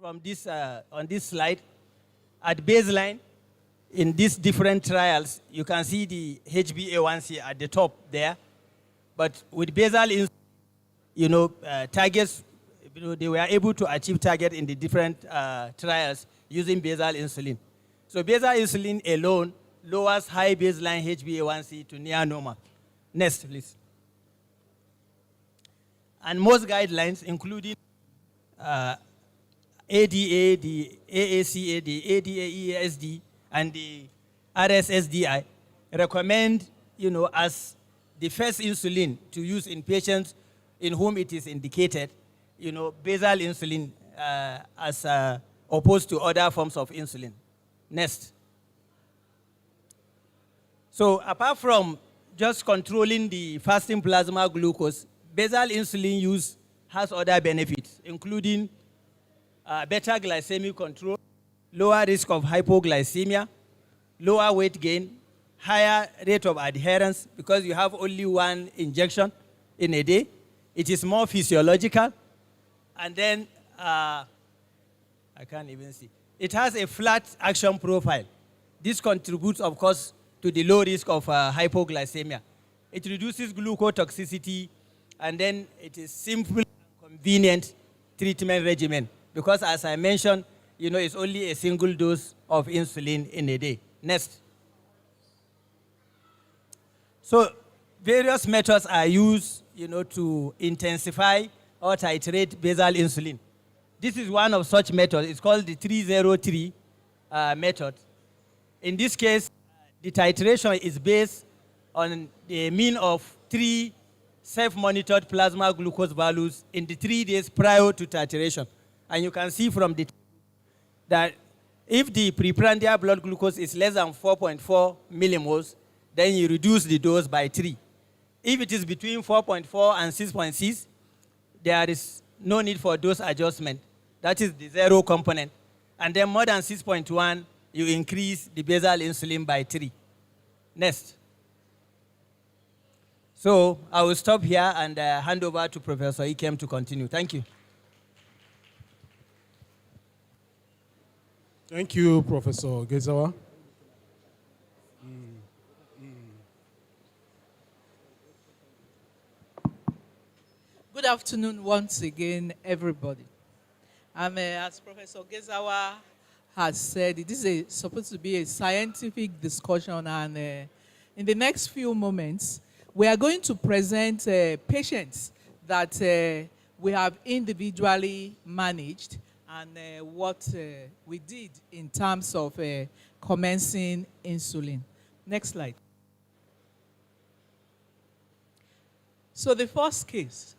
from this on this slide, at baseline, in these different trials, you can see the HbA1c at the top there. But with basal insulin, targets, they were able to achieve target in the different trials using basal insulin. So basal insulin alone lowers high baseline HbA1c to near normal. Next, please. And most guidelines, including ADA, the AACA, the ADA-EASD, and the RSSDI, recommend, as the first insulin to use in patients in whom it is indicated, basal insulin as opposed to other forms of insulin. Next. So apart from just controlling the fasting plasma glucose, basal insulin use has other benefits, including better glycemic control, lower risk of hypoglycemia, lower weight gain, higher rate of adherence because you have only one injection in a day. It is more physiological. And then, I can't even see. It has a flat action profile. This contributes, of course, to the low risk of hypoglycemia. It reduces glucotoxicity, and then it is simple and convenient treatment regimen because, as I mentioned, it's only a single dose of insulin in a day. Next. So various methods are used, to intensify or titrate basal insulin. This is one of such methods. It's called the 303 method. In this case, the titration is based on the mean of 3 self-monitored plasma glucose values in the 3 days prior to titration. And you can see from the that if the preprandial blood glucose is less than 4.4 millimoles, then you reduce the dose by 3. If it is between 4.4 and 6.6, there is no need for dose adjustment. That is the zero component. And then more than 6.1, you increase the basal insulin by 3. Next. So I will stop here and hand over to Professor Ikem to continue. Thank you. Thank you, Professor Gezawa. Good afternoon once again, everybody. As Professor Gezawa has said, this is supposed to be a scientific discussion, and in the next few moments, we are going to present patients that we have individually managed and what we did in terms of commencing insulin. Next slide. So the first case.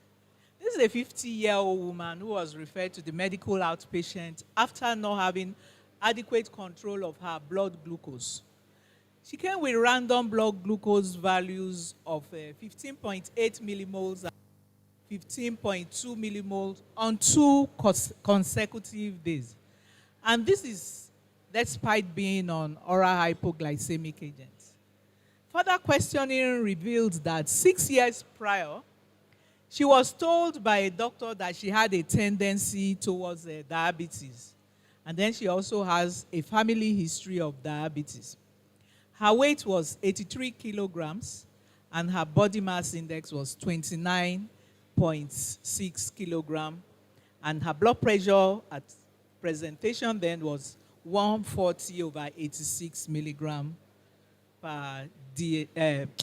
This is a 50-year-old woman who was referred to the medical outpatient after not having adequate control of her blood glucose. She came with random blood glucose values of 15.8 millimoles and 15.2 millimoles on 2 consecutive days. And this is despite being on oral hypoglycemic agents. Further questioning revealed that 6 years prior, she was told by a doctor that she had a tendency towards diabetes. And then she also has a family history of diabetes. Her weight was 83 kilograms, and her body mass index was 29.6 kilograms. And her blood pressure at presentation then was 140/86 milligram per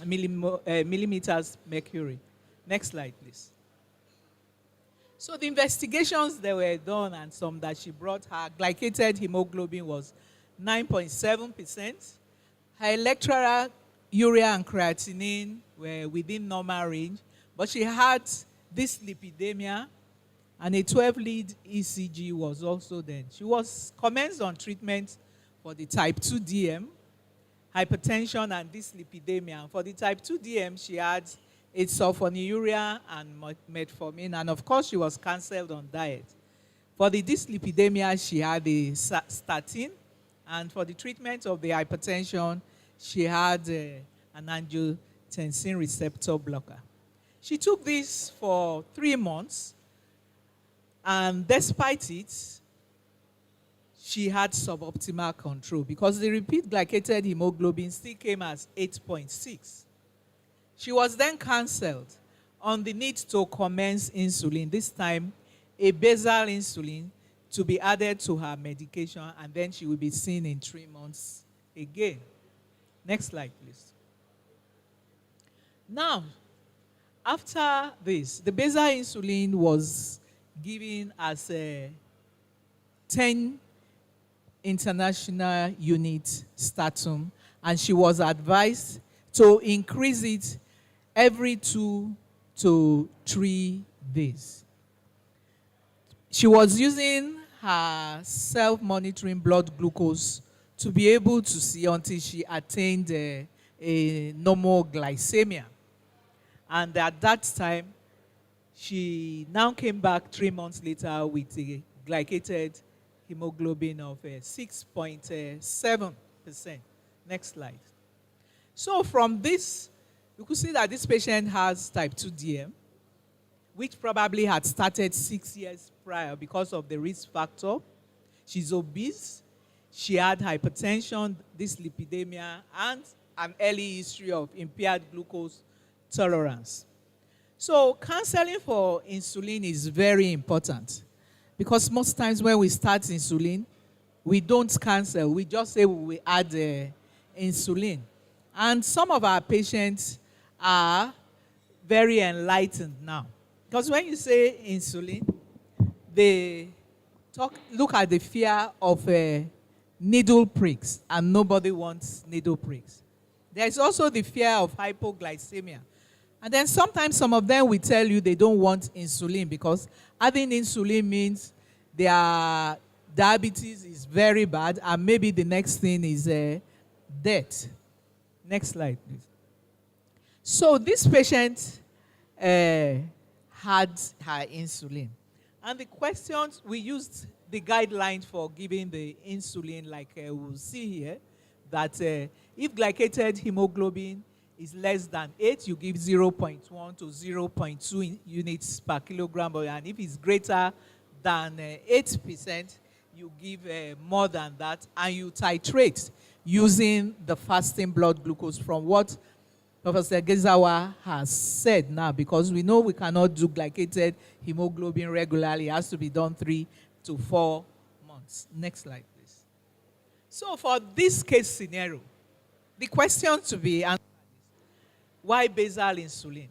millimeters mercury. Next slide, please. So the investigations that were done and some that she brought, her glycated hemoglobin was 9.7%. Her electoral urea and creatinine were within normal range, but she had dyslipidemia, and a 12-lead ECG was also then. She was commenced on treatment for the type 2 DM, hypertension, and dyslipidemia. For the type 2 DM, she had sulfonylurea and metformin, and of course she was cancelled on diet. For the dyslipidemia, she had a statin, and for the treatment of the hypertension, she had an angiotensin receptor blocker. She took this for 3 months, and despite it, she had suboptimal control because the repeat glycated hemoglobin still came as 8.6. She was then cancelled on the need to commence insulin, this time a basal insulin to be added to her medication, and then she will be seen in 3 months again. Next slide, please. Now, after this, the basal insulin was given as a 10 international unit statum, and she was advised to increase it every 2 to 3 days. She was using her self-monitoring blood glucose to be able to see until she attained a normal glycemia. And at that time, she now came back 3 months later with a glycated hemoglobin of 6.7%. Next slide. So from this, you could see that this patient has type 2 DM, which probably had started 6 years prior because of the risk factor. She's obese. She had hypertension, dyslipidemia, and an early history of impaired glucose tolerance. So counseling for insulin is very important because most times when we start insulin, we don't cancel. We just say we add insulin. And some of our patients are very enlightened now. Because when you say insulin, they look at the fear of needle pricks, and nobody wants needle pricks. There is also the fear of hypoglycemia. And then sometimes some of them will tell you they don't want insulin because adding insulin means their diabetes is very bad, and maybe the next thing is death. Next slide, please. So this patient had her insulin. And the questions, we used the guidelines for giving the insulin, like we'll see here, that if glycated hemoglobin is less than 8, you give 0.1 to 0.2 units per kilogram. And if it's greater than 8%, you give more than that. And you titrate using the fasting blood glucose from what Professor Gezawa has said now, because we know we cannot do glycated hemoglobin regularly. It has to be done 3 to 4 months. Next slide, please. So for this case scenario, the question to be answered is, why basal insulin?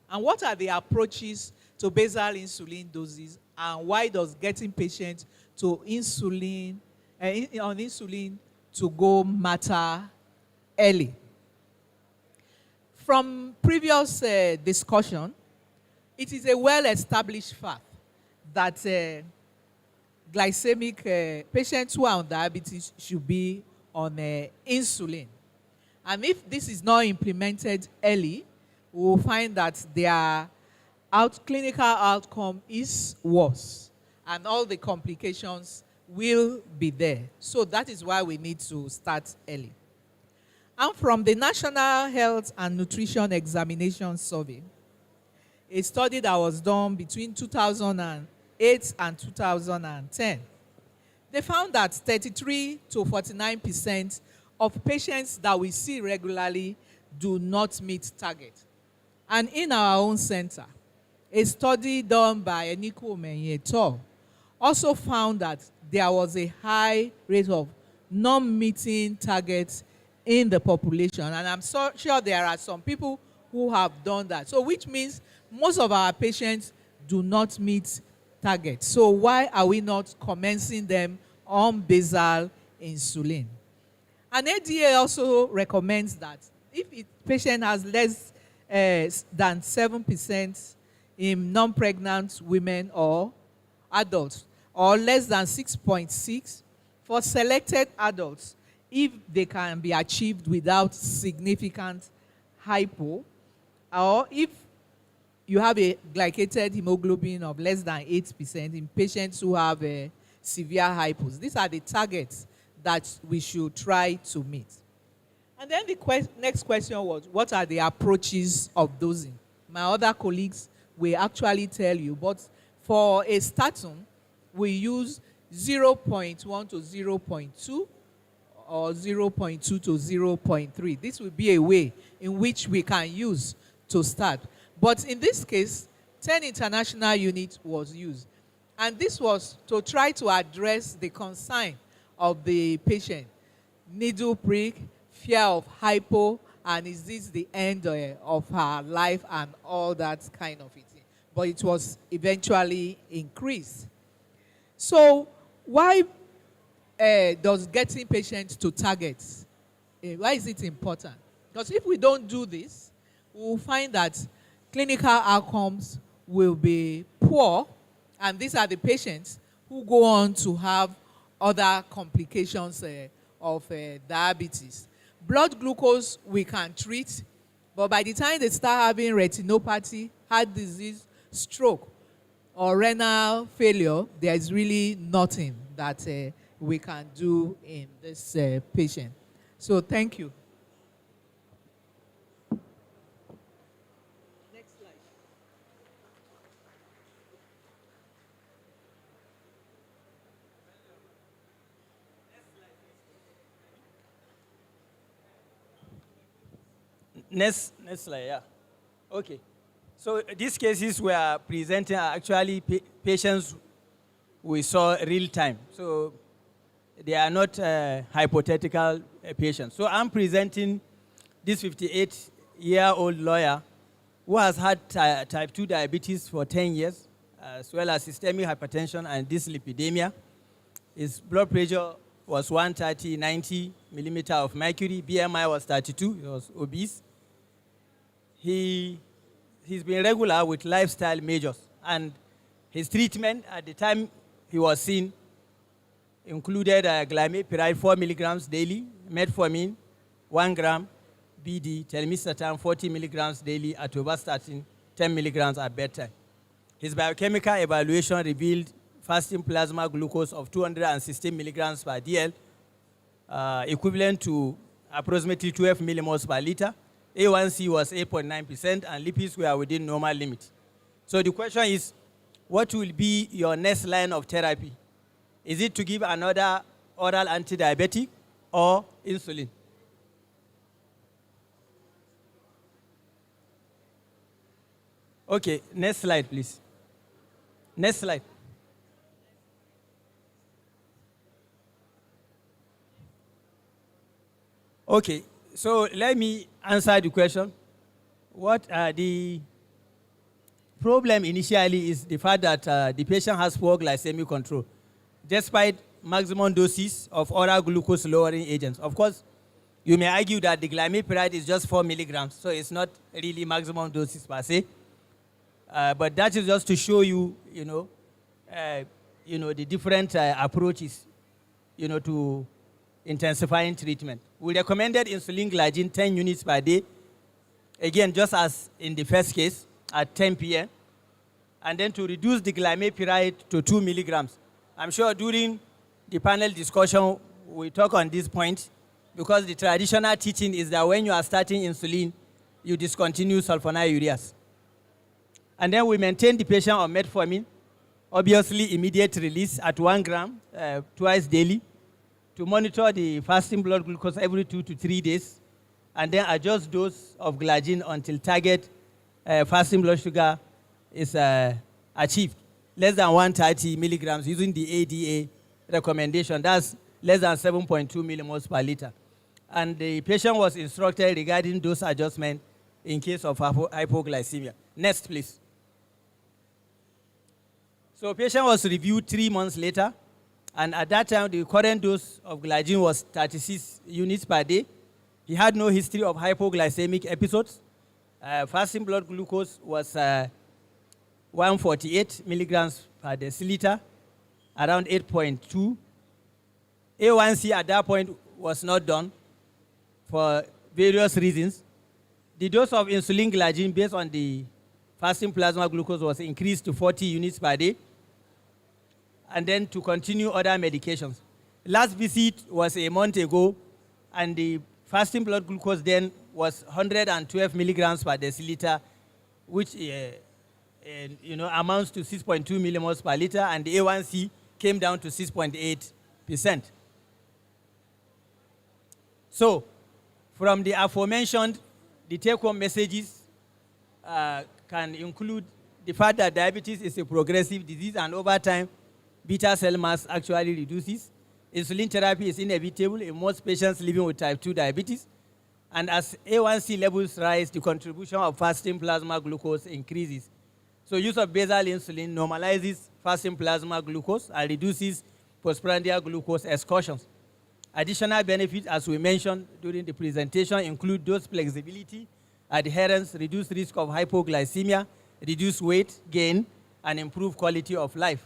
And what are the approaches to basal insulin doses? And why does getting patients to insulin, on insulin to go matter early? From previous discussion, it is a well-established fact that glycemic patients who are on diabetes should be on insulin. And if this is not implemented early, we will find that their clinical outcome is worse, and all the complications will be there. So that is why we need to start early. And from the National Health and Nutrition Examination Survey, a study that was done between 2008 and 2010, they found that 33 to 49% of patients that we see regularly do not meet target. And in our own center, a study done by Eniko Omenye et al. Also found that there was a high rate of non-meeting targets in the population. And I'm sure there are some people who have done that. So which means most of our patients do not meet targets. So why are we not commencing them on basal insulin? And ADA also recommends that if a patient has less than 7% in non-pregnant women or adults, or less than 6.6 for selected adults, if they can be achieved without significant hypo, or if you have a glycated hemoglobin of less than 8% in patients who have severe hypos. These are the targets that we should try to meet. And then the next question was, what are the approaches of dosing? My other colleagues will actually tell you, but for a statin, we use 0.1 to 0.2 or 0.2 to 0.3. This will be a way in which we can use to start. But in this case, 10 international units was used. And this was to try to address the concern of the patient. Needle prick, fear of hypo, and is this the end of her life and all that kind of it. But it was eventually increased. So why does getting patients to targets, why is it important? Because if we don't do this, we will find that clinical outcomes will be poor, and these are the patients who go on to have other complications of diabetes. Blood glucose we can treat, but by the time they start having retinopathy, heart disease, stroke, or renal failure, there is really nothing that we can do in this patient. So thank you. Next slide. Next slide, yeah. Okay. So these cases we are presenting are actually patients we saw real time. So they are not hypothetical patients. So I'm presenting this 58-year-old lawyer who has had type 2 diabetes for 10 years, as well as systemic hypertension and dyslipidemia. His blood pressure was 130, 90 millimeter of mercury. BMI was 32. He was obese. He's been regular with lifestyle measures, and his treatment at the time he was seen included glimepiride 4 milligrams daily, metformin 1 gram, BD, telmisartan 40 milligrams daily, atorvastatin 10 milligrams at bedtime. His biochemical evaluation revealed fasting plasma glucose of 216 milligrams per DL, equivalent to approximately 12 millimoles per liter. A1C was 8.9%, and lipids were within normal limit. So the question is, what will be your next line of therapy? Is it to give another oral antidiabetic or insulin? Okay, next slide, please. Next slide. Okay, so let me answer the question. What the problem initially is the fact that the patient has poor glycemic control, despite maximum doses of oral glucose lowering agents. Of course, you may argue that the glimepiride is just 4 milligrams, so it's not really maximum doses per se. But that is just to show you, the different approaches, to intensifying treatment. We recommended insulin glargine 10 units per day, again, just as in the first case, at 10 p.m., and then to reduce the glimepiride to 2 milligrams. I'm sure during the panel discussion, we talk on this point, because the traditional teaching is that when you are starting insulin, you discontinue sulfonylureas. And then we maintain the patient on metformin, obviously immediate release at 1 gram twice daily, to monitor the fasting blood glucose every 2 to 3 days, and then adjust dose of glargine until target fasting blood sugar is achieved. Less than 130 milligrams using the ADA recommendation. That's less than 7.2 millimoles per liter. And the patient was instructed regarding dose adjustment in case of hypoglycemia. Next, please. So patient was reviewed 3 months later, and at that time, the current dose of glargine was 36 units per day. He had no history of hypoglycemic episodes. Fasting blood glucose was 148 milligrams per deciliter, around 8.2. A1C at that point was not done for various reasons. The dose of insulin glargine based on the fasting plasma glucose was increased to 40 units per day, and then to continue other medications. Last visit was a month ago, and the fasting blood glucose then was 112 milligrams per deciliter, which amounts to 6.2 millimoles per liter, and the A1C came down to 6.8%. So, from the aforementioned, the take-home messages can include the fact that diabetes is a progressive disease, and over time, beta cell mass actually reduces. Insulin therapy is inevitable in most patients living with type 2 diabetes. And as A1C levels rise, the contribution of fasting plasma glucose increases. So use of basal insulin normalizes fasting plasma glucose and reduces postprandial glucose excursions. Additional benefits, as we mentioned during the presentation, include dose flexibility, adherence, reduced risk of hypoglycemia, reduced weight gain, and improved quality of life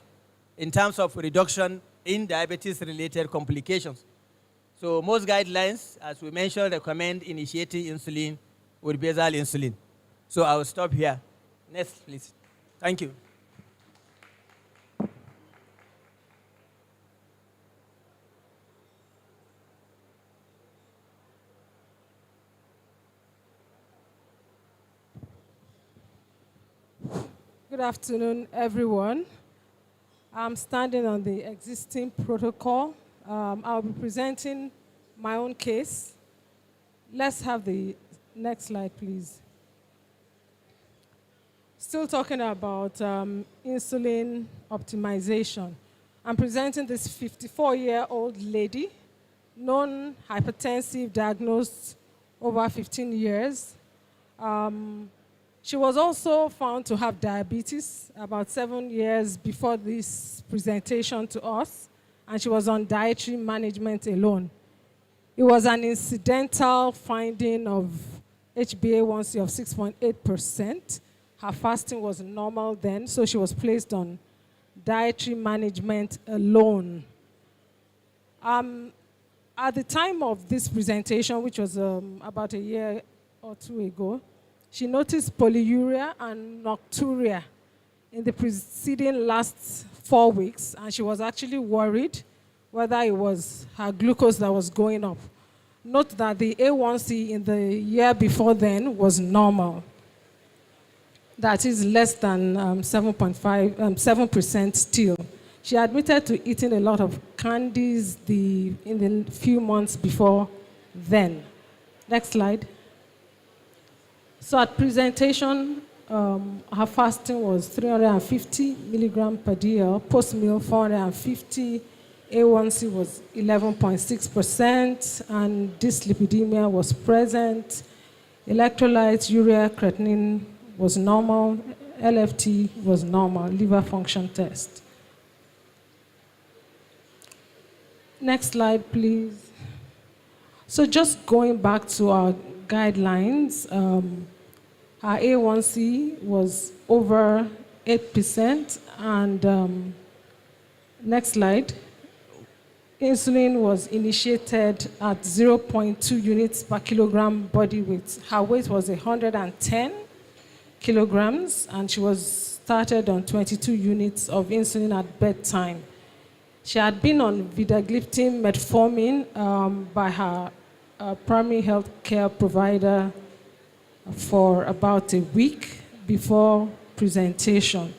in terms of reduction in diabetes-related complications. So most guidelines, as we mentioned, recommend initiating insulin with basal insulin. So I'll stop here. Next, please. Thank you. Good afternoon, everyone. I'm standing on the existing protocol. I'll be presenting my own case. Let's have the next slide, please. Still talking about insulin optimization. I'm presenting this 54-year-old lady, non-hypertensive, diagnosed over 15 years. She was also found to have diabetes about 7 years before this presentation to us, and she was on dietary management alone. It was an incidental finding of HbA1c of 6.8%. Her fasting was normal then, so she was placed on dietary management alone. At the time of this presentation, which was about a year or two ago, she noticed polyuria and nocturia in the preceding last 4 weeks, and she was actually worried whether it was her glucose that was going up. Note that the A1C in the year before then was normal. That is less than 7% still. She admitted to eating a lot of candies in the few months before then. Next slide. So at presentation, her fasting was 350 milligram per DL, post-meal 450, A1C was 11.6%, and dyslipidemia was present. Electrolytes, urea, creatinine was normal, LFT was normal, liver function test. Next slide, please. So just going back to our guidelines, her A1C was over 8%, and next slide. Insulin was initiated at 0.2 units per kilogram body weight. Her weight was 110 kilograms, and she was started on 22 units of insulin at bedtime. She had been on vidagliptin metformin by her primary health care provider for about a week before presentation.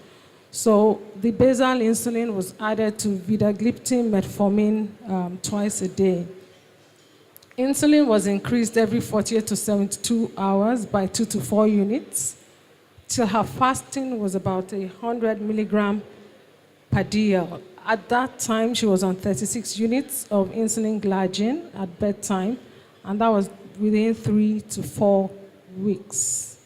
So the basal insulin was added to vidagliptin metformin twice a day. Insulin was increased every 48 to 72 hours by 2 to 4 units till her fasting was about 100 milligram per DL. At that time, she was on 36 units of insulin glargine at bedtime, and that was within 3 to 4 weeks.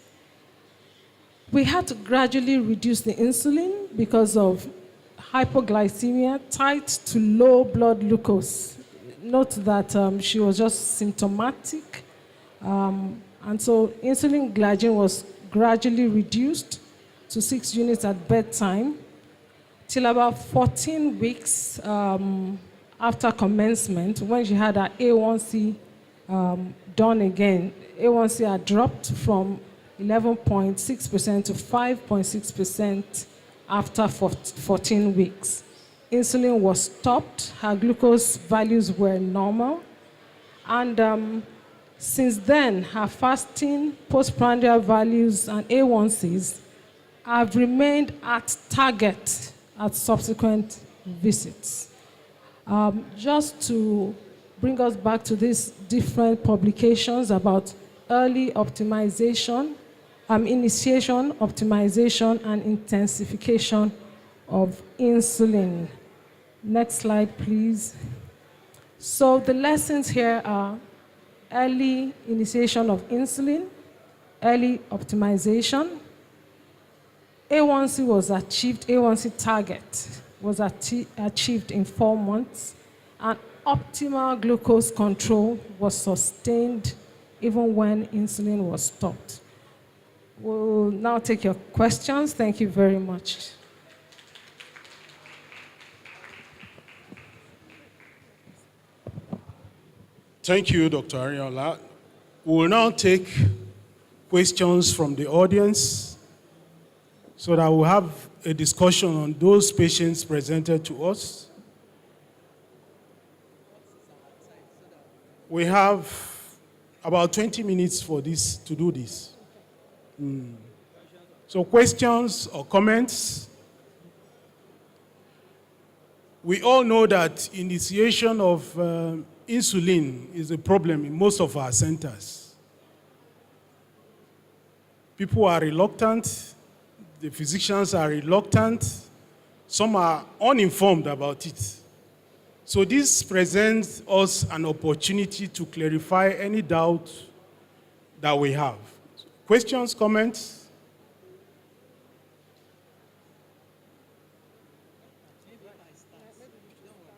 We had to gradually reduce the insulin because of hypoglycemia tied to low blood glucose. Note that she was just symptomatic, and so insulin glargine was gradually reduced to 6 units at bedtime till about 14 weeks after commencement, when she had her A1C done again. A1C had dropped from 11.6% to 5.6% after 14 weeks. Insulin was stopped, her glucose values were normal, and since then, her fasting, postprandial values, and A1Cs have remained at target at subsequent visits. Just to bring us back to these different publications about early optimization, initiation, optimization, and intensification of insulin. Next slide, please. So the lessons here are early initiation of insulin, early optimization. A1C was achieved, A1C target was achieved in 4 months, and optimal glucose control was sustained even when insulin was stopped. We'll now take your questions. Thank you very much. Thank you, Dr. Ariola. We will now take questions from the audience so that we'll have a discussion on those patients presented to us. We have about 20 minutes for this to do this. So questions or comments? We all know that initiation of insulin is a problem in most of our centers. People are reluctant, the physicians are reluctant, some are uninformed about it. So this presents us an opportunity to clarify any doubt that we have. Questions, comments?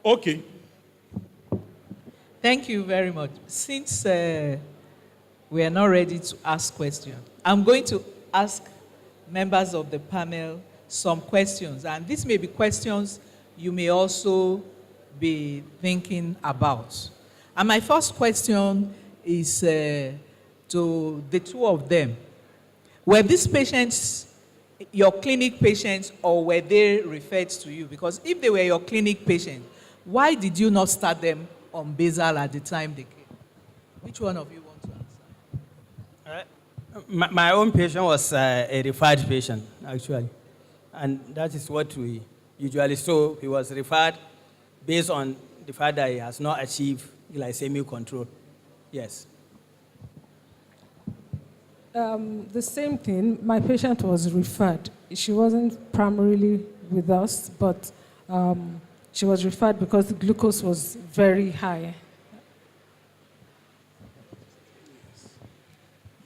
Okay. Thank you very much. Since we are not ready to ask questions, I'm going to ask members of the panel some questions. And these may be questions you may also be thinking about. And my first question is to the two of them. Were these patients your clinic patients or were they referred to you? Because if they were your clinic patients, why did you not start them on basal at the time they came? Which one of you want to answer? My own patient was a referred patient, actually. And that is what we usually saw. He was referred based on the fact that he has not achieved glycemic control. Yes. The same thing. My patient was referred. She wasn't primarily with us, but she was referred because the glucose was very high.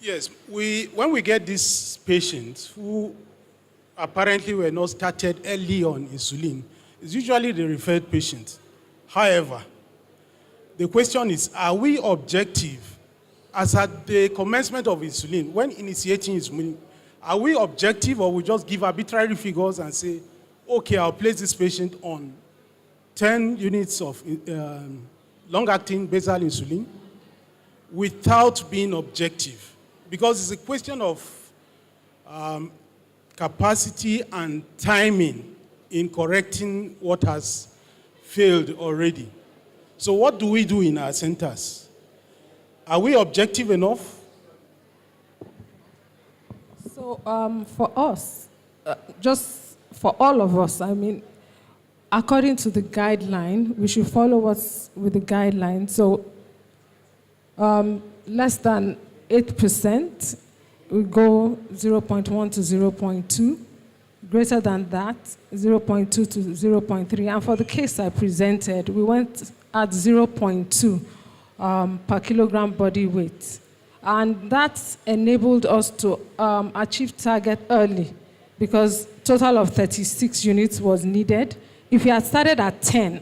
Yes, when we get these patients who apparently were not started early on insulin, it's usually the referred patient. However, the question is, are we objective as at the commencement of insulin, when initiating insulin, are we objective or we just give arbitrary figures and say, okay, I'll place this patient on 10 units of long-acting basal insulin without being objective? Because it's a question of capacity and timing in correcting what has failed already. So what do we do in our centers? Are we objective enough? So for us, just for all of us, I mean, according to the guideline, we should follow what's with the guideline. So less than 8%, we go 0.1 to 0.2. Greater than that, 0.2 to 0.3. And for the case I presented, we went at 0.2 per kilogram body weight. And that enabled us to achieve target early because total of 36 units was needed. If we had started at 10,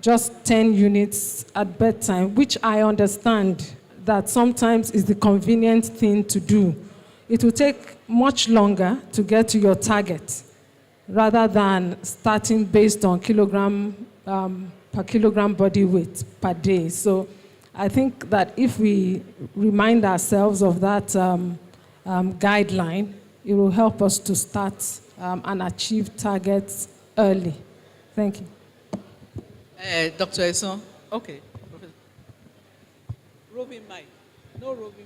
just 10 units at bedtime, which I understand that sometimes is the convenient thing to do, it will take much longer to get to your target rather than starting based on kilogram per kilogram body weight per day. So I think that if we remind ourselves of that guideline, it will help us to start and achieve targets early. Thank you. Dr. Emson, okay. Roving mic. No roving mic.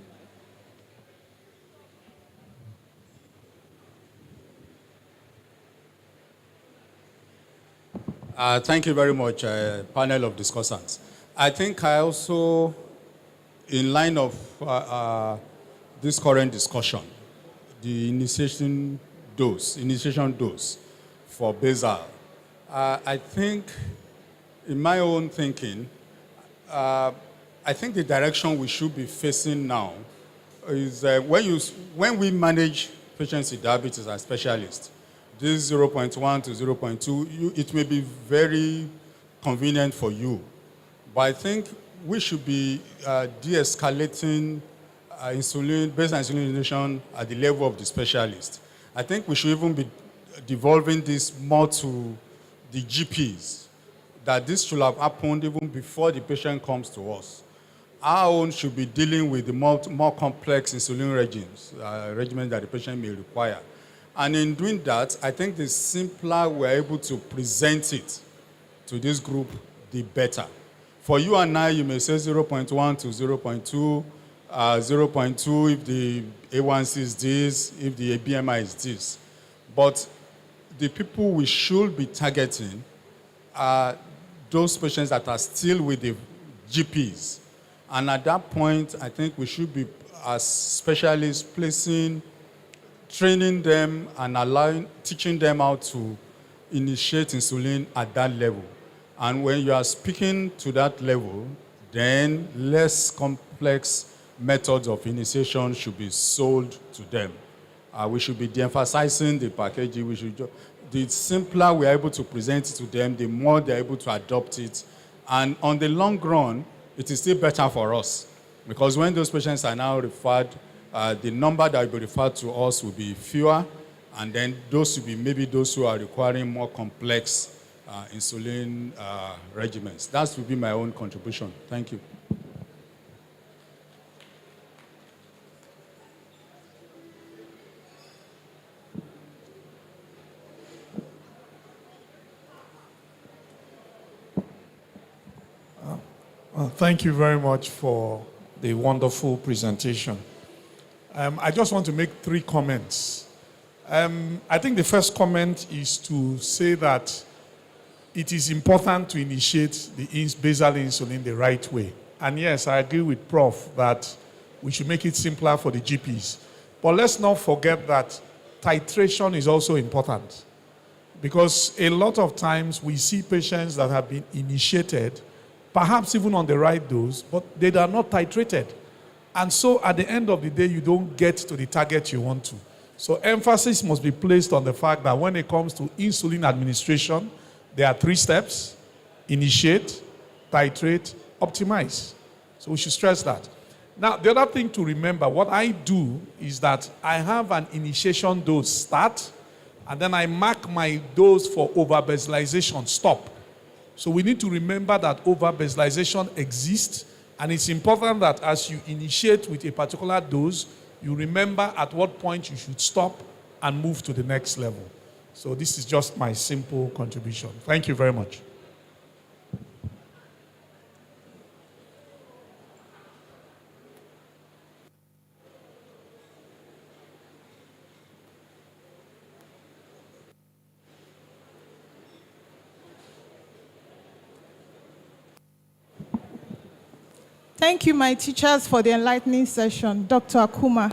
Thank you very much, panel of discussants. I think I also, in line of this current discussion, the initiation dose for basal, I think, in my own thinking, I think the direction we should be facing now is when we manage patients with diabetes as specialists, this 0.1 to 0.2, it may be very convenient for you. But I think we should be de-escalating based on insulin injection at the level of the specialist. I think we should even be devolving this more to the GPs, that this should have happened even before the patient comes to us. Our own should be dealing with the more complex insulin regimens that the patient may require. And in doing that, I think the simpler we're able to present it to this group, the better. For you and I, you may say 0.1 to 0.2, 0.2 if the A1C is this, if the BMI is this. But the people we should be targeting are those patients that are still with the GPs. And at that point, I think we should be, as specialists, training them and teaching them how to initiate insulin at that level. And when you are speaking to that level, then less complex methods of initiation should be sold to them. We should be de-emphasizing the packaging. The simpler we are able to present it to them, the more they are able to adopt it. And on the long run, it is still better for us. Because when those patients are now referred, the number that will be referred to us will be fewer, and then those will be maybe those who are requiring more complex insulin regimens. That will be my own contribution. Thank you. Thank you very much for the wonderful presentation. I just want to make 3 comments. I think the first comment is to say that it is important to initiate the basal insulin the right way. And yes, I agree with Prof. that we should make it simpler for the GPs. But let's not forget that titration is also important. Because a lot of times we see patients that have been initiated, perhaps even on the right dose, but they are not titrated. And so at the end of the day, you don't get to the target you want to. So emphasis must be placed on the fact that when it comes to insulin administration, there are 3 steps: initiate, titrate, optimize. So we should stress that. Now, the other thing to remember, what I do is that I have an initiation dose start, and then I mark my dose for over-basalization stop. So we need to remember that over-basalization exists, and it's important that as you initiate with a particular dose, you remember at what point you should stop and move to the next level. So this is just my simple contribution. Thank you very much. Thank you, my teachers, for the enlightening session. Dr. Akuma,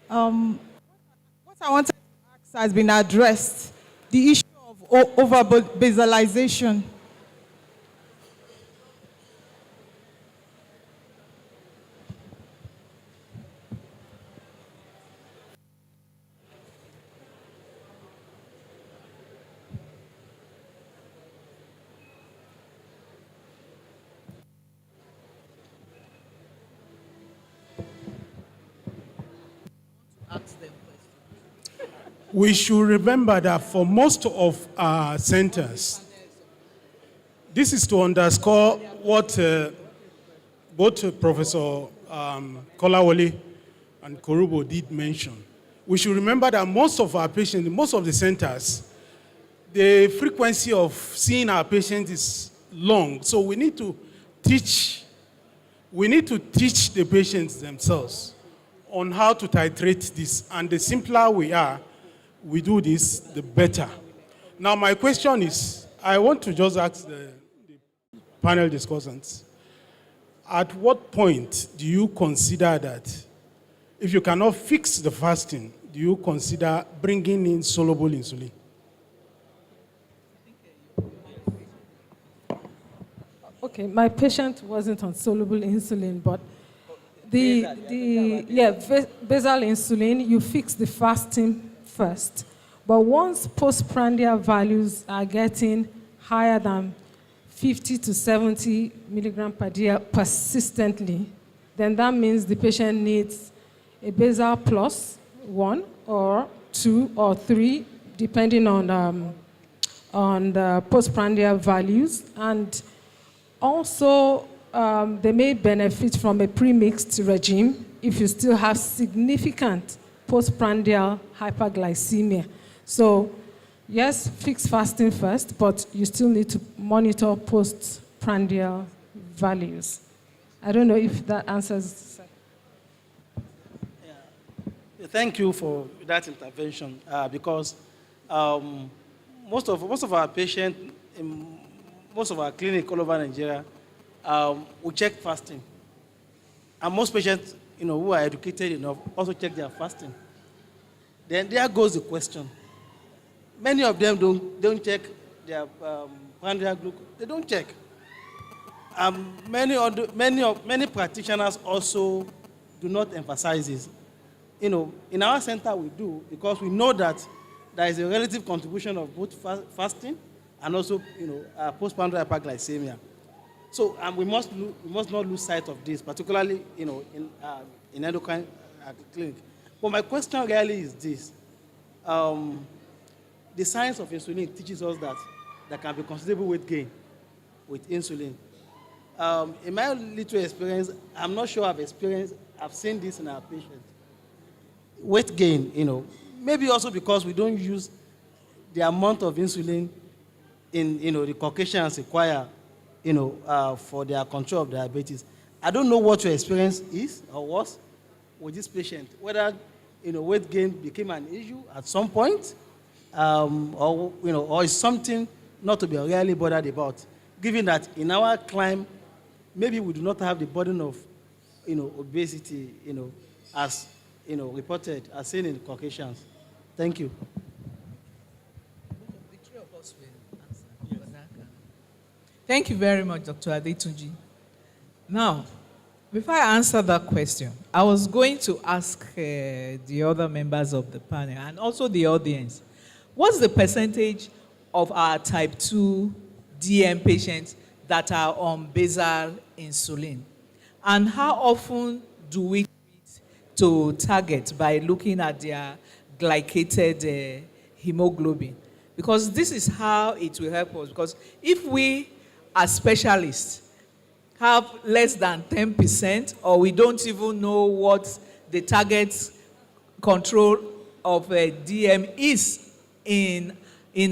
what I wanted to ask has been addressed, the issue of over-basalization. We should remember that for most of our centers, this is to underscore what both Professor Kolawole and Korubo did mention. We should remember that most of our patients, most of the centers, the frequency of seeing our patients is long. So we need to teach the patients themselves on how to titrate this. And the simpler we do this, the better. Now, my question is, I want to just ask the panel discussants, at what point do you consider that if you cannot fix the fasting, do you consider bringing in soluble insulin? Okay, my patient wasn't on soluble insulin, but basal insulin, you fix the fasting first. But once postprandial values are getting higher than 50 to 70 milligram per day persistently, then that means the patient needs a basal plus 1 or 2 or 3, depending on the postprandial values. And also, they may benefit from a premixed regime if you still have significant postprandial hyperglycemia. So, yes, fix fasting first, but you still need to monitor postprandial values. I don't know if that answers. Yeah. Thank you for that intervention, because most of our patients, most of our clinics all over Nigeria, we check fasting. And most patients, who are educated enough also check their fasting. Then there goes the question. Many of them don't check their prandial glucose. They don't check. Many practitioners also do not emphasize this. In our center we do, because we know that there is a relative contribution of both fasting and also, postprandial hyperglycemia. So we must not lose sight of this, particularly, in endocrine clinic. But my question really is this: the science of insulin teaches us that there can be considerable weight gain with insulin. In my little experience, I'm not sure I've seen this in our patients. Weight gain, maybe also because we don't use the amount of insulin in, the Caucasians require, for their control of diabetes. I don't know what your experience is or was with this patient, whether, weight gain became an issue at some point, or is something not to be really bothered about, given that in our climb, maybe we do not have the burden of, obesity, as, reported, as seen in Caucasians. Thank you. The three of us will answer. Thank you very much, Dr. Adetunji. Now, before I answer that question, I was going to ask the other members of the panel and also the audience, what's the percentage of our type 2 DM patients that are on basal insulin? And how often do we treat to target by looking at their glycated hemoglobin? Because this is how it will help us. Because if we, as specialists, have less than 10%, or we don't even know what the target control of DM is in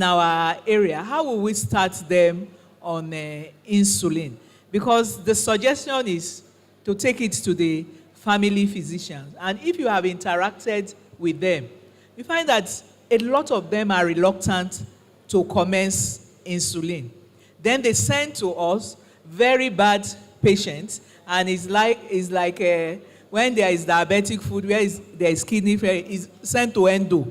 our area, how will we start them on insulin? Because the suggestion is to take it to the family physicians. And if you have interacted with them, you find that a lot of them are reluctant to commence insulin. Then they send to us very bad patients, and it's like when there is diabetic food, where there is kidney failure, is sent to endo.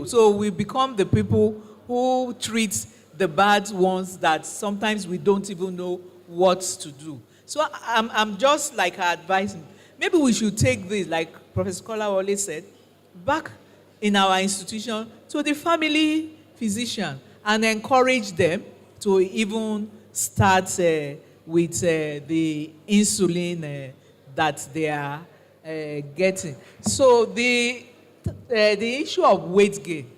So we become the people who treat the bad ones that sometimes we don't even know what to do. So I'm just advising, maybe we should take this, like Professor Kola always said, back in our institution to the family physician and encourage them to even start with the insulin that they are getting. So the issue of weight gain.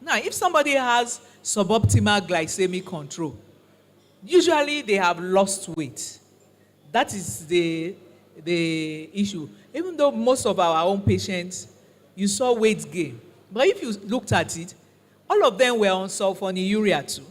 Now, if somebody has suboptimal glycemic control, usually they have lost weight. That is the issue. Even though most of our own patients, you saw weight gain. But if you looked at it, all of them were on sulfonylurea too.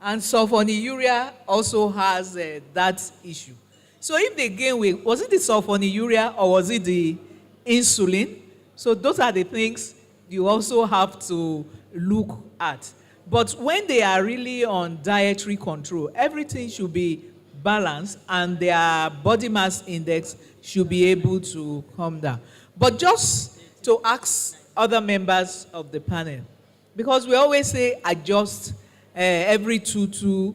And sulfonylurea also has that issue. So if they gain weight, was it the sulfonylurea or was it the insulin? So those are the things you also have to look at. But when they are really on dietary control, everything should be balanced and their body mass index should be able to come down. But just to ask other members of the panel, because we always say adjust every 2 to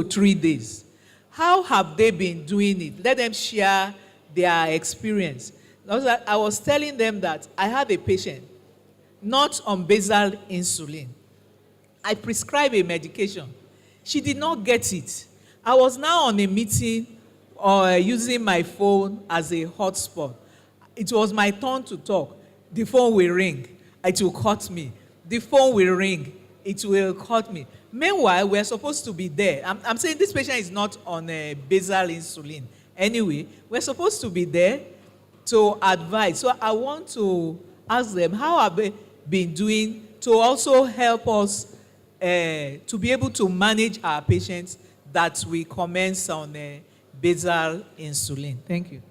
3 days. How have they been doing it? Let them share their experience. I was telling them that I had a patient not on basal insulin. I prescribed a medication. She did not get it. I was now on a meeting using my phone as a hotspot. It was my turn to talk. The phone will ring. It will cut me. The phone will ring. It will cut me. Meanwhile, we're supposed to be there. I'm saying this patient is not on basal insulin. Anyway, we're supposed to be there to advise. So I want to ask them, how have they been doing to also help us to be able to manage our patients that we commence on basal insulin? Thank you.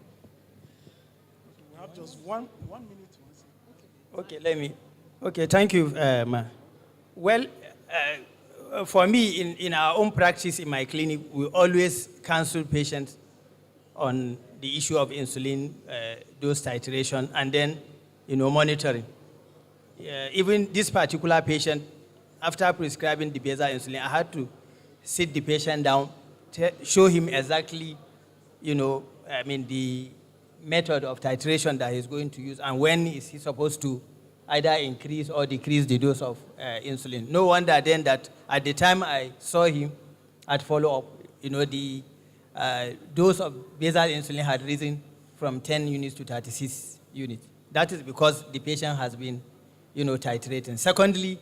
We have just one minute. Okay, Okay, thank you, Ma. Well, for me, in our own practice in my clinic, we always counsel patients on the issue of insulin dose titration and then, monitoring. Even this particular patient, after prescribing the basal insulin, I had to sit the patient down, show him exactly, the method of titration that he's going to use and when is he supposed to either increase or decrease the dose of insulin. No wonder then that at the time I saw him at follow-up, the dose of basal insulin had risen from 10 units to 36 units. That is because the patient has been, titrating. Secondly,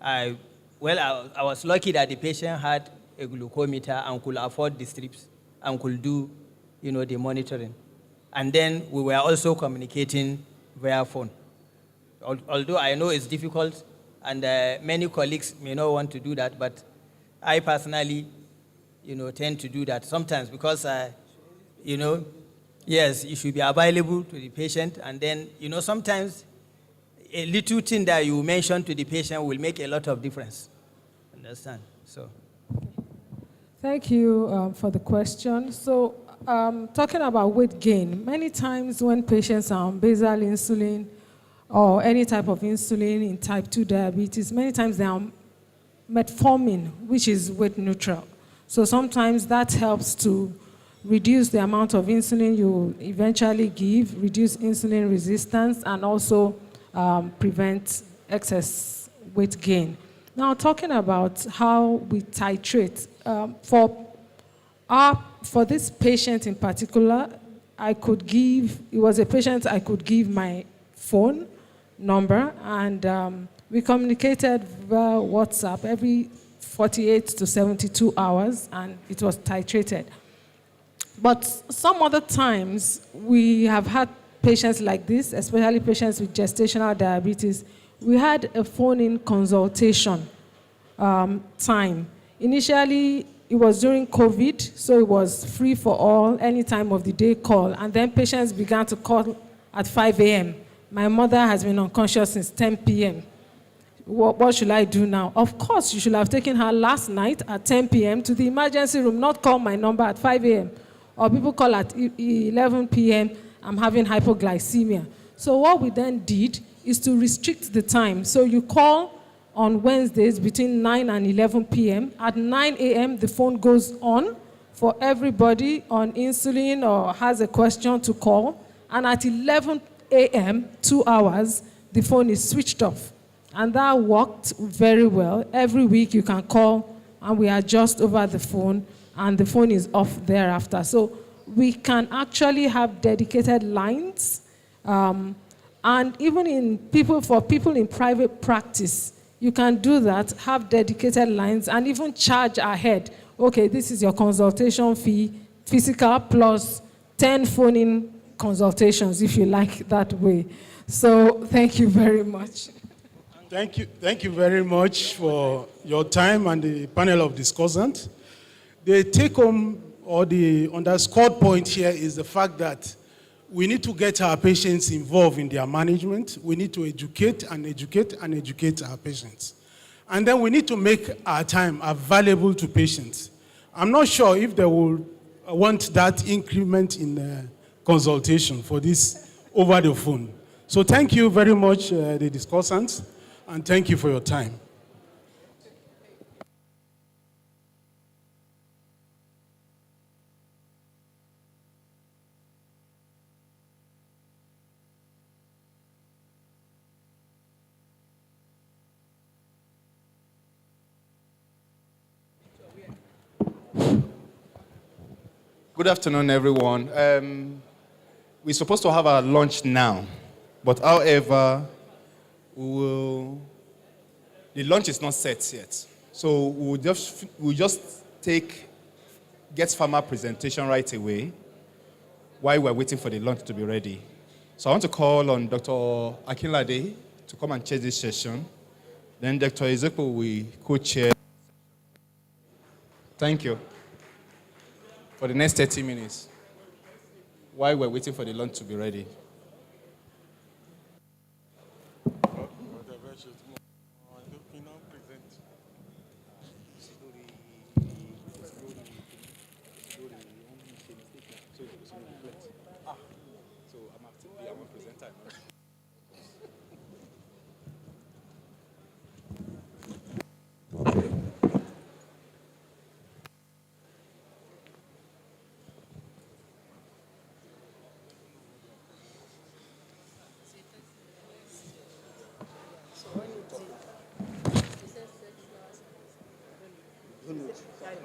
I was lucky that the patient had a glucometer and could afford the strips and could do, the monitoring. And then we were also communicating via phone. Although I know it's difficult and many colleagues may not want to do that, but I personally, tend to do that sometimes because, yes, it should be available to the patient. And then, sometimes a little thing that you mention to the patient will make a lot of difference. Understand? So. Thank you for the question. So, talking about weight gain, many times when patients are on basal insulin or any type of insulin in type 2 diabetes, many times they are metformin, which is weight neutral. So sometimes that helps to reduce the amount of insulin you eventually give, reduce insulin resistance, and also prevent excess weight gain. Now, talking about how we titrate, for this patient in particular, it was a patient I could give my phone number, and we communicated via WhatsApp every 48 to 72 hours, and it was titrated. But some other times, we have had patients like this, especially patients with gestational diabetes. We had a phone-in consultation time. Initially, it was during COVID, so it was free for all, any time of the day call. And then patients began to call at 5 a.m. My mother has been unconscious since 10 p.m. What should I do now? Of course, you should have taken her last night at 10 p.m. to the emergency room, not call my number at 5 a.m. Or people call at 11 p.m., I'm having hypoglycemia. So what we then did is to restrict the time. So you call on Wednesdays between 9 and 11 p.m. At 9 a.m., the phone goes on for everybody on insulin or has a question to call. And at 11 a.m., 2 hours, the phone is switched off. And that worked very well. Every week you can call and we adjust over the phone and the phone is off thereafter. So we can actually have dedicated lines. And even for people in private practice, you can do that, have dedicated lines, and even charge ahead. Okay, this is your consultation fee, physical plus 10 phone-in consultations, if you like that way. So thank you very much. Thank you very much for your time and the panel of discussants. The take-home or the underscored point here is the fact that we need to get our patients involved in their management. We need to educate and educate and educate our patients. And then we need to make our time available to patients. I'm not sure if they will want that increment in consultation for this over the phone. So thank you very much, the discussants, and thank you for your time. Good afternoon, everyone. We're supposed to have our lunch now, but however, the lunch is not set yet. So we'll just get farmer presentation right away while we're waiting for the lunch to be ready. So I want to call on Dr. Akinlade to come and chair this session. Then Dr. Ezekiel will co-chair. Thank you. For the next 30 minutes, while we're waiting for the lunch to be ready.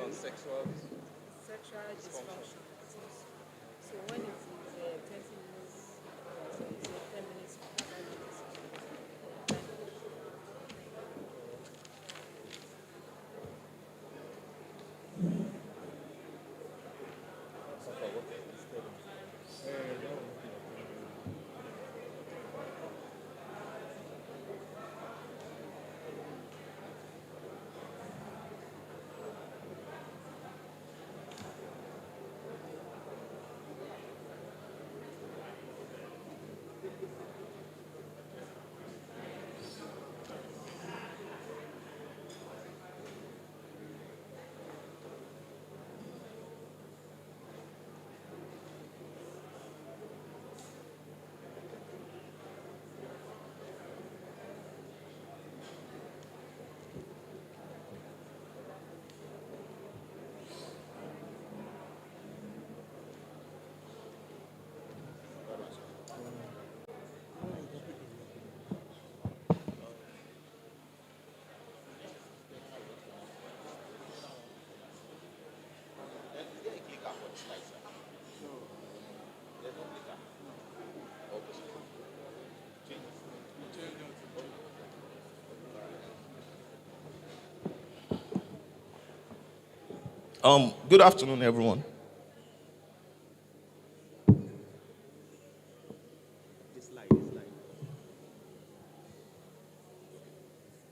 Sexual dysfunction. So when it is 20 minutes, so it's 10 minutes, 5 minutes. Good afternoon, everyone.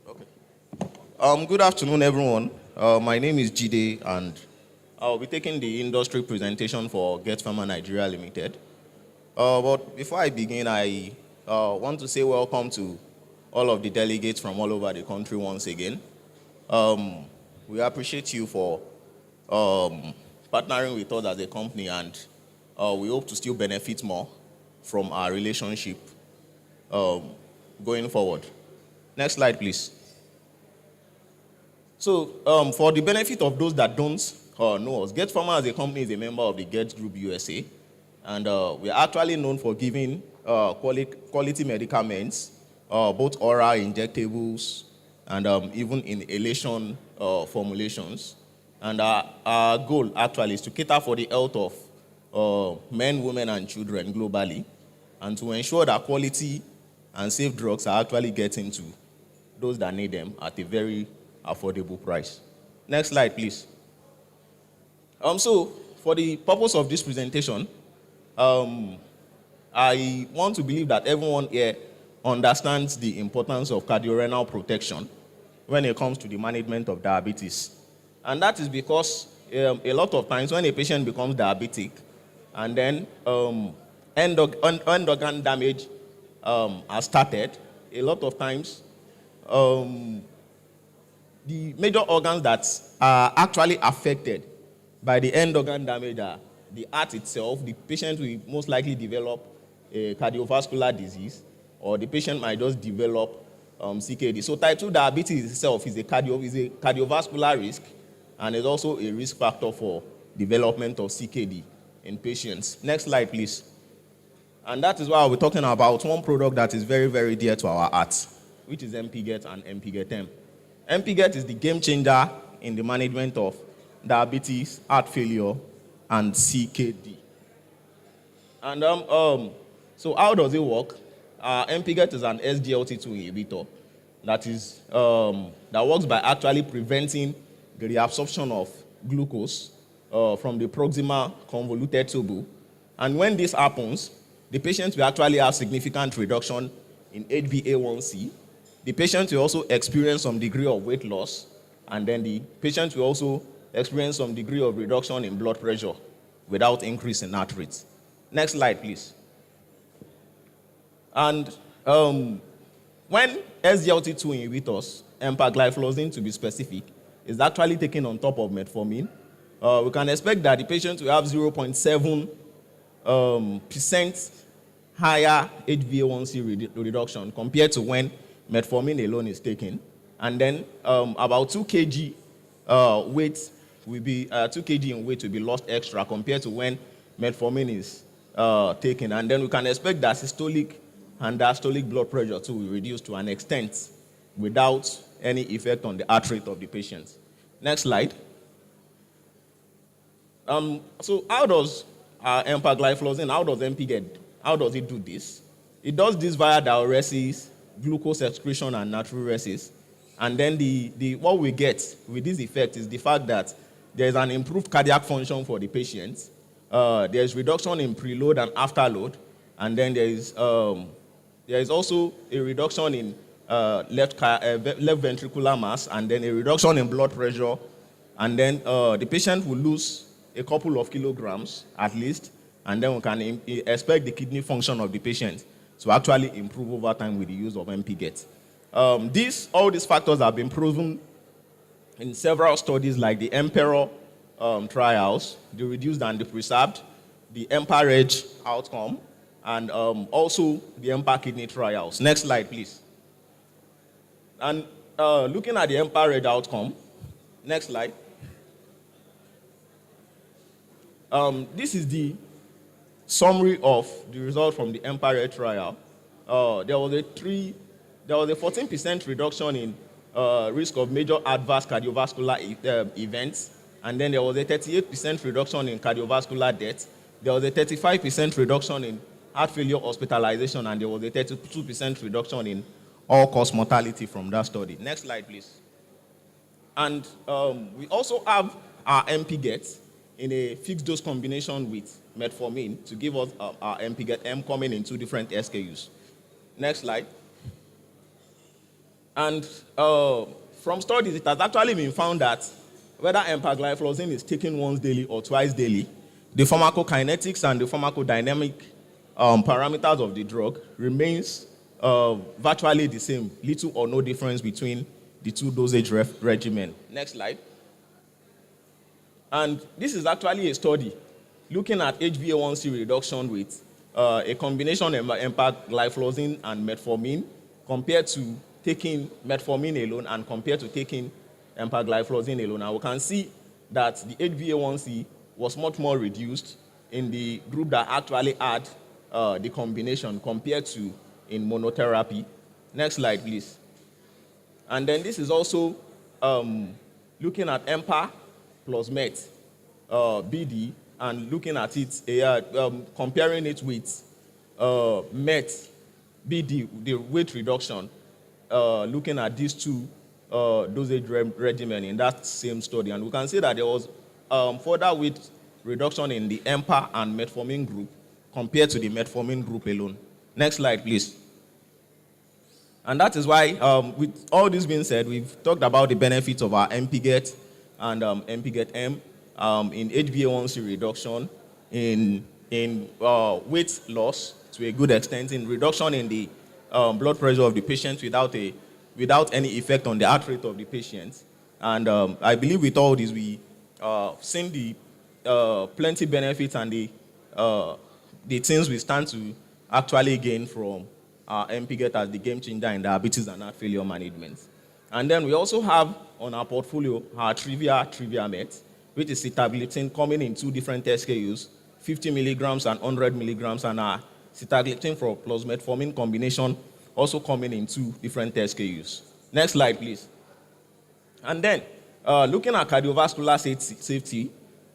Okay. Good afternoon, everyone. My name is Jide, and I'll be taking the industry presentation for Get Farmer Nigeria Limited. But before I begin, I want to say welcome to all of the delegates from all over the country once again. We appreciate you for partnering with us as a company, and we hope to still benefit more from our relationship going forward. Next slide, please. So for the benefit of those that don't know us, Get Farmer as a company is a member of the Get Group USA, and we are actually known for giving quality medicaments, both oral injectables and even inhalation formulations. And our goal actually is to cater for the health of men, women, and children globally, and to ensure that quality and safe drugs are actually getting to those that need them at a very affordable price. Next slide, please. So for the purpose of this presentation, I want to believe that everyone here understands the importance of cardiorenal protection when it comes to the management of diabetes. And that is because a lot of times when a patient becomes diabetic and then end organ damage has started, a lot of times the major organs that are actually affected by the end organ damage are the heart itself. The patient will most likely develop a cardiovascular disease, or the patient might just develop CKD. So type 2 diabetes itself is a cardiovascular risk, and is also a risk factor for development of CKD in patients. Next slide, please. And that is why we're talking about one product that is very, very dear to our hearts, which is MPGET and MPGET-M. MPGET is the game changer in the management of diabetes, heart failure, and CKD. And so how does it work? MPGET is an SGLT2 inhibitor that works by actually preventing the reabsorption of glucose from the proximal convoluted tubule. And when this happens, the patient will actually have significant reduction in HbA1c. The patient will also experience some degree of weight loss, and then the patient will also experience some degree of reduction in blood pressure without increase in heart rate. Next slide, please. And when SGLT2 inhibitors, empagliflozin to be specific, is actually taken on top of metformin, we can expect that the patient will have 0.7% higher HbA1c reduction compared to when metformin alone is taken. And then about 2 kg weight will be 2 kg in weight will be lost extra compared to when metformin is taken. And then we can expect that systolic and diastolic blood pressure too will reduce to an extent without any effect on the heart rate of the patient. Next slide. So how does empagliflozin, how does MPGET, how does it do this? It does this via diuresis, glucose excretion, and natriuresis. And then what we get with this effect is the fact that there is an improved cardiac function for the patient. There is reduction in preload and afterload. And then there is also a reduction in left ventricular mass, and then a reduction in blood pressure. And then the patient will lose a couple of kilograms at least, and then we can expect the kidney function of the patient to actually improve over time with the use of MPGET. All these factors have been proven in several studies like the Emperor trials, the reduced and the preserved, the EMPA-REG outcome, and also the EMPA kidney trials. Next slide, please. And looking at the EMPA-REG outcome, next slide. This is the summary of the result from the EMPA-REG trial. There was a 14% reduction in risk of major adverse cardiovascular events, and then there was a 38% reduction in cardiovascular death. There was a 35% reduction in heart failure hospitalization, and there was a 32% reduction in all-cause mortality from that study. Next slide, please. And we also have our MPGET in a fixed dose combination with metformin to give us our MPGET-M coming in 2 different SKUs. Next slide. And from studies, it has actually been found that whether empagliflozin is taken once daily or twice daily, the pharmacokinetics and the pharmacodynamic parameters of the drug remains virtually the same, little or no difference between the 2 dosage regimen. Next slide. And this is actually a study looking at HbA1c reduction with a combination of empagliflozin and metformin compared to taking metformin alone and compared to taking empagliflozin alone. And we can see that the HbA1c was much more reduced in the group that actually had the combination compared to in monotherapy. Next slide, please. And then this is also looking at EMPA plus MET, BD, and looking at it, comparing it with MET, BD, the weight reduction, looking at these 2 dosage regimen in that same study. And we can see that there was further weight reduction in the EMPA and metformin group compared to the metformin group alone. Next slide, please. And that is why, with all this being said, we've talked about the benefits of our MPGET and MPGET-M in HbA1c reduction, in weight loss to a good extent, in reduction in the blood pressure of the patient without any effect on the heart rate of the patient, And I believe with all this, we seen the plenty benefits and the things we stand to actually gain from our MPGET as the game changer in diabetes and heart failure management. And then we also have on our portfolio our Trivia Met, which is sitagliptin coming in 2 different SKUs, 50 milligrams and 100 milligrams, and our sitagliptin for plus metformin combination also coming in 2 different SKUs. Next slide, please. And then, looking at cardiovascular safety,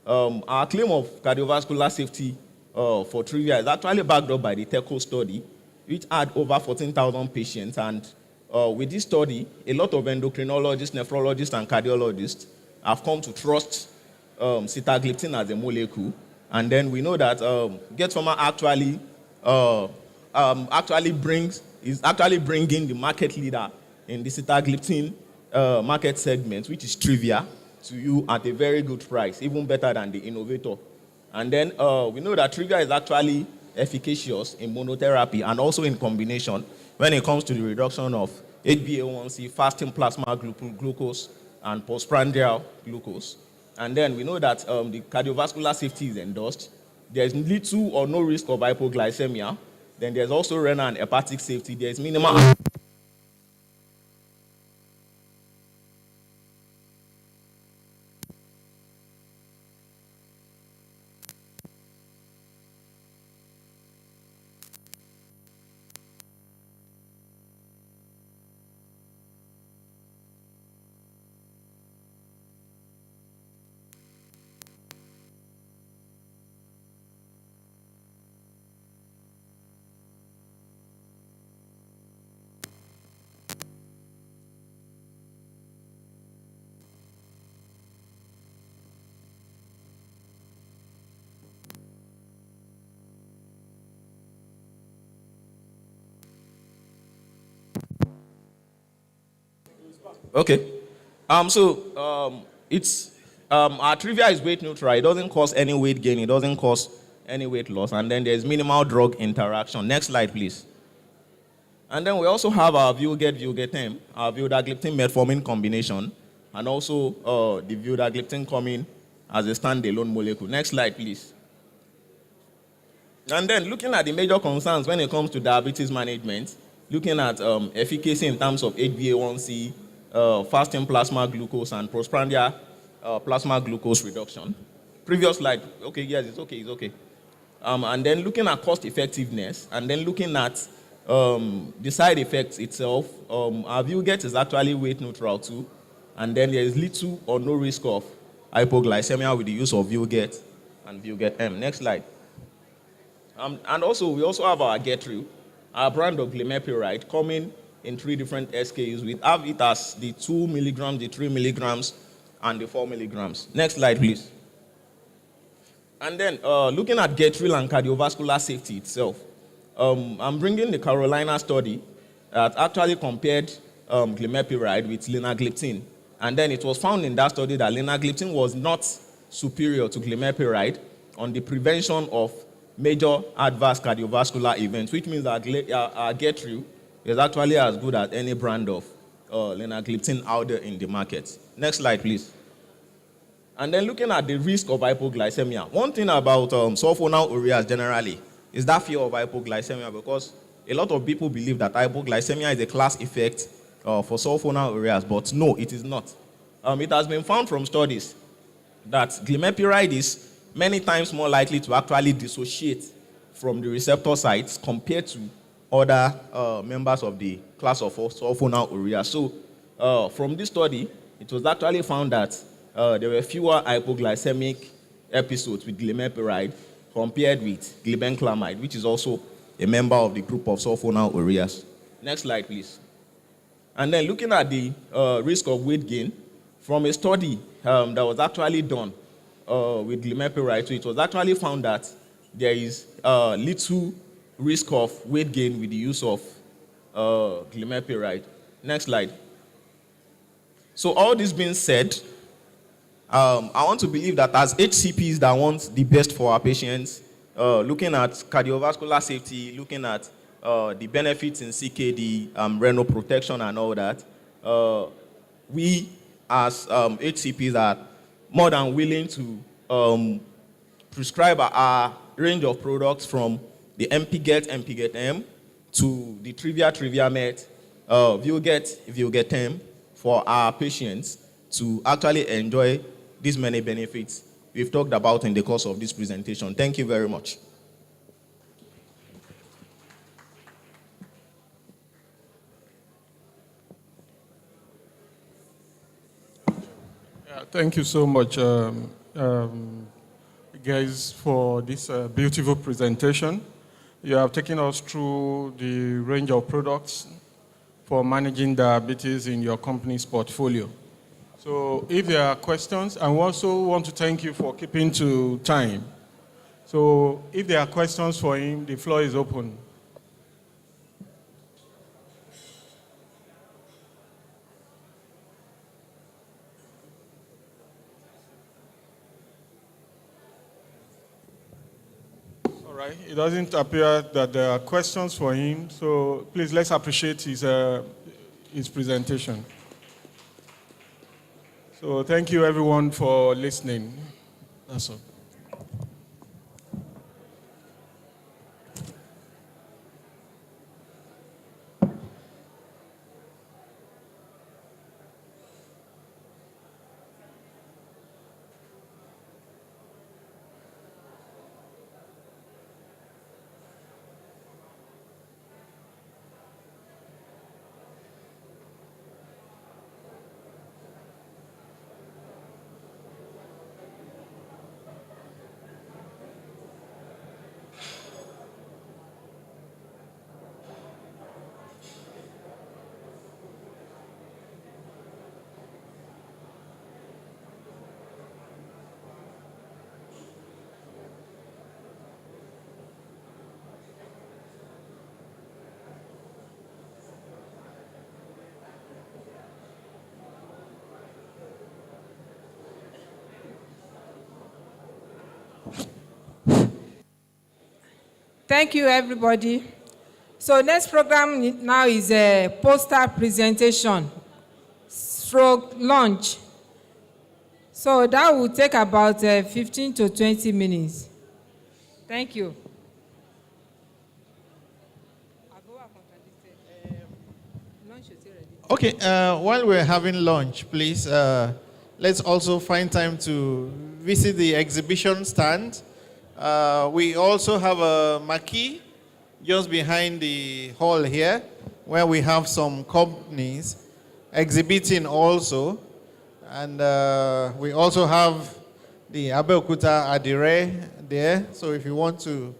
our claim of cardiovascular safety for Trivia is actually backed up by the TECO study, which had over 14,000 patients. And with this study, a lot of endocrinologists, nephrologists, and cardiologists have come to trust sitagliptin as a molecule. And then we know that Get Pharma is actually bringing the market leader in the sitagliptin market segment, which is Trivia, to you at a very good price, even better than the innovator. And then we know that Trivia is actually efficacious in monotherapy and also in combination when it comes to the reduction of HbA1c, fasting plasma glucose, and postprandial glucose. And then we know that the cardiovascular safety is endorsed. There's little or no risk of hypoglycemia. Then there's also renal and hepatic safety. There's minimal. Okay. It's our Trivia is weight neutral. It doesn't cause any weight gain. It doesn't cause any weight loss. And then there's minimal drug interaction. Next slide, please. And then we also have our Vilget-M, our vildagliptin metformin combination, and also the vildagliptin coming as a standalone molecule. Next slide, please. And then looking at the major concerns when it comes to diabetes management, looking at efficacy in terms of HbA1c, fasting plasma glucose, and postprandial plasma glucose reduction. Previous slide. Okay, yes, it's okay. And then looking at cost effectiveness, and then looking at the side effects itself, our Vilget is actually weight neutral too. And then there is little or no risk of hypoglycemia with the use of Vilget and Vilget-M. Next slide. And also, we also have our Getril, our brand of glimepiride, coming in 3 different SKUs. We have it as the 2 milligrams, the 3 milligrams, and the 4 milligrams. Next slide, please. And then looking at Getril and cardiovascular safety itself, I'm bringing the Carolina study that actually compared glimepiride with linagliptin. And then it was found in that study that linagliptin was not superior to glimepiride on the prevention of major adverse cardiovascular events, which means that our Getril is actually as good as any brand of linagliptin out there in the market. Next slide, please. And then looking at the risk of hypoglycemia, one thing about sulfonylureas generally is that fear of hypoglycemia, because a lot of people believe that hypoglycemia is a class effect for sulfonylureas, but no, it is not. It has been found from studies that glimepiride is many times more likely to actually dissociate from the receptor sites compared to other members of the class of sulfonylureas. So from this study, it was actually found that there were fewer hypoglycemic episodes with glimepiride compared with glibenclamide, which is also a member of the group of sulfonylureas. Next slide, please. And then looking at the risk of weight gain, from a study that was actually done with glimepiride, so it was actually found that there is little risk of weight gain with the use of glimepiride. Next slide. So all this being said, I want to believe that as HCPs that want the best for our patients, looking at cardiovascular safety, looking at the benefits in CKD, renal protection and all that, we as HCPs are more than willing to prescribe a range of products from the MP Get M to the Trivia Met, View Get M for our patients to actually enjoy these many benefits we've talked about in the course of this presentation. Thank you very much. Thank you so much, guys, for this beautiful presentation. You have taken us through the range of products for managing diabetes in your company's portfolio. So if there are questions, I also want to thank you for keeping to time. So if there are questions for him, the floor is open. All right, it doesn't appear that there are questions for him, so please let's appreciate his presentation. So thank you everyone for listening. That's all. Thank you, everybody. So next program now is a poster presentation, stroke launch. So that will take about 15 to 20 minutes. Thank you. Okay, while we're having lunch, please, let's also find time to visit the exhibition stand. We also have a marquee just behind the hall here, where we have some companies exhibiting also. And we also have the Abeokuta Adire there. So if you want to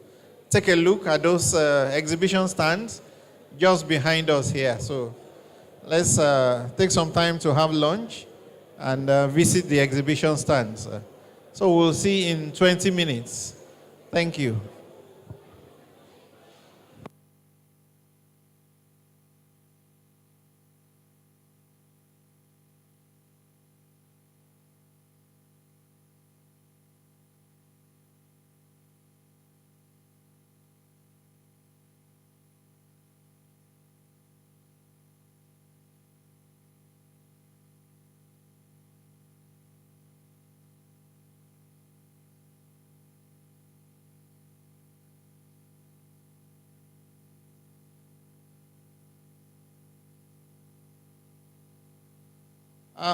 take a look at those exhibition stands just behind us here. So let's take some time to have lunch and visit the exhibition stands. So we'll see in 20 minutes. Thank you.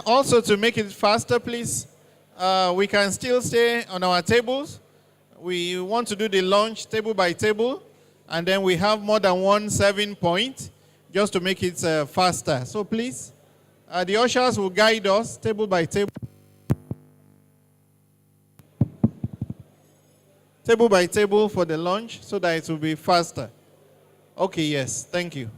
Also, to make it faster, please, we can still stay on our tables. We want to do the lunch table by table, and then we have more than one serving point just to make it faster. So please, the ushers will guide us table by table. Table by table for the lunch so that it will be faster. Okay, yes, thank you.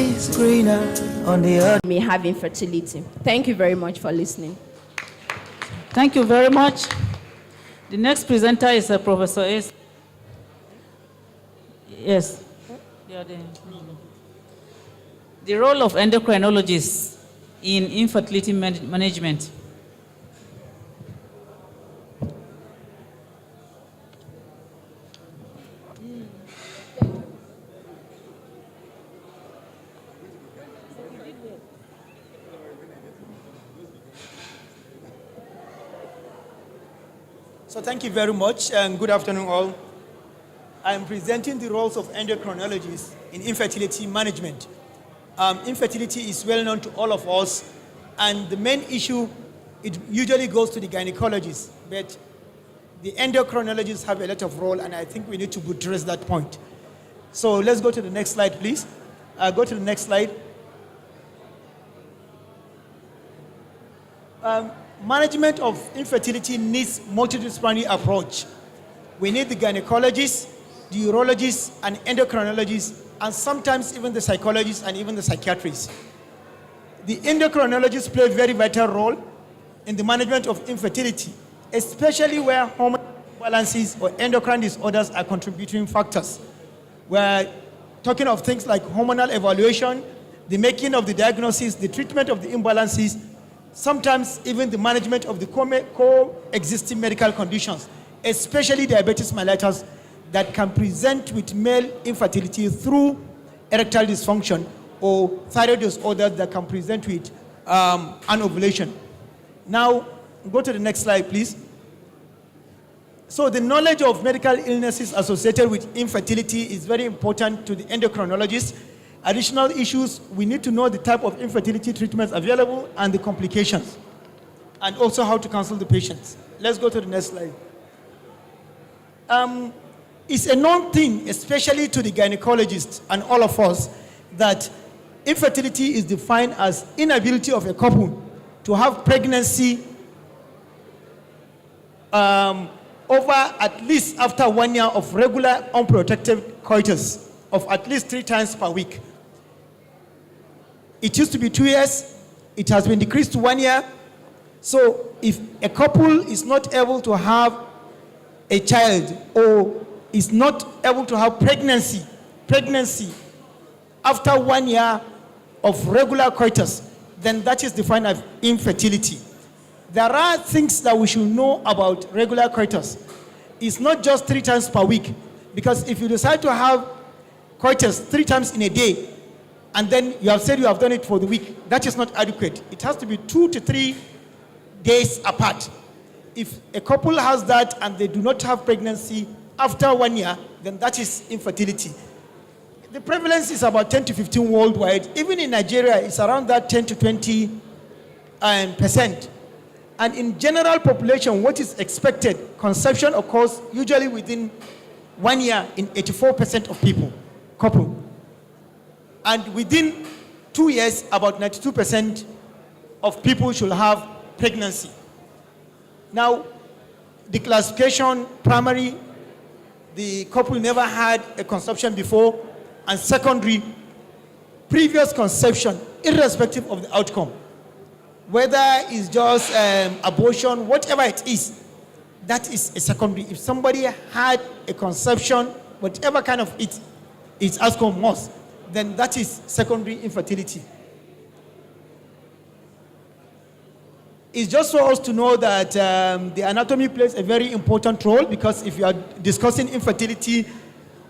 is greener on the other. May have infertility. Thank you very much for listening. Thank you very much. The next presenter is Professor S. Yes. The role of endocrinologists in infertility management. So thank you very much, and good afternoon all. I'm presenting the roles of endocrinologists in infertility management. Infertility is well known to all of us, and the main issue, it usually goes to the gynecologist, but the endocrinologists have a lot of role, and I think we need to address that point. So let's go to the next slide, please. Go to the next slide. Management of infertility needs multidisciplinary approach. We need the gynecologists, the urologists, and endocrinologists, and sometimes even the psychologists and even the psychiatrists. The endocrinologists play a very vital role in the management of infertility, especially where hormone imbalances or endocrine disorders are contributing factors. We're talking of things like hormonal evaluation, the making of the diagnosis, the treatment of the imbalances, sometimes even the management of the coexisting medical conditions, especially diabetes mellitus, that can present with male infertility through erectile dysfunction or thyroid disorders that can present with anovulation. Now, go to the next slide, please. So the knowledge of medical illnesses associated with infertility is very important to the endocrinologist. Additional issues, we need to know the type of infertility treatments available and the complications, and also how to counsel the patients. Let's go to the next slide. It's a known thing, especially to the gynecologists and all of us, that infertility is defined as inability of a couple to have pregnancy over at least after 1 year of regular unprotected coitus of at least 3 times per week. It used to be 2 years. It has been decreased to 1 year. So if a couple is not able to have a child or is not able to have pregnancy after 1 year of regular coitus, then that is defined as infertility. There are things that we should know about regular coitus. It's not just 3 times per week, because if you decide to have coitus 3 times in a day, and then you have said you have done it for the week, that is not adequate. It has to be 2 to 3 days apart. If a couple has that and they do not have pregnancy after 1 year, then that is infertility. The prevalence is about 10 to 15 worldwide. Even in Nigeria, it's around that 10 to 20%. And in general population, what is expected, conception occurs usually within 1 year in 84% of people, couple. And within 2 years, about 92% of people should have pregnancy. Now, the classification, primary, the couple never had a conception before, and secondary, previous conception, irrespective of the outcome. Whether it's just abortion, whatever it is, that is a secondary. If somebody had a conception, whatever kind of its outcome was, then that is secondary infertility. It's just for us to know that the anatomy plays a very important role, because if you are discussing infertility,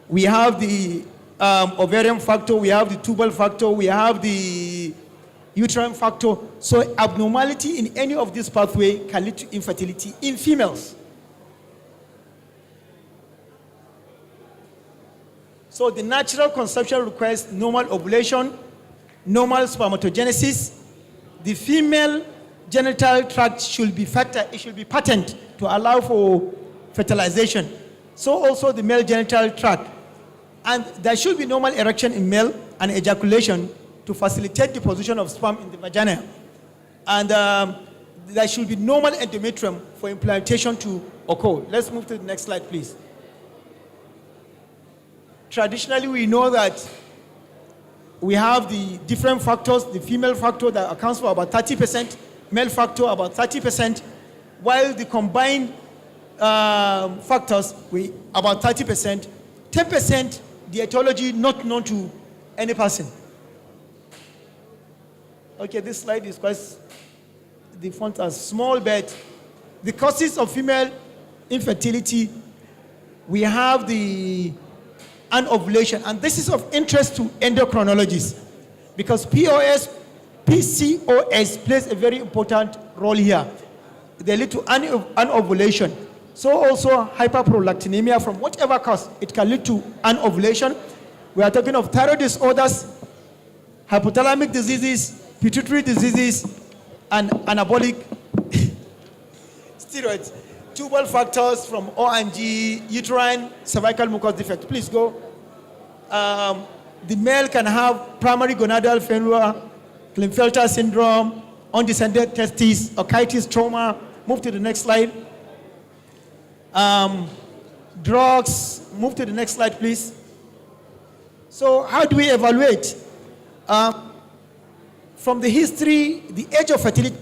we have the ovarian factor, we have the tubal factor, we have the uterine factor. So abnormality in any of these pathways can lead to infertility in females. So the natural conception requires normal ovulation, normal spermatogenesis. The female genital tract should be patent to allow for fertilization. So also the male genital tract. And there should be normal erection in male and ejaculation to facilitate the position of sperm in the vagina. And there should be normal endometrium for implantation to occur. Let's move to the next slide, please. Traditionally, we know that we have the different factors, the female factor that accounts for about 30%, male factor about 30%, while the combined factors, we about 30%, 10% the etiology not known to any person. Okay, this slide is quite, the font is small, but the causes of female infertility, we have the anovulation, and this is of interest to endocrinologists because PCOS plays a very important role here. They lead to anovulation. So also hyperprolactinemia, from whatever cause, it can lead to anovulation. We are talking of thyroid disorders, hypothalamic diseases, pituitary diseases, and anabolic steroids. Tubal factors from O and G, uterine cervical mucous defect. Please go. The male can have primary gonadal failure, Klinefelter syndrome, undescended testes, otitis, trauma. Move to the next slide. Drugs. Move to the next slide, please. So how do we evaluate? From the history, the age of fertility,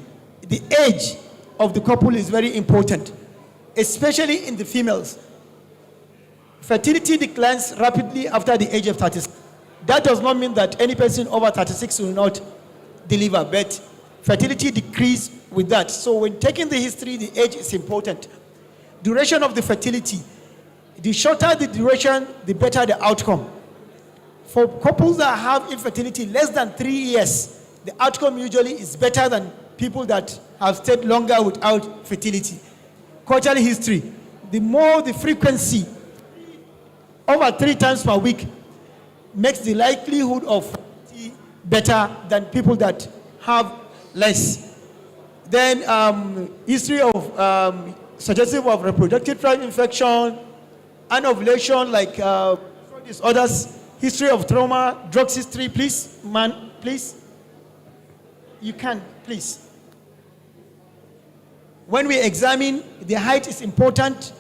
the age of the couple is very important, especially in the females. Fertility declines rapidly after the age of 36. That does not mean that any person over 36 will not deliver, but fertility decreases with that. So when taking the history, the age is important. Duration of the fertility. The shorter the duration, the better the outcome. For couples that have infertility less than 3 years, the outcome usually is better than people that have stayed longer without fertility. Cultural history. The more the frequency, over 3 times per week, makes the likelihood of fertility better than people that have less. Then history of suggestive of reproductive tract infection, anovulation, like disorders, history of trauma, drugs history, please, man, please. You can, please. When we examine, the height is important.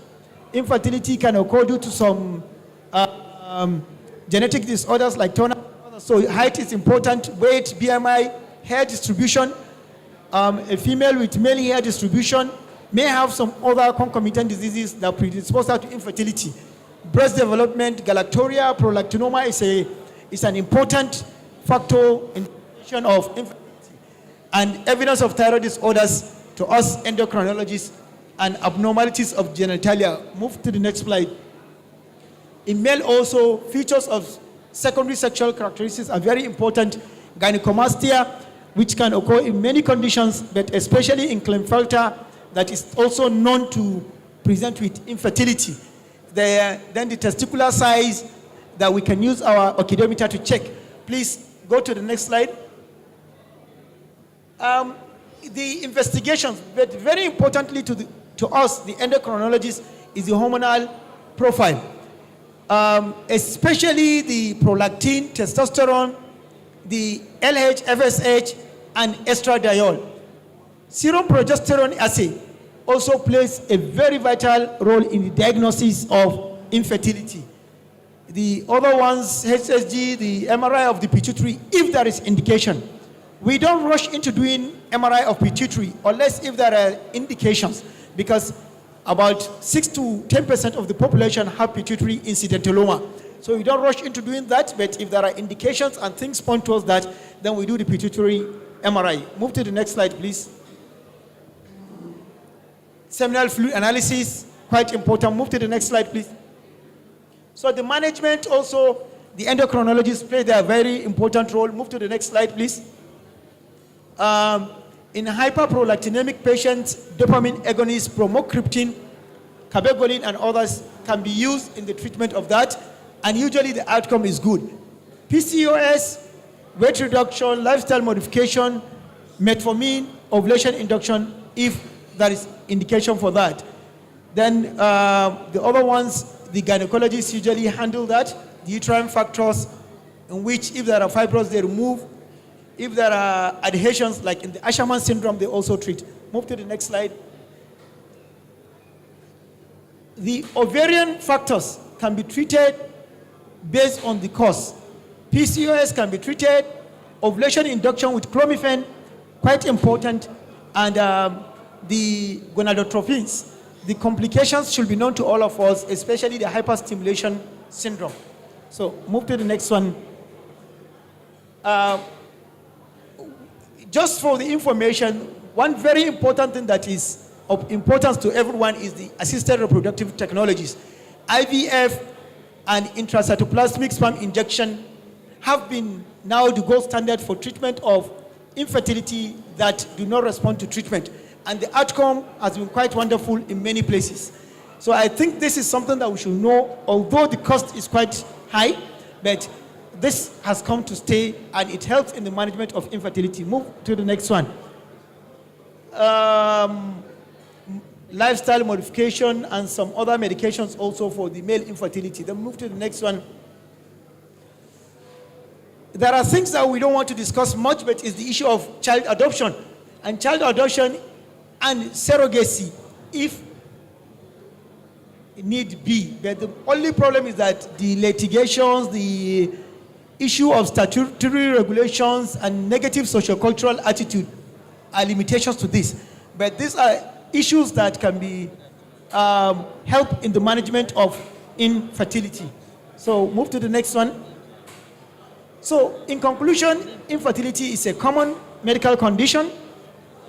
Infertility can occur due to some genetic disorders like Turner. So height is important. Weight, BMI, hair distribution. A female with male hair distribution may have some other concomitant diseases that predispose her to infertility. Breast development, galactoria, prolactinoma is an important factor in of infertility. And evidence of thyroid disorders to us endocrinologists and abnormalities of genitalia. Move to the next slide. In male also, features of secondary sexual characteristics are very important. Gynecomastia, which can occur in many conditions, but especially in Klinefelter, that is also known to present with infertility. Then the testicular size that we can use our oxidometer to check. Please go to the next slide. The investigations, but very importantly to us, the endocrinologists, is the hormonal profile. Especially the prolactin, testosterone, the LH, FSH, and estradiol. Serum progesterone assay also plays a very vital role in the diagnosis of infertility. The other ones, HSG, the MRI of the pituitary, if there is indication. We don't rush into doing MRI of pituitary unless if there are indications, because about 6 to 10% of the population have pituitary incidentoloma. So we don't rush into doing that, but if there are indications and things point towards that, then we do the pituitary MRI. Move to the next slide, please. Seminal fluid analysis, quite important. Move to the next slide, please. So the management also, the endocrinologists play their very important role. Move to the next slide, please. In hyperprolactinemic patients, dopamine agonists, bromocriptine, cabergoline, and others can be used in the treatment of that, and usually the outcome is good. PCOS, weight reduction, lifestyle modification, metformin, ovulation induction, if there is indication for that. Then the other ones, the gynecologists usually handle that, the uterine factors, in which if there are fibroids, they remove. If there are adhesions, like in the Asherman syndrome, they also treat. Move to the next slide. The ovarian factors can be treated based on the cause. PCOS can be treated. Ovulation induction with clomiphene, quite important. And the gonadotrophins. The complications should be known to all of us, especially the hyperstimulation syndrome. So move to the next one. Just for the information, one very important thing that is of importance to everyone is the assisted reproductive technologies. IVF and intracytoplasmic sperm injection have been now the gold standard for treatment of infertility that do not respond to treatment. And the outcome has been quite wonderful in many places. So I think this is something that we should know, although the cost is quite high, but this has come to stay and it helps in the management of infertility. Move to the next one. Lifestyle modification and some other medications also for the male infertility. Then move to the next one. There are things that we don't want to discuss much, but it's the issue of child adoption. And child adoption and surrogacy, if need be. But the only problem is that the litigations, the issue of statutory regulations and negative sociocultural attitude are limitations to this. But these are issues that can be help in the management of infertility. So move to the next one. So in conclusion, infertility is a common medical condition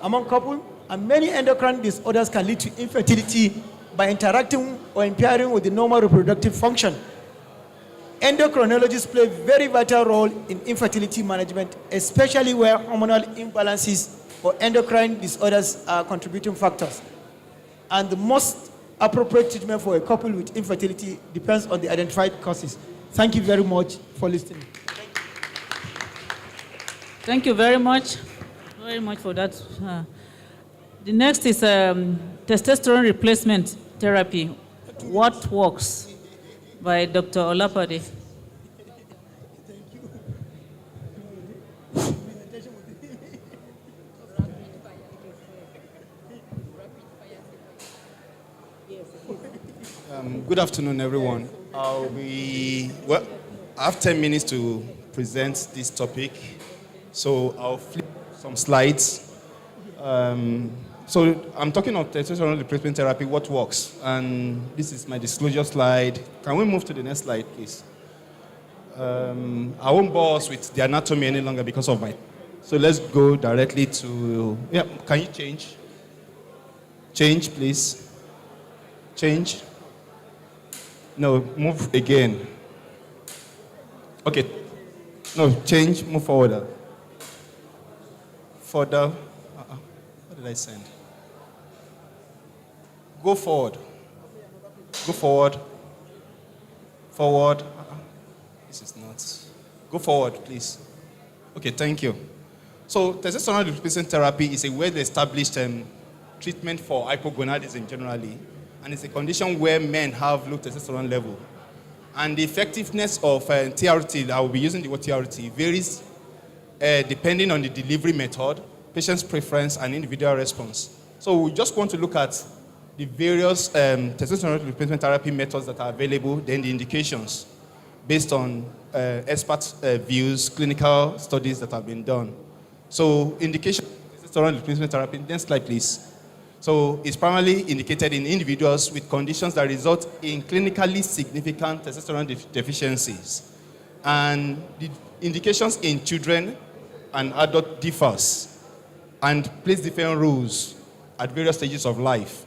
among couples, and many endocrine disorders can lead to infertility by interacting or impairing with the normal reproductive function. Endocrinologists play a very vital role in infertility management, especially where hormonal imbalances or endocrine disorders are contributing factors. And the most appropriate treatment for a couple with infertility depends on the identified causes. Thank you very much for listening. Thank you very much for that. The next is testosterone replacement therapy. What works? By Dr. Olapade. Good afternoon, everyone. I have 10 minutes to present this topic, so I'll flip some slides. So I'm talking of testosterone replacement therapy, what works, and this is my disclosure slide. Can we move to the next slide, please? I won't bore us with the anatomy any longer because of my... So let's go directly to... Yeah, can you change? Change, please. Change. No, move again. Okay. No, change, move forward. Further. What did I send? Go forward. Go forward. Forward. This is not. Go forward, please. Okay, thank you. So, testosterone replacement therapy is a well-established treatment for hypogonadism generally, and it's a condition where men have low testosterone level. And the effectiveness of TRT, I will be using the word TRT, varies depending on the delivery method, patient's preference, and individual response. So we just want to look at the various testosterone replacement therapy methods that are available, then the indications based on expert views, clinical studies that have been done. So indication of testosterone replacement therapy, next slide please. So it's primarily indicated in individuals with conditions that result in clinically significant testosterone deficiencies. And the indications in children and adult differs and plays different rules at various stages of life.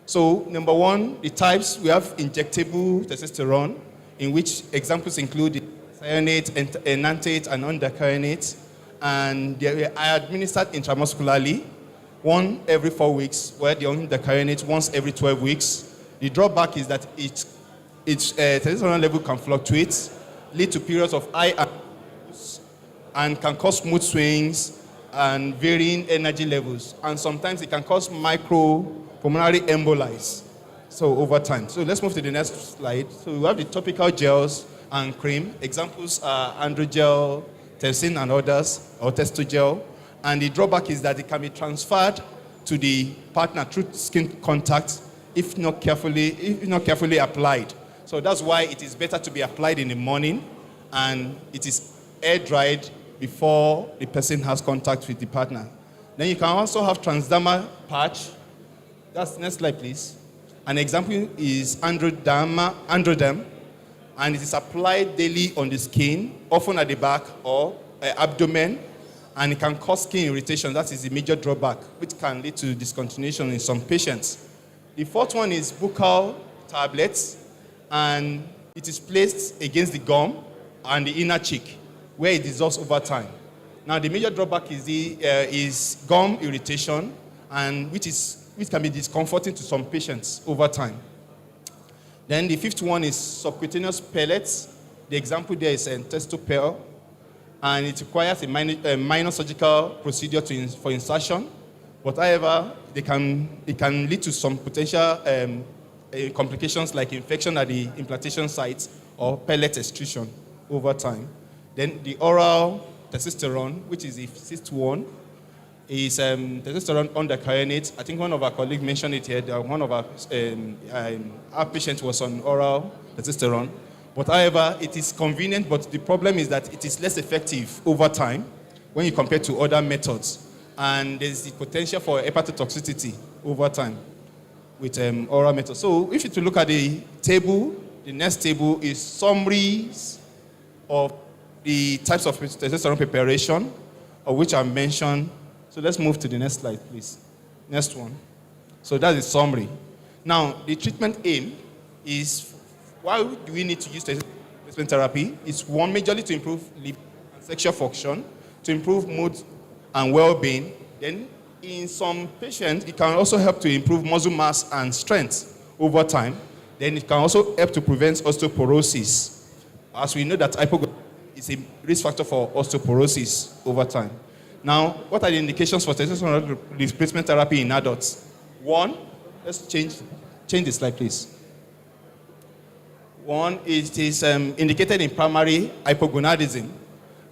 So number one, the types, we have injectable testosterone, in which examples include cyanate, enanthate, and undecyanate, and they are administered intramuscularly, one every 4 weeks, where the undecyanate once every 12 weeks. The drawback is that its testosterone level can fluctuate, lead to periods of high and can cause mood swings and varying energy levels. And sometimes it can cause micropulmonary emboli. So over time. So let's move to the next slide. So we have the topical gels and cream. Examples are androgel, Tefsin and others, or Testogel. And the drawback is that it can be transferred to the partner through skin contact if not carefully applied. So that's why it is better to be applied in the morning, and it is air dried before the person has contact with the partner. Then you can also have transdermal patch. That's next slide, please. An example is androderm, and it is applied daily on the skin, often at the back or abdomen, and it can cause skin irritation. That is the major drawback, which can lead to discontinuation in some patients. The fourth one is buccal tablets, and it is placed against the gum and the inner cheek, where it dissolves over time. Now, the major drawback is gum irritation, and which can be discomforting to some patients over time. Then the fifth one is subcutaneous pellets. The example there is Testopel, and it requires a minor surgical procedure for insertion. But however, it can lead to some potential complications like infection at the implantation sites or pellet extrusion over time. Then the oral testosterone, which is the sixth one, is testosterone undecanoate. I think one of our colleagues mentioned it here. One of our patients was on oral testosterone. But however, it is convenient, but the problem is that it is less effective over time when you compare to other methods. And there's the potential for hepatotoxicity over time with oral methods. So if you look at the table, the next table is summaries of the types of testosterone preparation, of which I mentioned. So let's move to the next slide, please. Next one. So that's the summary. Now, the treatment aim is, why do we need to use testosterone replacement therapy? It's one, majorly to improve libido and sexual function, to improve mood and well-being. Then, in some patients, it can also help to improve muscle mass and strength over time. Then it can also help to prevent osteoporosis, as we know that hypogonadism is a risk factor for osteoporosis over time. Now, what are the indications for testosterone replacement therapy in adults? One, let's change the slide, please. One, it is indicated in primary hypogonadism,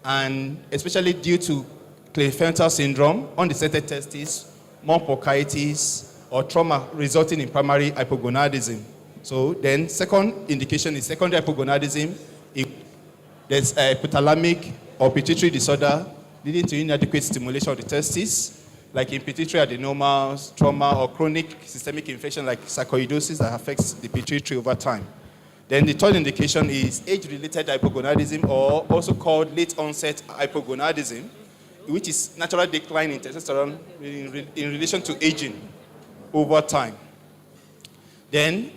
and especially due to Klinefelter syndrome, undescended testes, mucoitis, or trauma resulting in primary hypogonadism. So then, second indication is secondary hypogonadism. There's a hypothalamic or pituitary disorder leading to inadequate stimulation of the testes, like in pituitary adenomas, trauma, or chronic systemic infection like sarcoidosis that affects the pituitary over time. Then the third indication is age-related hypogonadism, or also called late-onset hypogonadism, which is natural decline in testosterone in relation to aging over time. Then,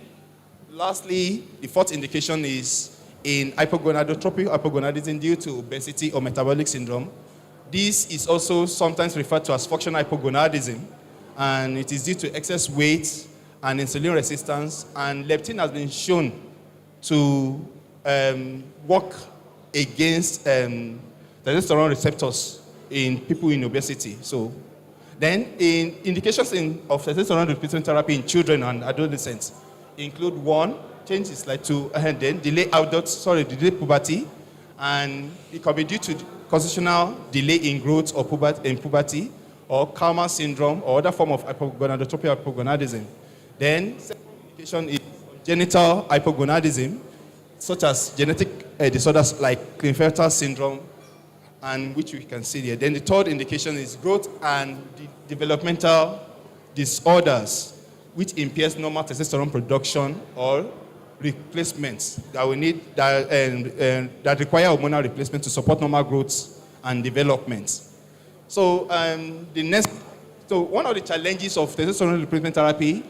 lastly, the fourth indication is in hypogonadotropic hypogonadism due to obesity or metabolic syndrome. This is also sometimes referred to as functional hypogonadism, and it is due to excess weight and insulin resistance, and leptin has been shown to work against testosterone receptors in people in obesity. So, then in indications of testosterone replacement therapy in children and adolescents include one, change the slide to, and then delay puberty, and it can be due to constitutional delay in growth or puberty, or Kalman syndrome, or other form of hypogonadotropic hypogonadism. Then, second indication is genital hypogonadism, such as genetic disorders like Klinefelter syndrome, and which we can see here. Then the third indication is growth and developmental disorders, which impairs normal testosterone production or replacements that we need that require hormonal replacement to support normal growth and development. So one of the challenges of testosterone replacement therapy,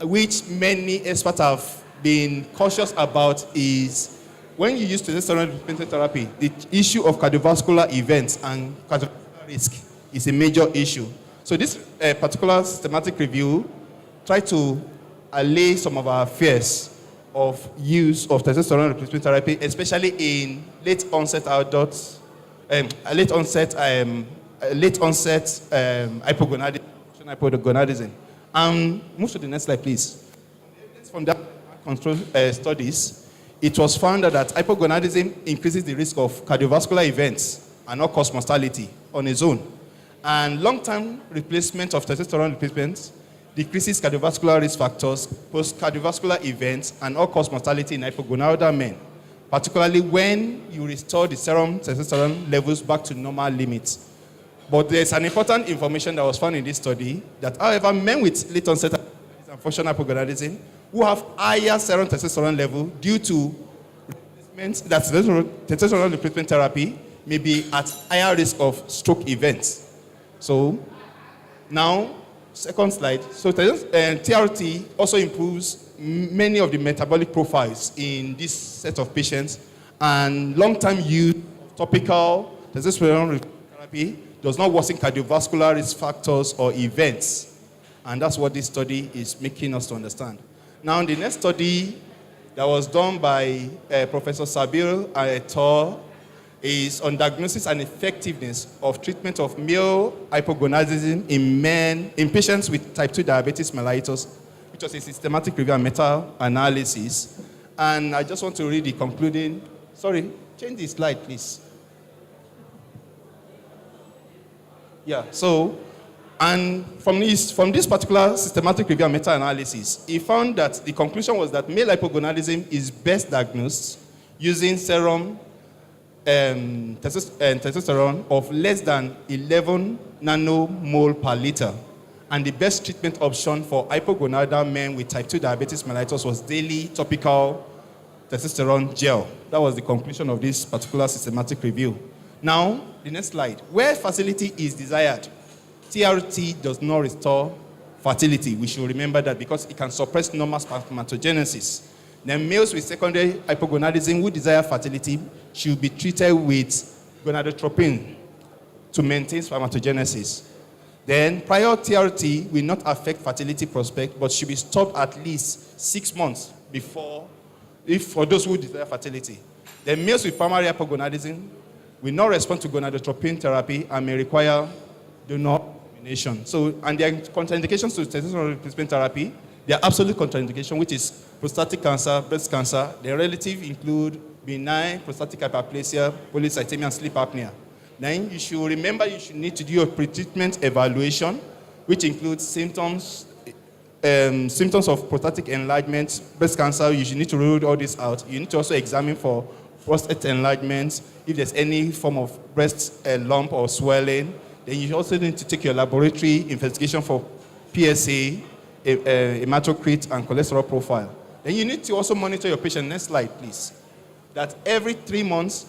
which many experts have been cautious about, is when you use testosterone replacement therapy, the issue of cardiovascular events and cardiovascular risk is a major issue. So this particular systematic review tried to allay some of our fears of use of testosterone replacement therapy, especially in late onset adults, late onset hypogonadism. Move to the next slide, please. From that control studies, it was found that hypogonadism increases the risk of cardiovascular events and all-cause mortality on its own. And long-term replacement of testosterone replacement decreases cardiovascular risk factors, post-cardiovascular events, and all-cause mortality in hypogonadal men. particularly when you restore the serum testosterone levels back to normal limits. But there's an important information that was found in this study that, however, men with late onset and functional hypogonadism who have higher serum testosterone level due to that testosterone replacement therapy may be at higher risk of stroke events. So now, second slide. So TRT also improves many of the metabolic profiles in this set of patients, and long-term use of topical testosterone therapy does not worsen cardiovascular risk factors or events. And that's what this study is making us to understand. Now, the next study that was done by Professor Sabir et al. Is on diagnosis and effectiveness of treatment of male hypogonadism in patients with type 2 diabetes mellitus, which was a systematic review and meta-analysis. And I just want to read the concluding. Sorry, change the slide, please. Yeah, so, and from this particular systematic review and meta-analysis, he found that the conclusion was that male hypogonadism is best diagnosed using serum testosterone of less than 11 nanomole per liter. And the best treatment option for hypogonadal men with type 2 diabetes mellitus was daily topical testosterone gel. That was the conclusion of this particular systematic review. Now, the next slide. Where fertility is desired, TRT does not restore fertility. We should remember that because it can suppress normal spermatogenesis. Then males with secondary hypogonadism who desire fertility should be treated with gonadotropin to maintain spermatogenesis. Then prior TRT will not affect fertility prospect, but should be stopped at least 6 months before, for those who desire fertility. Then males with primary hypogonadism will not respond to gonadotropin therapy and may require donor combination. So, and their contraindications to testosterone replacement therapy, their absolute contraindication, which is prostatic cancer, breast cancer. Their relatives include benign prostatic hyperplasia, polycythemia, and sleep apnea. Then you should remember you should need to do a pre-treatment evaluation, which includes symptoms of prostatic enlargement, breast cancer. You should need to rule all this out. You need to also examine for prostate enlargement, if there's any form of breast lump or swelling. Then you also need to take your laboratory investigation for PSA, hematocrit, and cholesterol profile. Then you need to also monitor your patient. Next slide, please. That every 3 months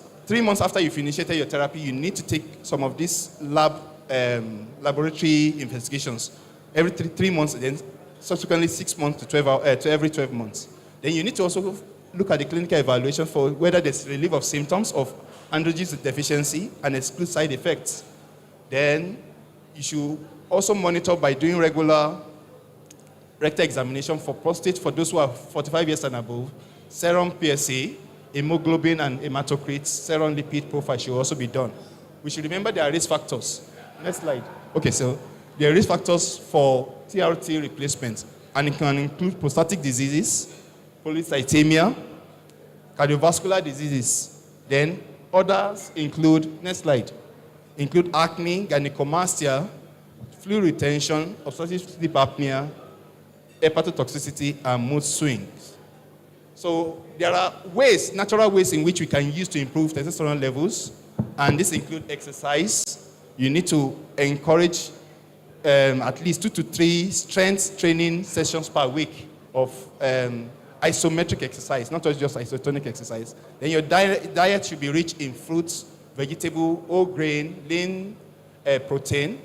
after you've initiated your therapy, you need to take some of these laboratory investigations. Every three months, then subsequently 6 months to every 12 months. Then you need to also look at the clinical evaluation for whether there's relief of symptoms of androgen deficiency and exclude side effects. Then you should also monitor by doing regular rectal examination for prostate for those who are 45 years and above, serum PSA, hemoglobin and hematocrit, serum lipid profile should also be done. We should remember there are risk factors. Next slide. Okay, so there are risk factors for TRT replacement, and it can include prostatic diseases, polycythemia, cardiovascular diseases. Then others include, next slide, include acne, gynecomastia, fluid retention, obstructive sleep apnea, hepatotoxicity, and mood swings. So there are ways, natural ways in which we can use to improve testosterone levels, and this includes exercise. You need to encourage at least 2 to 3 strength training sessions per week of isometric exercise, not just isotonic exercise. Then your diet should be rich in fruits, vegetable, whole grain, lean protein,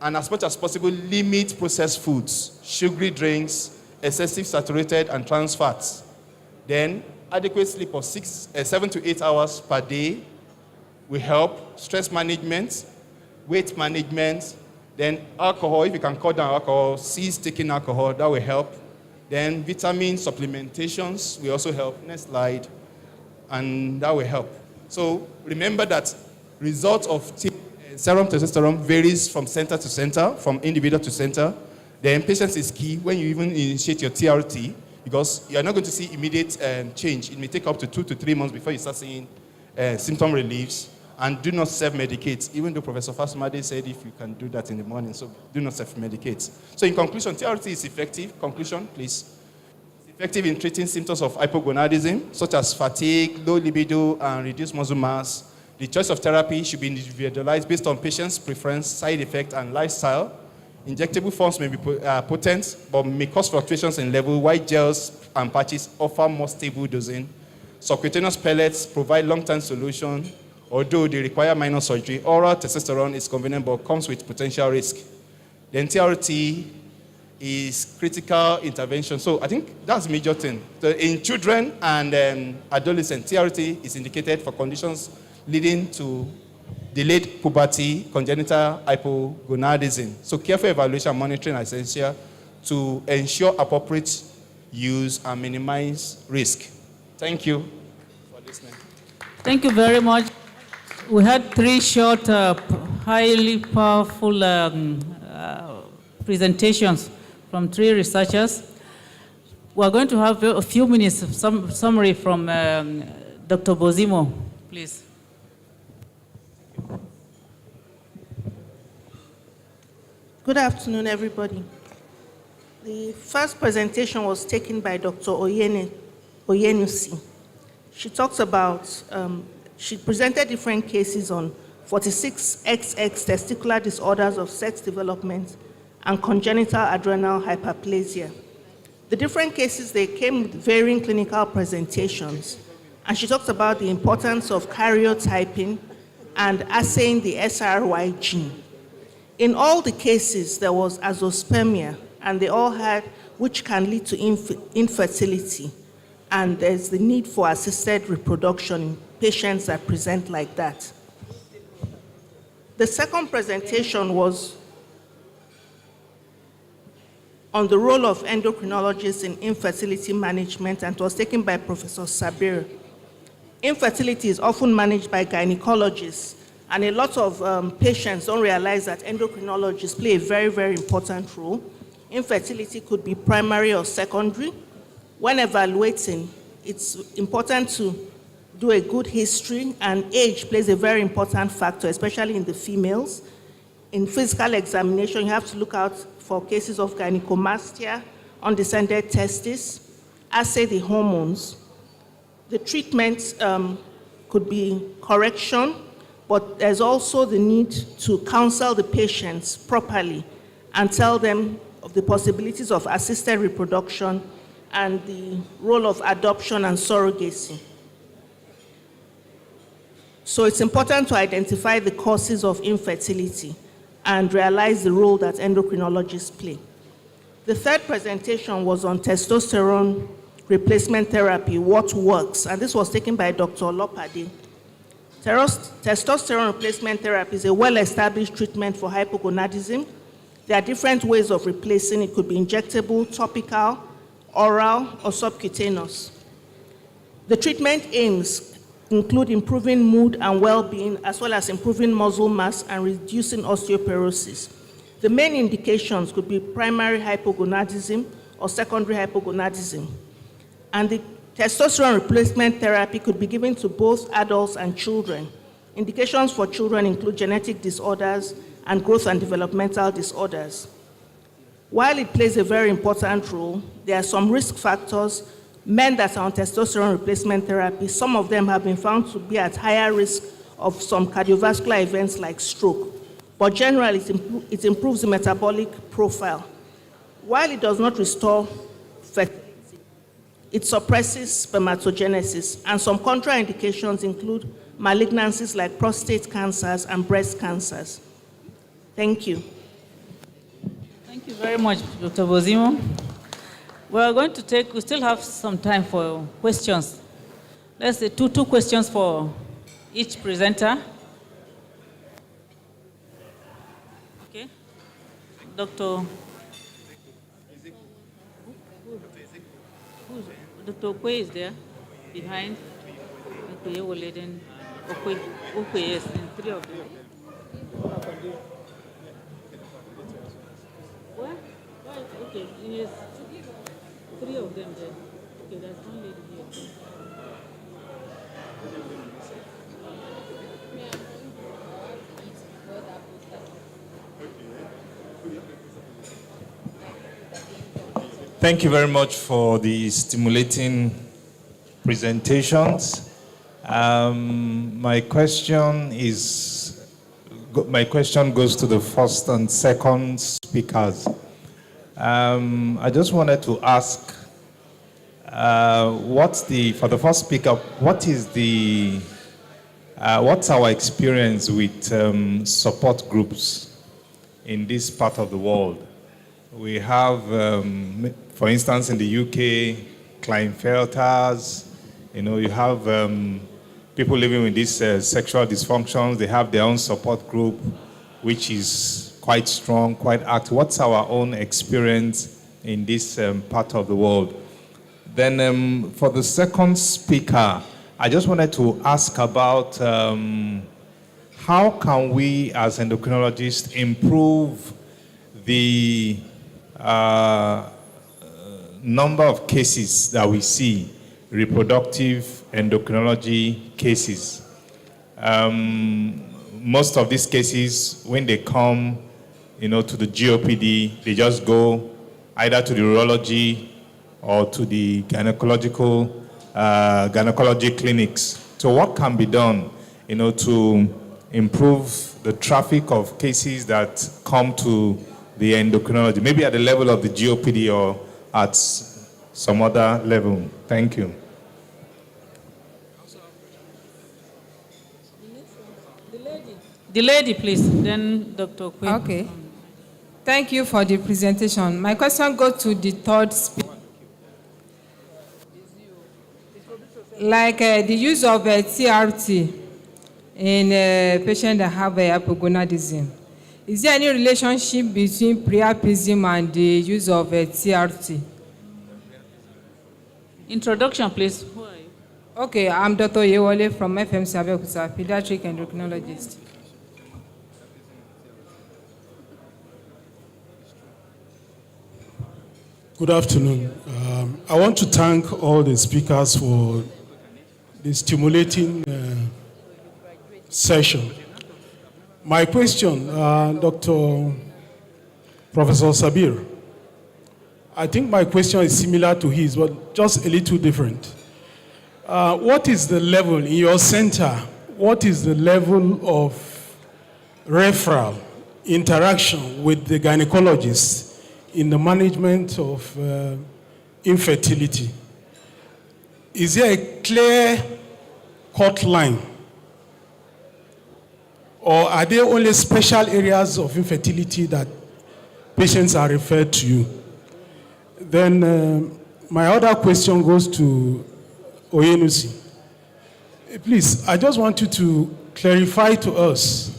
and as much as possible, limit processed foods, sugary drinks, excessive saturated and trans fats. Then adequate sleep of 7 to 8 hours per day will help. Stress management, weight management, then alcohol, if you can cut down alcohol, cease taking alcohol, that will help. Then vitamin supplementations will also help. Next slide. And that will help. So remember that results of serum testosterone varies from center to center, from individual to center. Then patience is key when you even initiate your TRT, because you are not going to see immediate change. It may take up to 2 to 3 months before you start seeing symptom reliefs. And do not self-medicate, even though Professor Fasumade said if you can do that in the morning, so do not self-medicate. So in conclusion, TRT is effective. Conclusion, please. It's effective in treating symptoms of hypogonadism, such as fatigue, low libido, and reduced muscle mass. The choice of therapy should be individualized based on patient's preference, side effect, and lifestyle. Injectable forms may be potent, but may cause fluctuations in level, while gels and patches offer more stable dosing. Subcutaneous pellets provide long-term solution, although they require minor surgery. Oral testosterone is convenient, but comes with potential risk. Then TRT is critical intervention. So I think that's the major thing. So in children and adolescents, TRT is indicated for conditions leading to delayed puberty, congenital hypogonadism. So careful evaluation and monitoring are essential to ensure appropriate use and minimize risk. Thank you for listening. Thank you very much. We had three short, highly powerful presentations from three researchers. We're going to have a few minutes of summary from Dr. Bozimo, please. Good afternoon, everybody. The first presentation was taken by Dr. Oyenusi. She talks about, she presented different cases on 46XX testicular disorders of sex development and congenital adrenal hyperplasia. The different cases, they came with varying clinical presentations. And she talks about the importance of karyotyping and assaying the SRY gene. In all the cases, there was azoospermia, and they all had, which can lead to infertility. And there's the need for assisted reproduction in patients that present like that. The second presentation was on the role of endocrinologists in infertility management, and it was taken by Professor Sabir. Infertility is often managed by gynecologists, and a lot of patients don't realize that endocrinologists play a very, very important role. Infertility could be primary or secondary. When evaluating, it's important to do a good history, and age plays a very important factor, especially in the females. In physical examination, you have to look out for cases of gynecomastia, undescended testes, assay the hormones. The treatment could be correction, but there's also the need to counsel the patients properly and tell them of the possibilities of assisted reproduction and the role of adoption and surrogacy. So it's important to identify the causes of infertility and realize the role that endocrinologists play. The third presentation was on testosterone replacement therapy, what works, and this was taken by Dr. Lopade. Testosterone replacement therapy is a well-established treatment for hypogonadism. There are different ways of replacing. It could be injectable, topical, oral, or subcutaneous. The treatment aims include improving mood and well-being, as well as improving muscle mass and reducing osteoporosis. The main indications could be primary hypogonadism or secondary hypogonadism. And the testosterone replacement therapy could be given to both adults and children. Indications for children include genetic disorders and growth and developmental disorders. While it plays a very important role, there are some risk factors. Men that are on testosterone replacement therapy, some of them have been found to be at higher risk of some cardiovascular events like stroke. But generally, it improves the metabolic profile. While it does not restore fertility, it suppresses spermatogenesis, and some contraindications include malignancies like prostate cancers and breast cancers. Thank you. Thank you very much, Dr. Bozimo. We still have some time for questions. Let's say two questions for each presenter. Okay. Dr. Dr. Okwe is there, behind. Okay, Okwe, yes, and three of them. What? Okay, yes. Three of them there. Okay, there's one lady here. Thank you very much for the stimulating presentations. My question goes to the first and second speakers. I just wanted to ask, for the first speaker, what's our experience with support groups in this part of the world? We have, for instance, in the UK, Klinefelters. You have people living with these sexual dysfunctions. They have their own support group, which is quite strong, quite active. What's our own experience in this part of the world? Then for the second speaker, I just wanted to ask about how can we as endocrinologists improve the number of cases that we see, reproductive endocrinology cases. Most of these cases, when they come, to the GOPD, they just go either to the urology or to the gynecology clinics. So what can be done, to improve the traffic of cases that come to the endocrinology, maybe at the level of the GOPD or at some other level? Thank you. The lady, please. Then Dr. Quinn. Okay. Thank you for the presentation. My question goes to the third speaker. Like the use of TRT in patients that have hypogonadism. Is there any relationship between priapism and the use of TRT? Introduction, please. Who are you? Okay, I'm Dr. Yewole from FMC Abeokuta, pediatric endocrinologist. Good afternoon. I want to thank all the speakers for the stimulating session. My question, Dr. Professor Sabir, I think my question is similar to his, but just a little different. What is the level in your center? What is the level of referral, interaction with the gynecologist in the management of infertility? Is there a clear cut line? Or are there only special areas of infertility that patients are referred to you? Then my other question goes to Oyenusi. Please, I just want you to clarify to us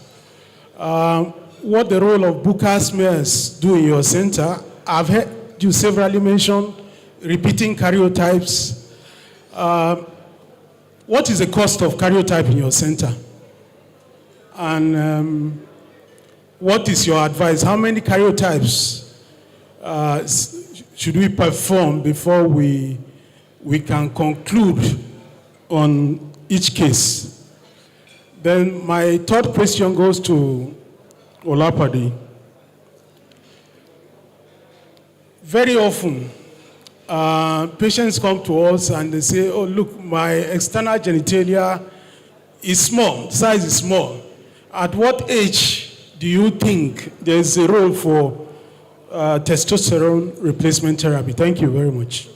what the role of Buka smears do in your center. I've heard you severally mention repeating karyotypes. What is the cost of karyotype in your center? And what is your advice? How many karyotypes should we perform before we can conclude on each case? Then my third question goes to Olapade. Very often, patients come to us and they say, oh, look, my external genitalia is small, size is small. At what age do you think there's a role for testosterone replacement therapy? Thank you very much.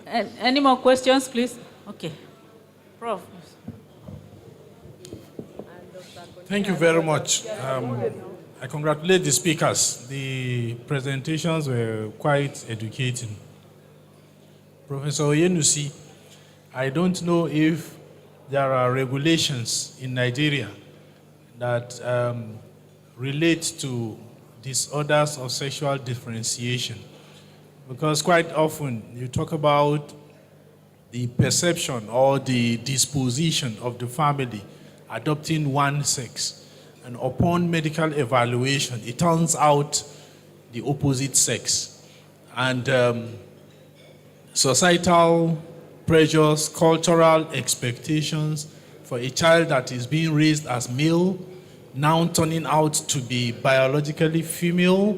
Any more questions, please? Okay. Prof. Thank you very much. I congratulate the speakers. The presentations were quite educating. Professor Oyenusi, I don't know if there are regulations in Nigeria that relate to disorders of sexual differentiation. Because quite often you talk about the perception or the disposition of the family adopting one sex. And upon medical evaluation, it turns out the opposite sex. And societal pressures, cultural expectations for a child that is being raised as male now turning out to be biologically female,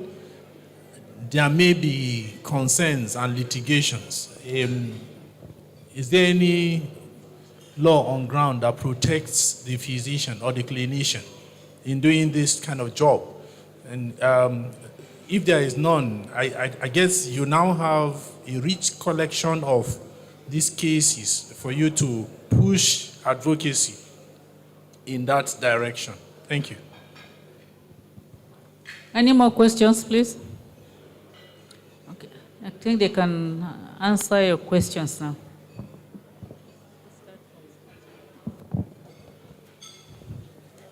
there may be concerns and litigations. Is there any law on ground that protects the physician or the clinician in doing this kind of job? And if there is none, I guess you now have a rich collection of these cases for you to push advocacy in that direction. Thank you. Any more questions, please? Okay. I think they can answer your questions now.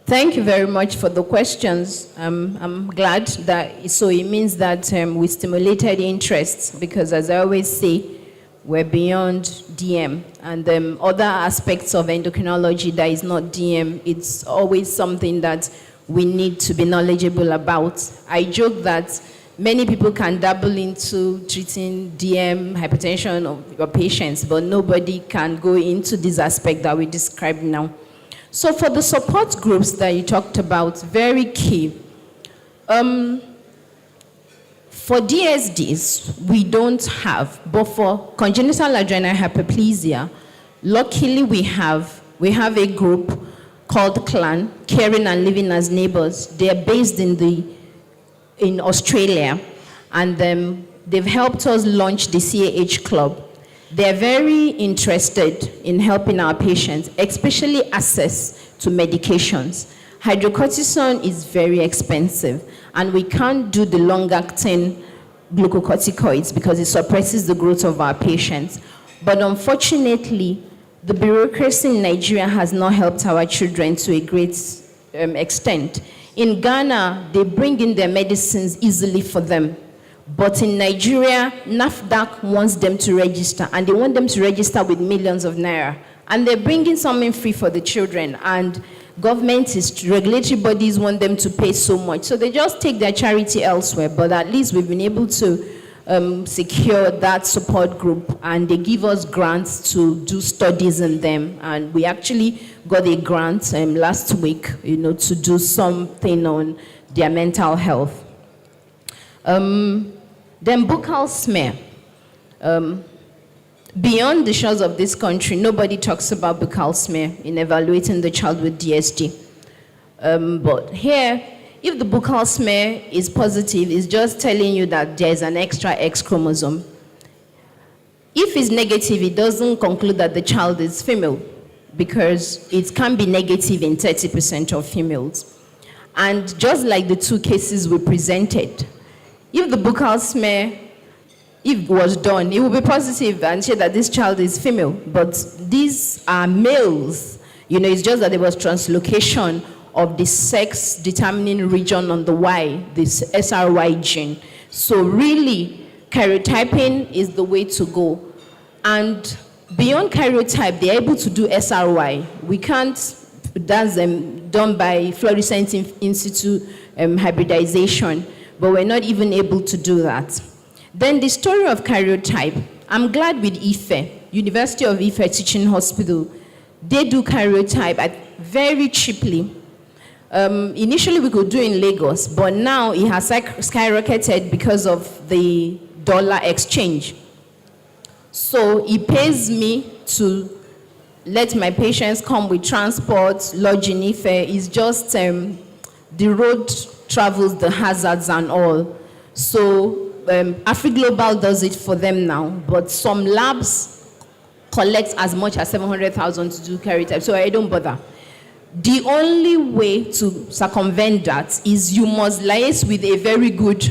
Thank you very much for the questions. I'm glad that, so it means that we stimulated interest, because as I always say, we're beyond DM, and other aspects of endocrinology that is not DM, it's always something that we need to be knowledgeable about. I joke that many people can dabble into treating DM, hypertension of your patients, but nobody can go into this aspect that we described now. So for the support groups that you talked about, very key. For DSDs, we don't have, but for congenital adrenal hyperplasia, luckily we have a group called CLAN, Caring and Living as Neighbors. They're based in Australia, and they've helped us launch the CAH Club. They're very interested in helping our patients, especially access to medications. Hydrocortisone is very expensive, and we can't do the long-acting glucocorticoids because it suppresses the growth of our patients. But unfortunately, the bureaucracy in Nigeria has not helped our children to a great extent. In Ghana, they bring in their medicines easily for them. But in Nigeria, NAFDAC wants them to register, and they want them to register with millions of naira. And they're bringing something free for the children, and regulatory bodies want them to pay so much. So they just take their charity elsewhere, but at least we've been able to secure that support group, and they give us grants to do studies in them. And we actually got a grant last week, to do something on their mental health. Then buccal smear. Beyond the shores of this country, nobody talks about buccal smear in evaluating the child with DSD. But here, if the buccal smear is positive, it's just telling you that there's an extra X chromosome. If it's negative, it doesn't conclude that the child is female, because it can be negative in 30% of females. And just like the two cases we presented, if the buccal smear, if it was done, it will be positive and say that this child is female. But these are males. It's just that there was translocation of the sex-determining region on the Y, this SRY gene. So really, karyotyping is the way to go. And beyond karyotype, they're able to do SRY. We can't, that's done by fluorescent in situ hybridization, but we're not even able to do that. Then the story of karyotype, I'm glad with IFE, University of Ife Teaching Hospital, they do karyotype very cheaply. Initially we could do in Lagos, but now it has skyrocketed because of the dollar exchange. So it pays me to let my patients come with transport, lodge in Ife. It's just the road travels, the hazards and all. So AfriGlobal does it for them now, but some labs collect as much as 700,000 to do karyotype, so I don't bother. The only way to circumvent that is you must liaise with a very good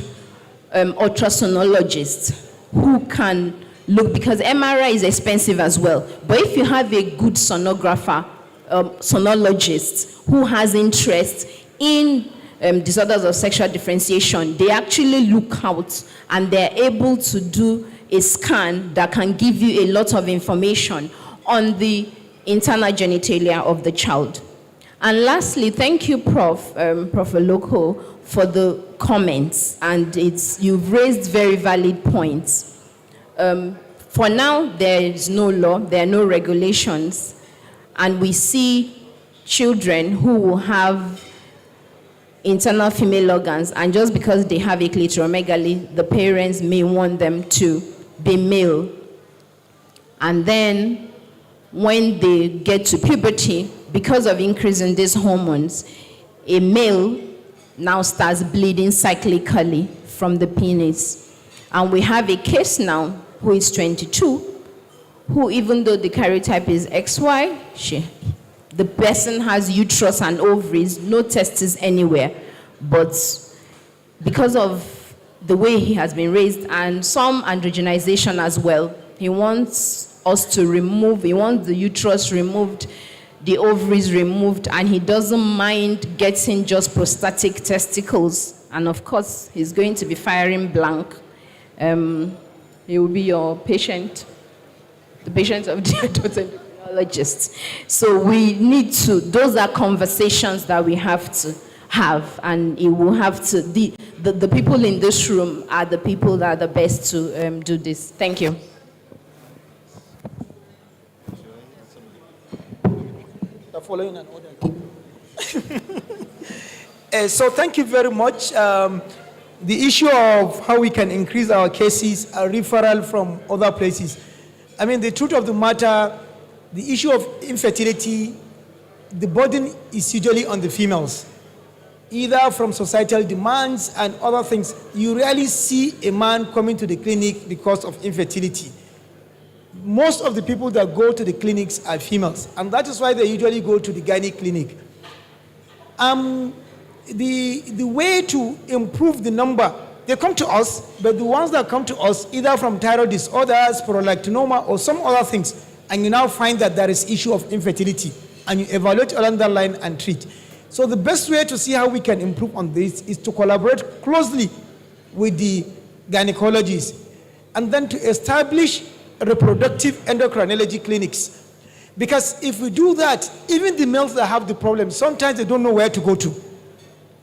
ultrasonologist who can look, because MRI is expensive as well. But if you have a good sonographer, sonologist who has interest in disorders of sexual differentiation, they actually look out and they're able to do a scan that can give you a lot of information on the internal genitalia of the child. And lastly, thank you, Prof. Oloko, for the comments, and you've raised very valid points. For now, there is no law, there are no regulations, and we see children who will have internal female organs, and just because they have a clitoromegaly, the parents may want them to be male. And then when they get to puberty, because of increase in these hormones, a male now starts bleeding cyclically from the penis. And we have a case now who is 22, who, even though the karyotype is XY, the person has uterus and ovaries, no testes anywhere. But because of the way he has been raised and some androgenization as well, he wants us to remove, he wants the uterus removed, the ovaries removed, and he doesn't mind getting just prostatic testicles. And of course, he's going to be firing blank. He will be your patient, the patient of the endocrinologist. So we need to, those are conversations that we have to have, and it will have to, the people in this room are the people that are the best to do this. Thank you. Following an order. So thank you very much. The issue of how we can increase our cases, a referral from other places. I mean, the truth of the matter, the issue of infertility, the burden is usually on the females, either from societal demands and other things. You rarely see a man coming to the clinic because of infertility. Most of the people that go to the clinics are females, and that is why they usually go to the gynae clinic. The way to improve the number, they come to us, but the ones that come to us, either from thyroid disorders, prolactinoma, or some other things, and you now find that there is issue of infertility, and you evaluate along that line and treat. So the best way to see how we can improve on this is to collaborate closely with the gynecologists, and then to establish reproductive endocrinology clinics. Because if we do that, even the males that have the problem, sometimes they don't know where to go to.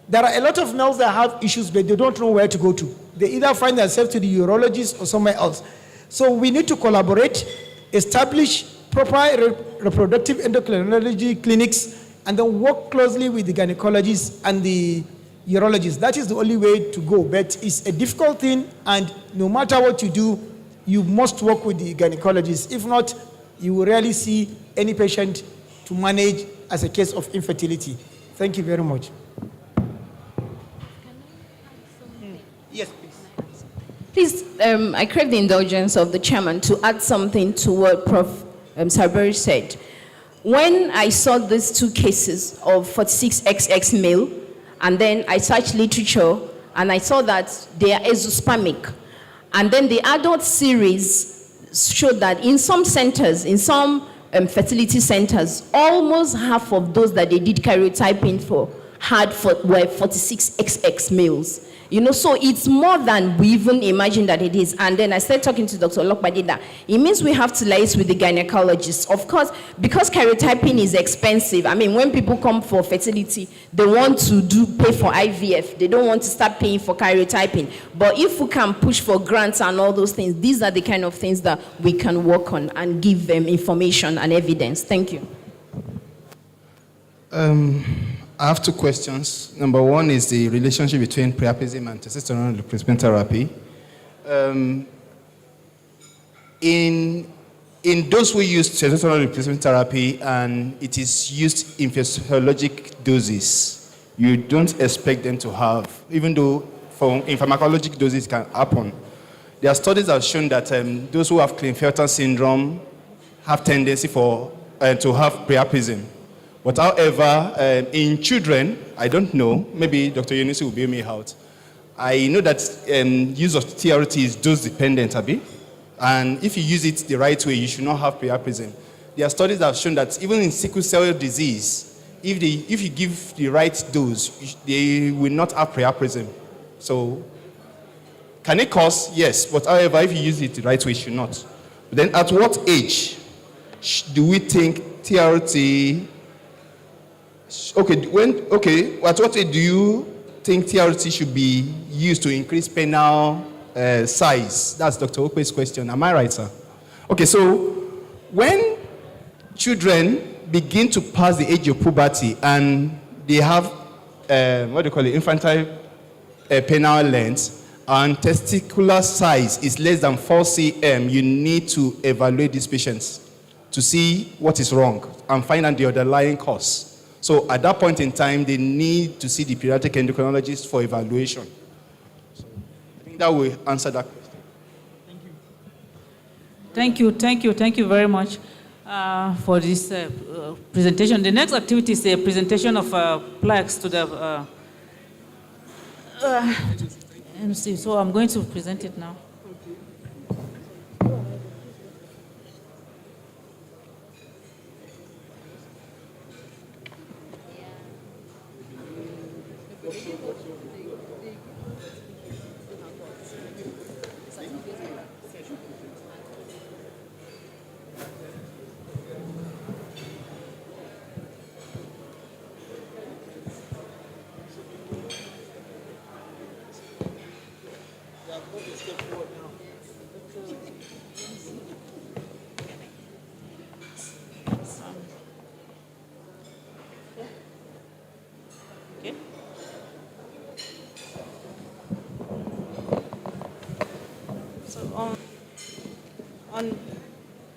There are a lot of males that have issues, but they don't know where to go to. They either find themselves to the urologist or somewhere else. So we need to collaborate, establish proper reproductive endocrinology clinics, and then work closely with the gynecologists and the urologists. That is the only way to go. But it's a difficult thing, and no matter what you do, you must work with the gynecologist. If not, you will rarely see any patient to manage as a case of infertility. Thank you very much. Yes, please. Please, I crave the indulgence of the chairman to add something to what Prof. Saberi said. When I saw these two cases of 46XX male, and then I searched literature, and I saw that they are exospermic. And then the adult series showed that in some centers, in some fertility centers, almost half of those that they did karyotyping for were 46XX males. You know, so it's more than we even imagine that it is. And then I started talking to Dr. Olokbadida. It means we have to liaise with the gynecologists. Of course, because karyotyping is expensive. I mean, when people come for fertility, they want to pay for IVF. They don't want to start paying for karyotyping. But if we can push for grants and all those things, these are the kind of things that we can work on and give them information and evidence. Thank you. I have two questions. Number one is the relationship between priapism and testosterone replacement therapy. In those who use testosterone replacement therapy and it is used in physiologic doses, you don't expect them to have, even though in pharmacologic doses it can happen. There are studies that have shown that those who have Klinefelter syndrome have tendency to have priapism. But however, in children, I don't know, maybe Dr. Yunusi will bail me out. I know that use of TRT is dose dependent, Abi. And if you use it the right way, you should not have priapism. There are studies that have shown that even in sickle cell disease, if you give the right dose, they will not have priapism. So, can it cause? Yes. But however, if you use it the right way, it should not. But then at what age do we think TRT... at what age do you think TRT should be used to increase penile size? That's Dr. Okwe's question. Am I right, sir? Okay, so when children begin to pass the age of puberty and they have infantile penile length, and testicular size is less than 4 cm, you need to evaluate these patients to see what is wrong and find out the underlying cause. So at that point in time, they need to see the pediatric endocrinologist for evaluation. So I think that will answer that question. Thank you very much for this presentation. The next activity is a presentation of plaques to the MC. So I'm going to present it now.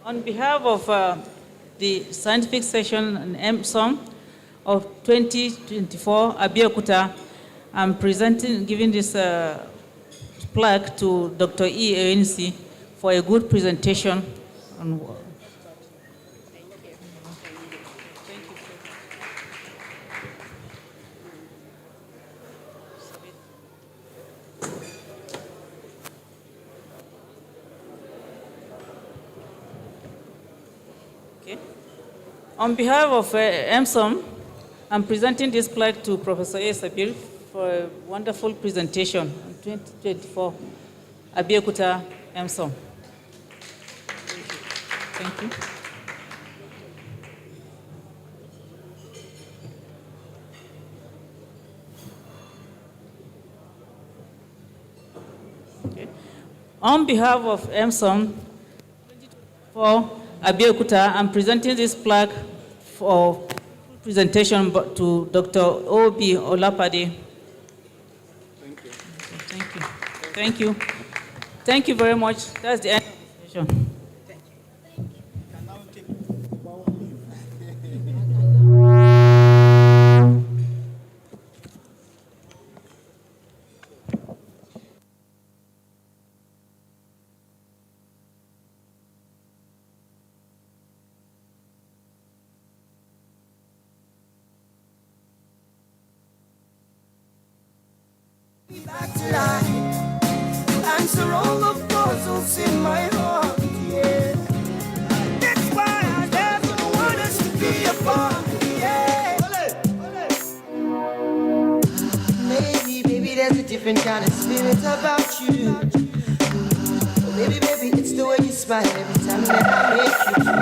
On behalf of the scientific session in Emson of 2024, Abeokuta, I'm giving this plaque to Dr. E. Ewensi for a good presentation on On behalf of Emson, I'm presenting this plaque to Professor A. Sabir for a wonderful presentation on 2024, Abeokuta, Emson. Thank you. Okay. On behalf of Emson, for Abeokuta, I'm presenting this plaque for presentation to Dr. O.B. Olapade. Thank you. Thank you. Thank you very much. That's the end of the session. Back to life, answer all the puzzles in my heart, yeah. That's why I never want us to be apart, yeah. Maybe there's a different kind of spirit about you. Or maybe it's the way you smile every time that I make you.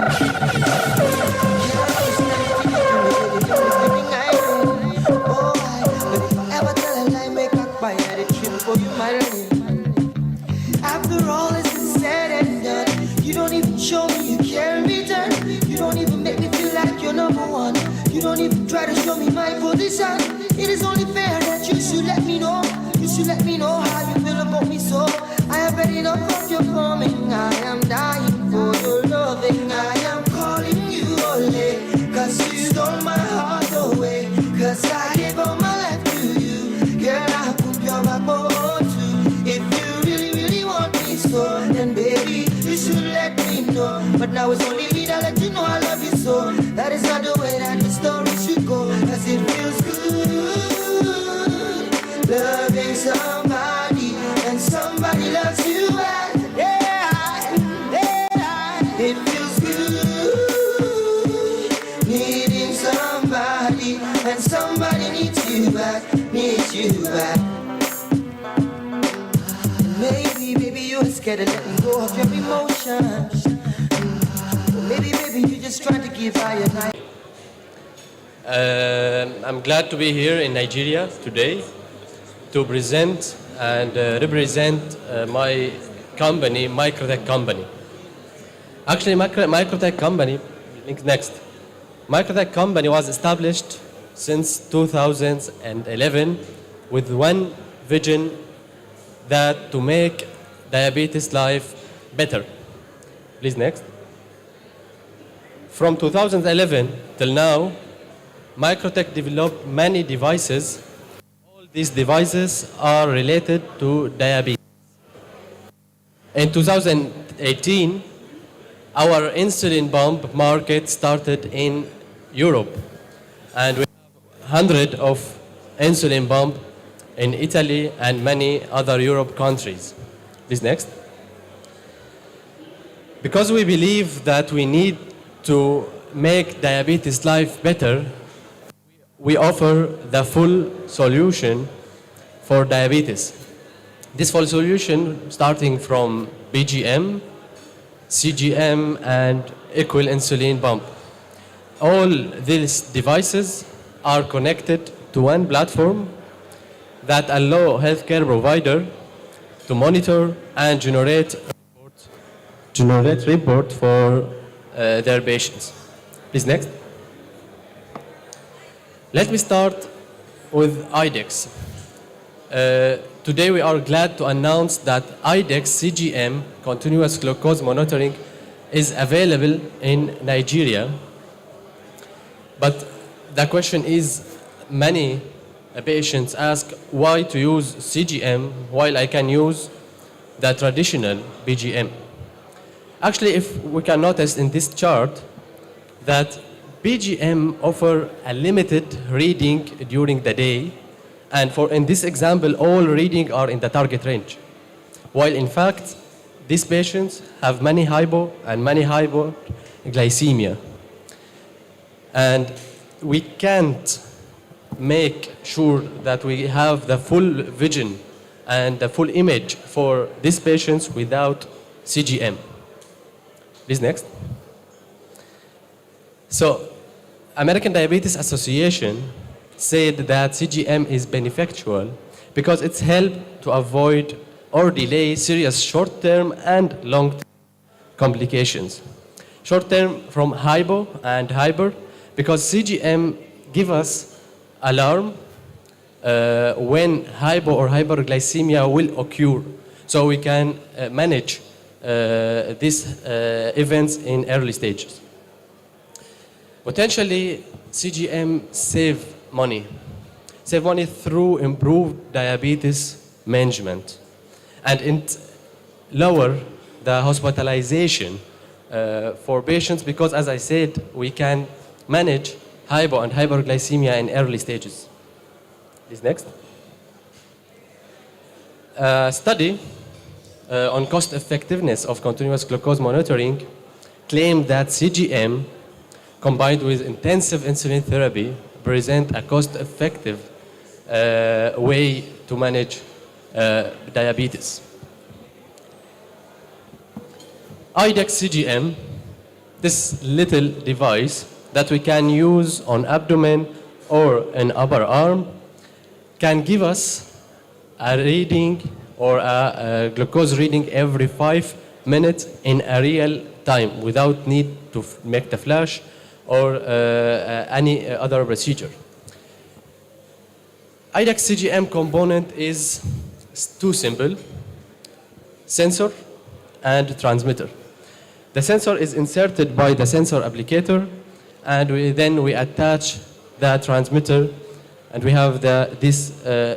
After all is said and done, you don't even show me you care in return. You don't even make me feel like you're number one. You don't even try to show me my position. It is only fair that you should let me know. You should let me know how you feel about me, so I have had enough of your forming. I am dying for your loving. I am calling you only, cause you stole my heart away. Cause I gave all my life to you. Girl, I put your backbone. Then baby, you should let me know. But now it's only me that let you know I love you so. That is not the way that the story should go. Cause it feels good loving somebody and somebody loves you back. It feels good needing somebody and somebody needs you back, needs you back. Maybe you're scared of letting go of your emotions. Or maybe you're just trying to give out your night. I'm glad to be here in Nigeria today to present and represent my company, Microtech Company. Actually, Microtech Company, next. Microtech Company was established since 2011 with one vision, that to make diabetes life better. Please next. From 2011 till now, Microtech developed many devices. All these devices are related to diabetes. In 2018, our insulin pump market started in Europe, and we have hundreds of insulin pump in Italy and many other Europe countries. Please next. Because we believe that we need to make diabetes life better, we offer the full solution for diabetes. This full solution starting from BGM, CGM, and equal insulin pump. All these devices are connected to one platform that allow healthcare provider to monitor and generate report for their patients. Please next. Let me start with IDEX. Today we are glad to announce that IDEX CGM, continuous glucose monitoring, is available in Nigeria. But the question is, many patients ask why to use CGM while I can use the traditional BGM. Actually, if we can notice in this chart that BGM offer a limited reading during the day, and in this example, all reading are in the target range. While in fact, these patients have many hypo and many hypoglycemia. And we can't make sure that we have the full vision and the full image for these patients without CGM. Please next. So, American Diabetes Association said that CGM is beneficial because it's helped to avoid or delay serious short-term and long-term complications. Short-term from hypo and hyper, because CGM give us alarm when hypo or hyperglycemia will occur, so we can manage these events in early stages. Potentially, CGM save money through improved diabetes management, and it lower the hospitalization for patients, because as I said, we can manage hypo and hyperglycemia in early stages. Please next. A study on cost effectiveness of continuous glucose monitoring claimed that CGM combined with intensive insulin therapy present a cost-effective way to manage diabetes. IDEX CGM, this little device that we can use on abdomen or an upper arm, can give us a reading or a glucose reading every 5 minutes in a real time without need to make the flash or any other procedure. IDEX CGM component is too simple: sensor and transmitter. The sensor is inserted by the sensor applicator, and then we attach the transmitter, and we have this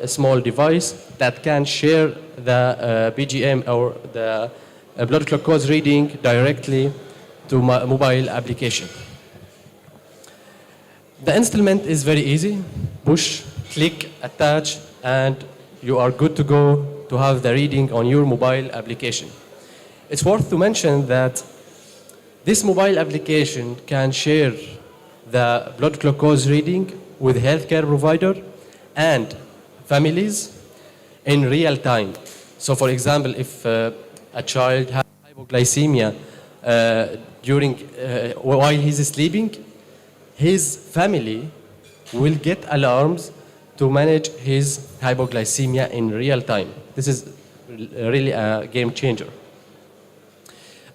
small device that can share the BGM or the blood glucose reading directly to mobile application. The instrument is very easy: push, click, attach, and you are good to go to have the reading on your mobile application. It's worth to mention that this mobile application can share the blood glucose reading with healthcare provider and families in real time. So for example, if a child has hypoglycemia while he's sleeping, his family will get alarms to manage his hypoglycemia in real time. This is really a game changer.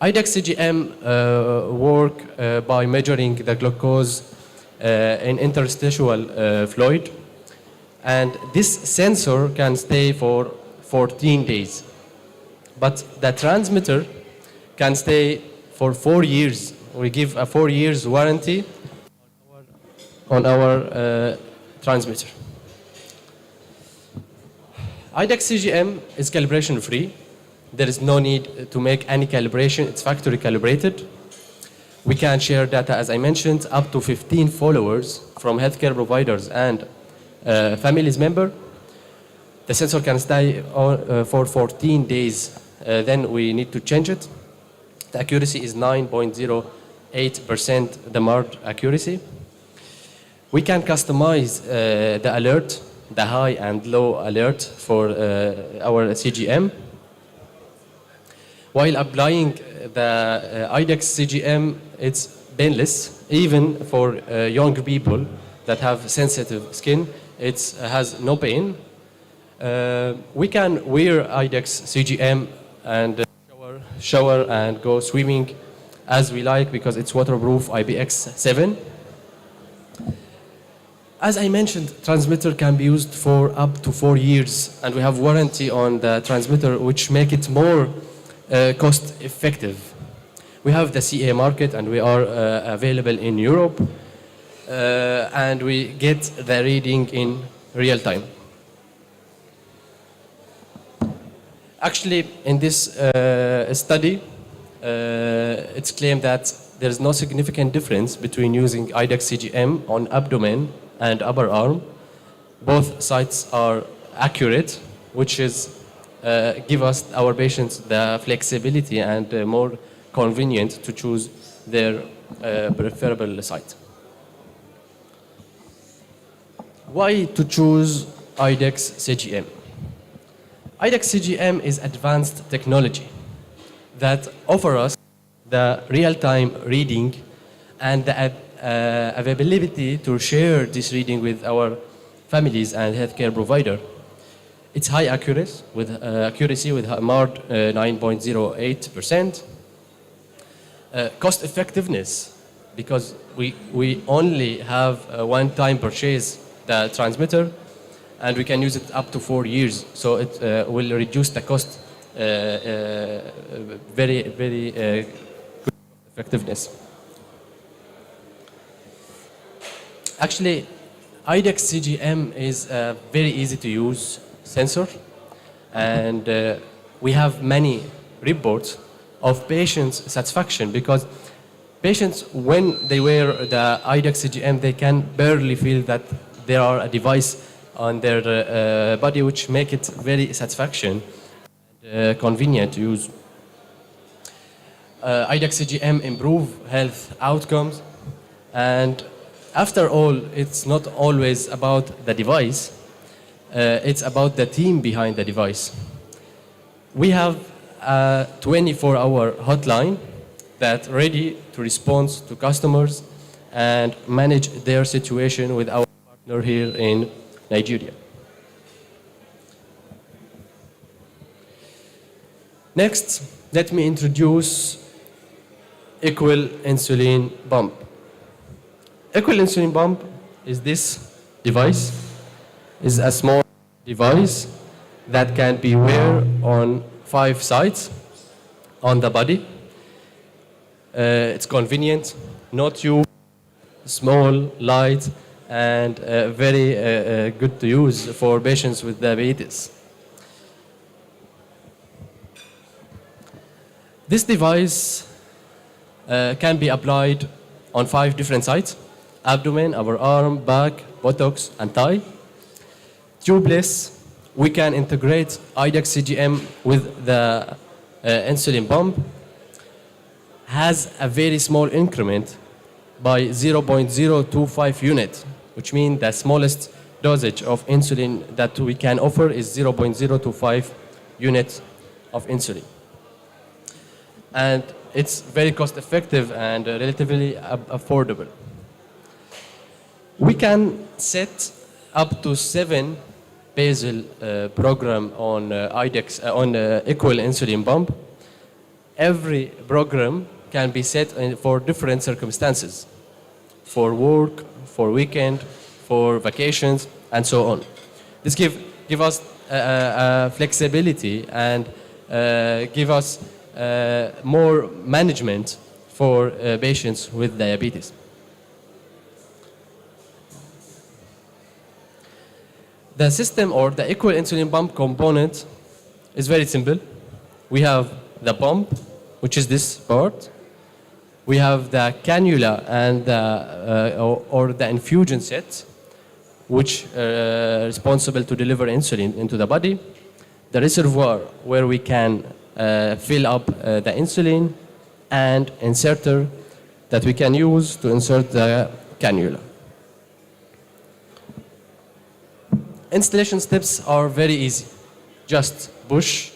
IDEX CGM work by measuring the glucose in interstitial fluid. And this sensor can stay for 14 days. But the transmitter can stay for 4 years. We give a 4 years warranty on our transmitter. IDEX CGM is calibration free. There is no need to make any calibration. It's factory calibrated. We can share data, as I mentioned, up to 15 followers from healthcare providers and families member. The sensor can stay on, for 14 days. Then we need to change it. The accuracy is 9.08%, the marked accuracy. We can customize the alert, the high and low alert for our CGM. While applying the IDEX CGM, it's painless, even for young people that have sensitive skin. It has no pain. We can wear IDEX CGM and shower and go swimming as we like because it's waterproof IPX7. As I mentioned, transmitter can be used for up to 4 years, and we have warranty on the transmitter, which make it more cost effective. We have the CA market, and we are available in Europe, and we get the reading in real time. Actually, in this study, it's claimed that there's no significant difference between using IDEX CGM on abdomen and upper arm. Both sites are accurate, which is give us, our patients, the flexibility and more convenient to choose their preferable site. Why to choose IDEX CGM? IDEX CGM is advanced technology that offers us the real-time reading and the availability to share this reading with our families and healthcare provider. It's high accuracy with marked 9.08%. Cost effectiveness, because we only have one-time purchase the transmitter, and we can use it up to 4 years, so it will reduce the cost very good effectiveness. Actually, IDEX CGM is a very easy to use sensor, and we have many reports of patients' satisfaction, because patients, when they wear the IDEX CGM, they can barely feel that there are a device on their body, which make it very satisfaction and convenient to use. IDEX CGM improve health outcomes, and after all, it's not always about the device, it's about the team behind the device. We have a 24-hour hotline that's ready to respond to customers and manage their situation with our partner here in Nigeria. Next, let me introduce equal insulin pump. Equal insulin pump is this device. Is a small device that can be worn on 5 sites on the body. It's convenient, no tube, small, light, and very good to use for patients with diabetes. This device can be applied on 5 different sites: abdomen, upper arm, back, buttocks, and thigh. Tubeless, we can integrate IDEX CGM with the insulin pump. Has a very small increment by 0.025 unit, which means the smallest dosage of insulin that we can offer is 0.025 units of insulin. And it's very cost effective and relatively affordable. We can set up to 7 basal program on IDEX, on equal insulin pump. Every program can be set for different circumstances, for work, for weekend, for vacations, and so on. This give us flexibility and give us more management for patients with diabetes. The system or the equal insulin pump component is very simple. We have the pump, which is this part. We have the cannula and or the infusion set, which are responsible to deliver insulin into the body. The reservoir where we can fill up the insulin, and inserter that we can use to insert the cannula. Installation steps are very easy. Just push,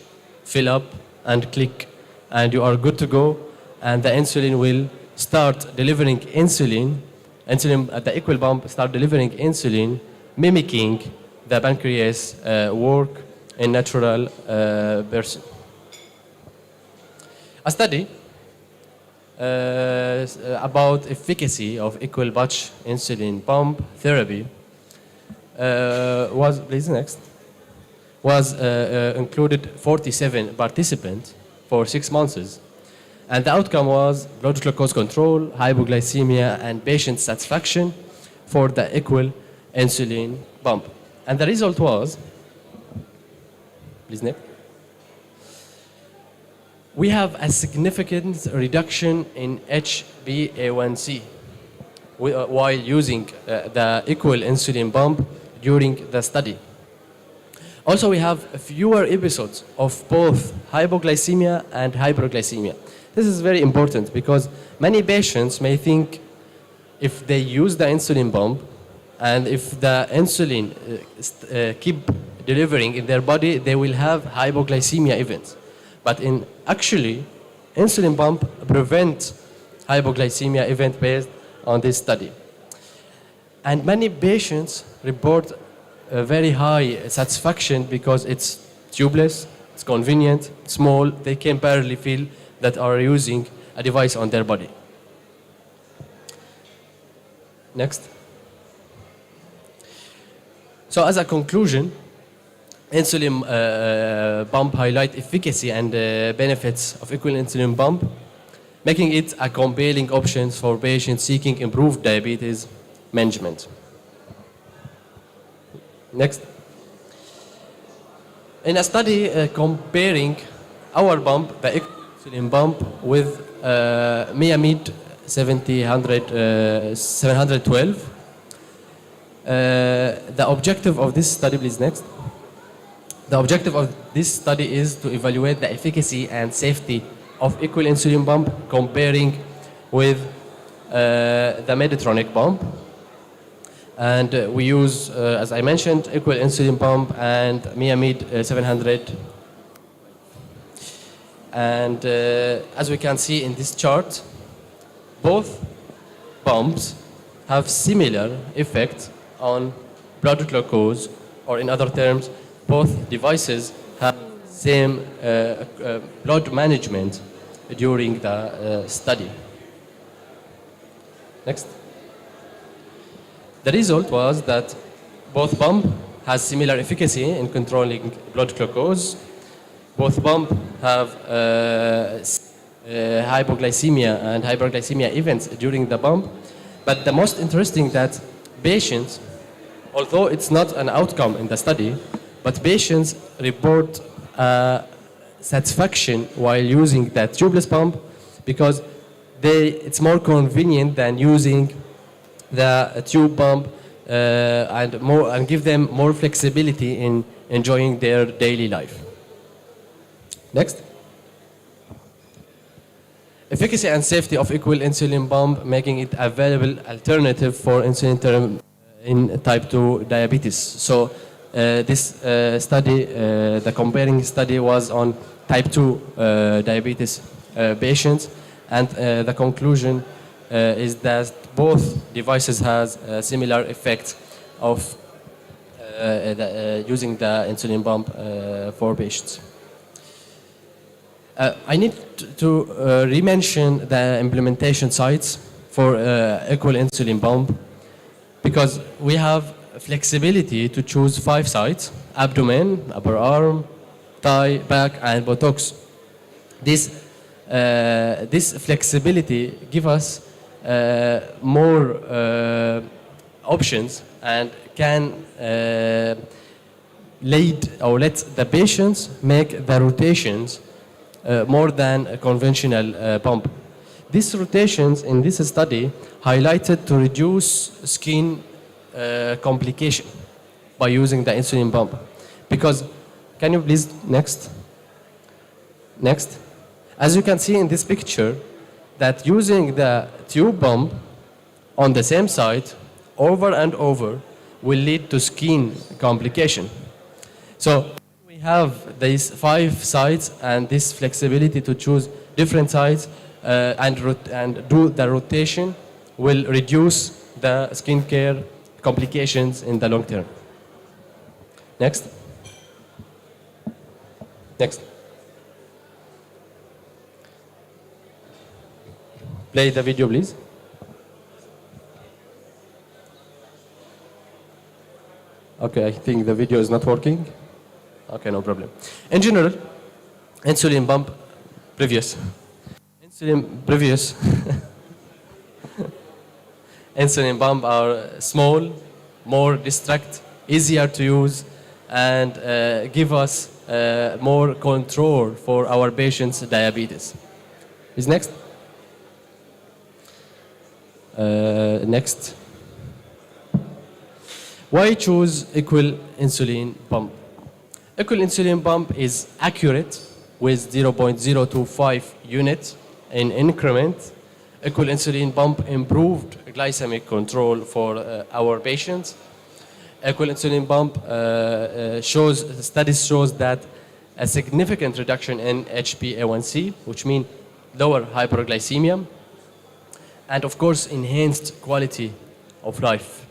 fill up, and click, and you are good to go, and the insulin will start delivering insulin at the equal pump, start delivering insulin, mimicking the pancreas work in natural person. A study about efficacy of equal batch insulin pump therapy was included 47 participants for 6 months. And the outcome was blood glucose control, hypoglycemia, and patient satisfaction for the equal insulin pump. And the result was, please next. We have a significant reduction in HbA1c while using the equal insulin pump during the study. Also, we have fewer episodes of both hypoglycemia and hyperglycemia. This is very important because many patients may think if they use the insulin pump and if the insulin keep delivering in their body, they will have hypoglycemia events. But actually, insulin pump prevent hypoglycemia event based on this study. And many patients report a very high satisfaction because it's tubeless, it's convenient, small, they can barely feel that are using a device on their body. Next. So as a conclusion, insulin pump highlight efficacy and benefits of equal insulin pump, making it a compelling option for patients seeking improved diabetes management. Next. In a study comparing our pump, the insulin pump, with Miamid 712, the objective of this study, please next. The objective of this study is to evaluate the efficacy and safety of equal insulin pump comparing with the Medtronic pump. And we use, as I mentioned, equal insulin pump and Miamid 700. And as we can see in this chart, both pumps have similar effect on blood glucose, or in other terms, both devices have same blood management during the study. Next. The result was that both pump has similar efficacy in controlling blood glucose. Both pump have hypoglycemia and hyperglycemia events during the pump. But the most interesting that patients, although it's not an outcome in the study, but patients report satisfaction while using that tubeless pump because it's more convenient than using the tube pump and give them more flexibility in enjoying their daily life. Next. Efficacy and safety of equal insulin pump, making it a valuable alternative for insulin therapy in type 2 diabetes. So this study, the comparing study, was on type 2 diabetes patients, and the conclusion is that both devices has a similar effect of using the insulin pump for patients. I need to re-mention the implementation sites for equal insulin pump. because we have flexibility to choose 5 sites: abdomen, upper arm, thigh, back, and buttocks. This flexibility gives us more options and can lead or let the patients make the rotations more than a conventional pump. These rotations in this study highlighted to reduce skin complication by using the insulin pump. Because, can you please, next? Next. As you can see in this picture, that using the tube pump on the same site over and over will lead to skin complication. So we have these 5 sites and this flexibility to choose different sites and do the rotation will reduce the skincare complications in the long term. Next. Next. Play the video, please. Okay, I think the video is not working. Okay, no problem. In general, insulin pump, previous. Insulin pump are small, more distract, easier to use, and give us more control for our patients' diabetes. Is next? Next. Why choose equal insulin pump? Equal insulin pump is accurate with 0.025 units in increment. Equal insulin pump improved glycemic control for our patients. Equal insulin pump studies shows that a significant reduction in HbA1c, which means lower hyperglycemia, and of course enhanced quality of life.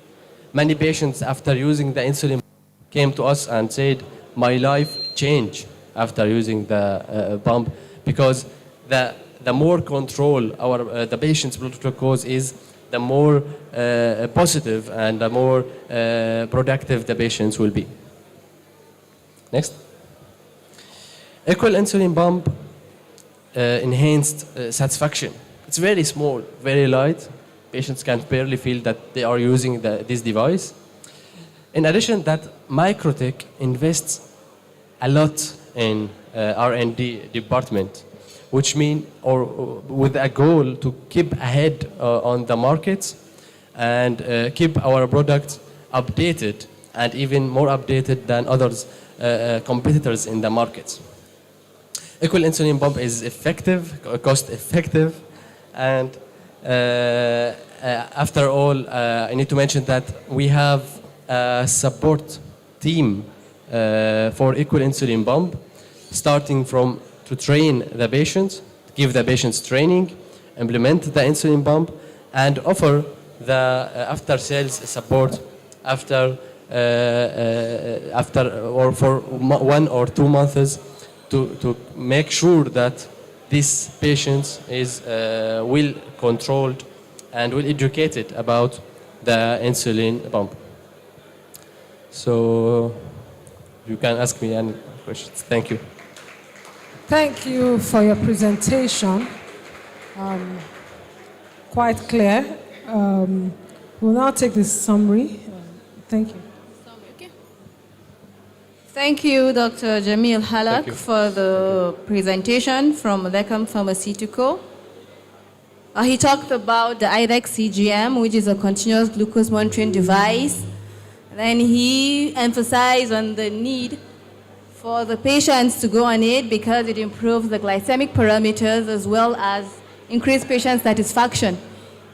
Many patients after using the insulin came to us and said, my life changed after using the pump, because the more control the patient's blood glucose is, the more positive and the more productive the patients will be. Next. Equal insulin pump enhanced satisfaction. It's very small, very light. Patients can barely feel that they are using this device. In addition, that Microtech invests a lot in R&D department, which means, or with a goal to keep ahead on the markets and keep our products updated and even more updated than others competitors in the markets. Equal insulin pump is effective, cost effective, and after all, I need to mention that we have a support team for equal insulin pump, starting from to train the patients, give the patients training, implement the insulin pump, and offer the after-sales support after or for 1 or 2 months to make sure that this patient is well controlled and well educated about the insulin pump. So you can ask me any questions. Thank you. Thank you for your presentation. Quite clear. We'll now take this summary. Thank you. Thank you, Dr. Jamil Halak, for the presentation from Lecom Pharmaceutical. He talked about the IDEX CGM, which is a continuous glucose monitoring device. Then he emphasized on the need for the patients to go on it because it improves the glycemic parameters as well as increase patient satisfaction.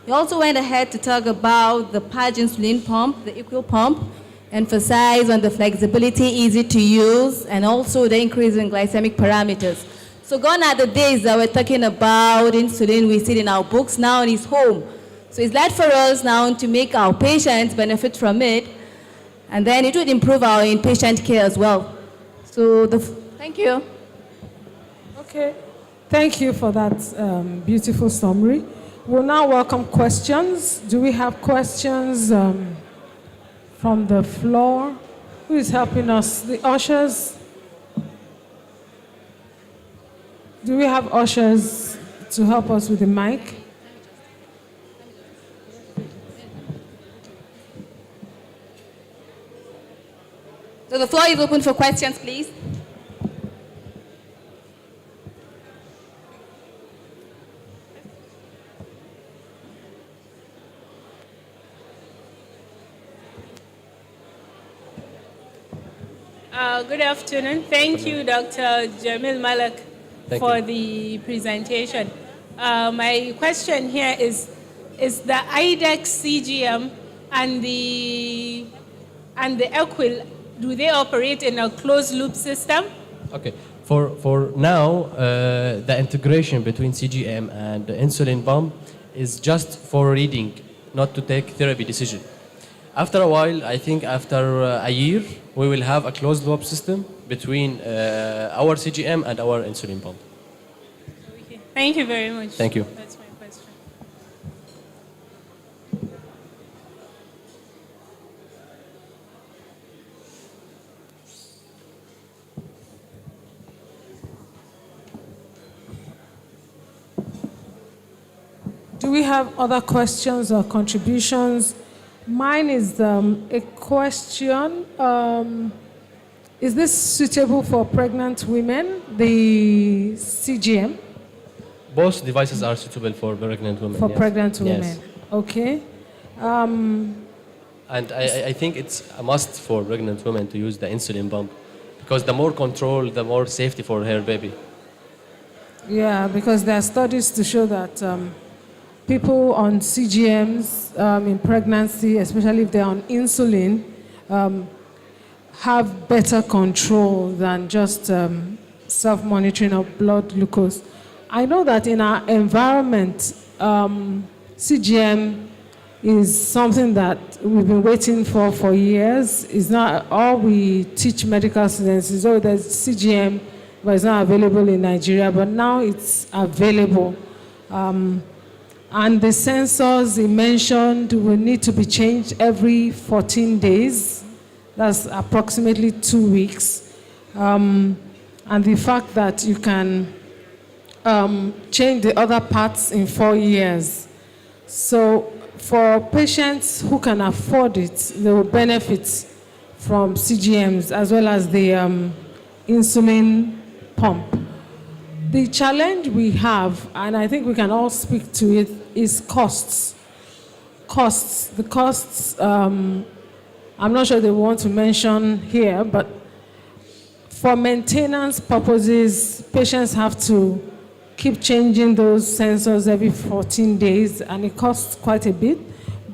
He also went ahead to talk about the patch insulin pump, the equal pump, emphasize on the flexibility, easy to use, and also the increase in glycemic parameters. So gone are the days that we're talking about insulin we see in our books, now in his home. So it's led for us now to make our patients benefit from it, and then it would improve our inpatient care as well. So thank you. Okay, thank you for that beautiful summary. We'll now welcome questions. Do we have questions from the floor. Who is helping us? The ushers? Do we have ushers to help us with the mic? So the floor is open for questions, please. Good afternoon. Thank you, Dr. Jamil Malak, for the presentation. My question here is the IDEX CGM and the EQUIL, do they operate in a closed loop system? Okay. For now, the integration between CGM and the insulin pump is just for reading, not to take therapy decision. After a while, I think after a year, we will have a closed loop system between our CGM and our insulin pump. Okay. Thank you very much. Thank you. That's my question. Do we have other questions or contributions? Mine is a question. Is this suitable for pregnant women, the CGM? Both devices are suitable for pregnant women. For yes. pregnant women. Yes. Okay. And I think it's a must for pregnant women to use the insulin pump because the more control, the more safety for her baby. Yeah, because there are studies to show that people on CGMs in pregnancy, especially if they're on insulin, have better control than just self-monitoring of blood glucose. I know that in our environment, CGM is something that we've been waiting for years. It's not all we teach medical students is, oh, there's CGM, but it's not available in Nigeria, but now it's available. And the sensors he mentioned will need to be changed every 14 days. That's approximately 2 weeks. And the fact that you can change the other parts in 4 years. So for patients who can afford it, they will benefit from CGMs as well as the insulin pump. The challenge we have, and I think we can all speak to it, is costs. Costs. The costs, I'm not sure they want to mention here, but for maintenance purposes, patients have to keep changing those sensors every 14 days, and it costs quite a bit.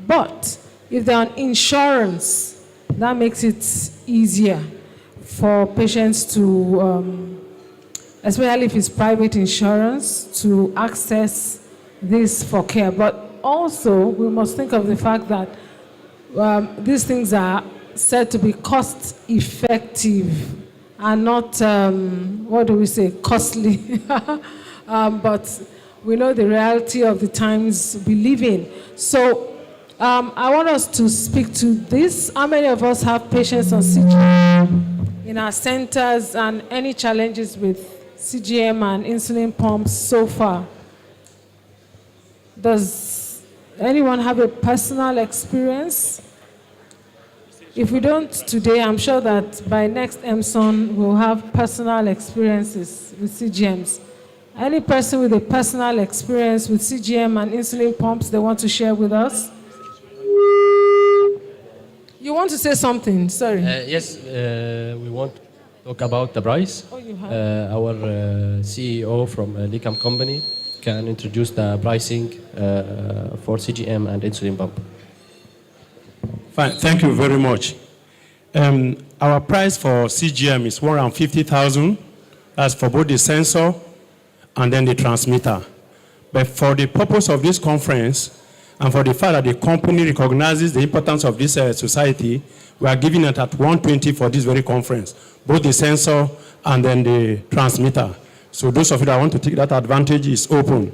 But if they're on insurance, that makes it easier for patients to, especially if it's private insurance, to access this for care. But also, we must think of the fact that these things are said to be cost effective and not, what do we say, costly. But we know the reality of the times we live in. So I want us to speak to this. How many of us have patients on CGM in our centers, and any challenges with CGM and insulin pumps so far? Does anyone have a personal experience? If we don't today, I'm sure that by next Emson we'll have personal experiences with CGMs. Any person with a personal experience with CGM and insulin pumps they want to share with us? You want to say something? Sorry. Yes, we want to talk about the price. Oh, you have? Our CEO from Licam company can introduce the pricing for CGM and insulin pump. Fine, thank you very much. Our price for CGM is 150,000. That's for both the sensor and then the transmitter. But for the purpose of this conference, and for the fact that the company recognizes the importance of this society, we are giving it at 120 for this very conference, both the sensor and then the transmitter. So those of you that want to take that advantage is open.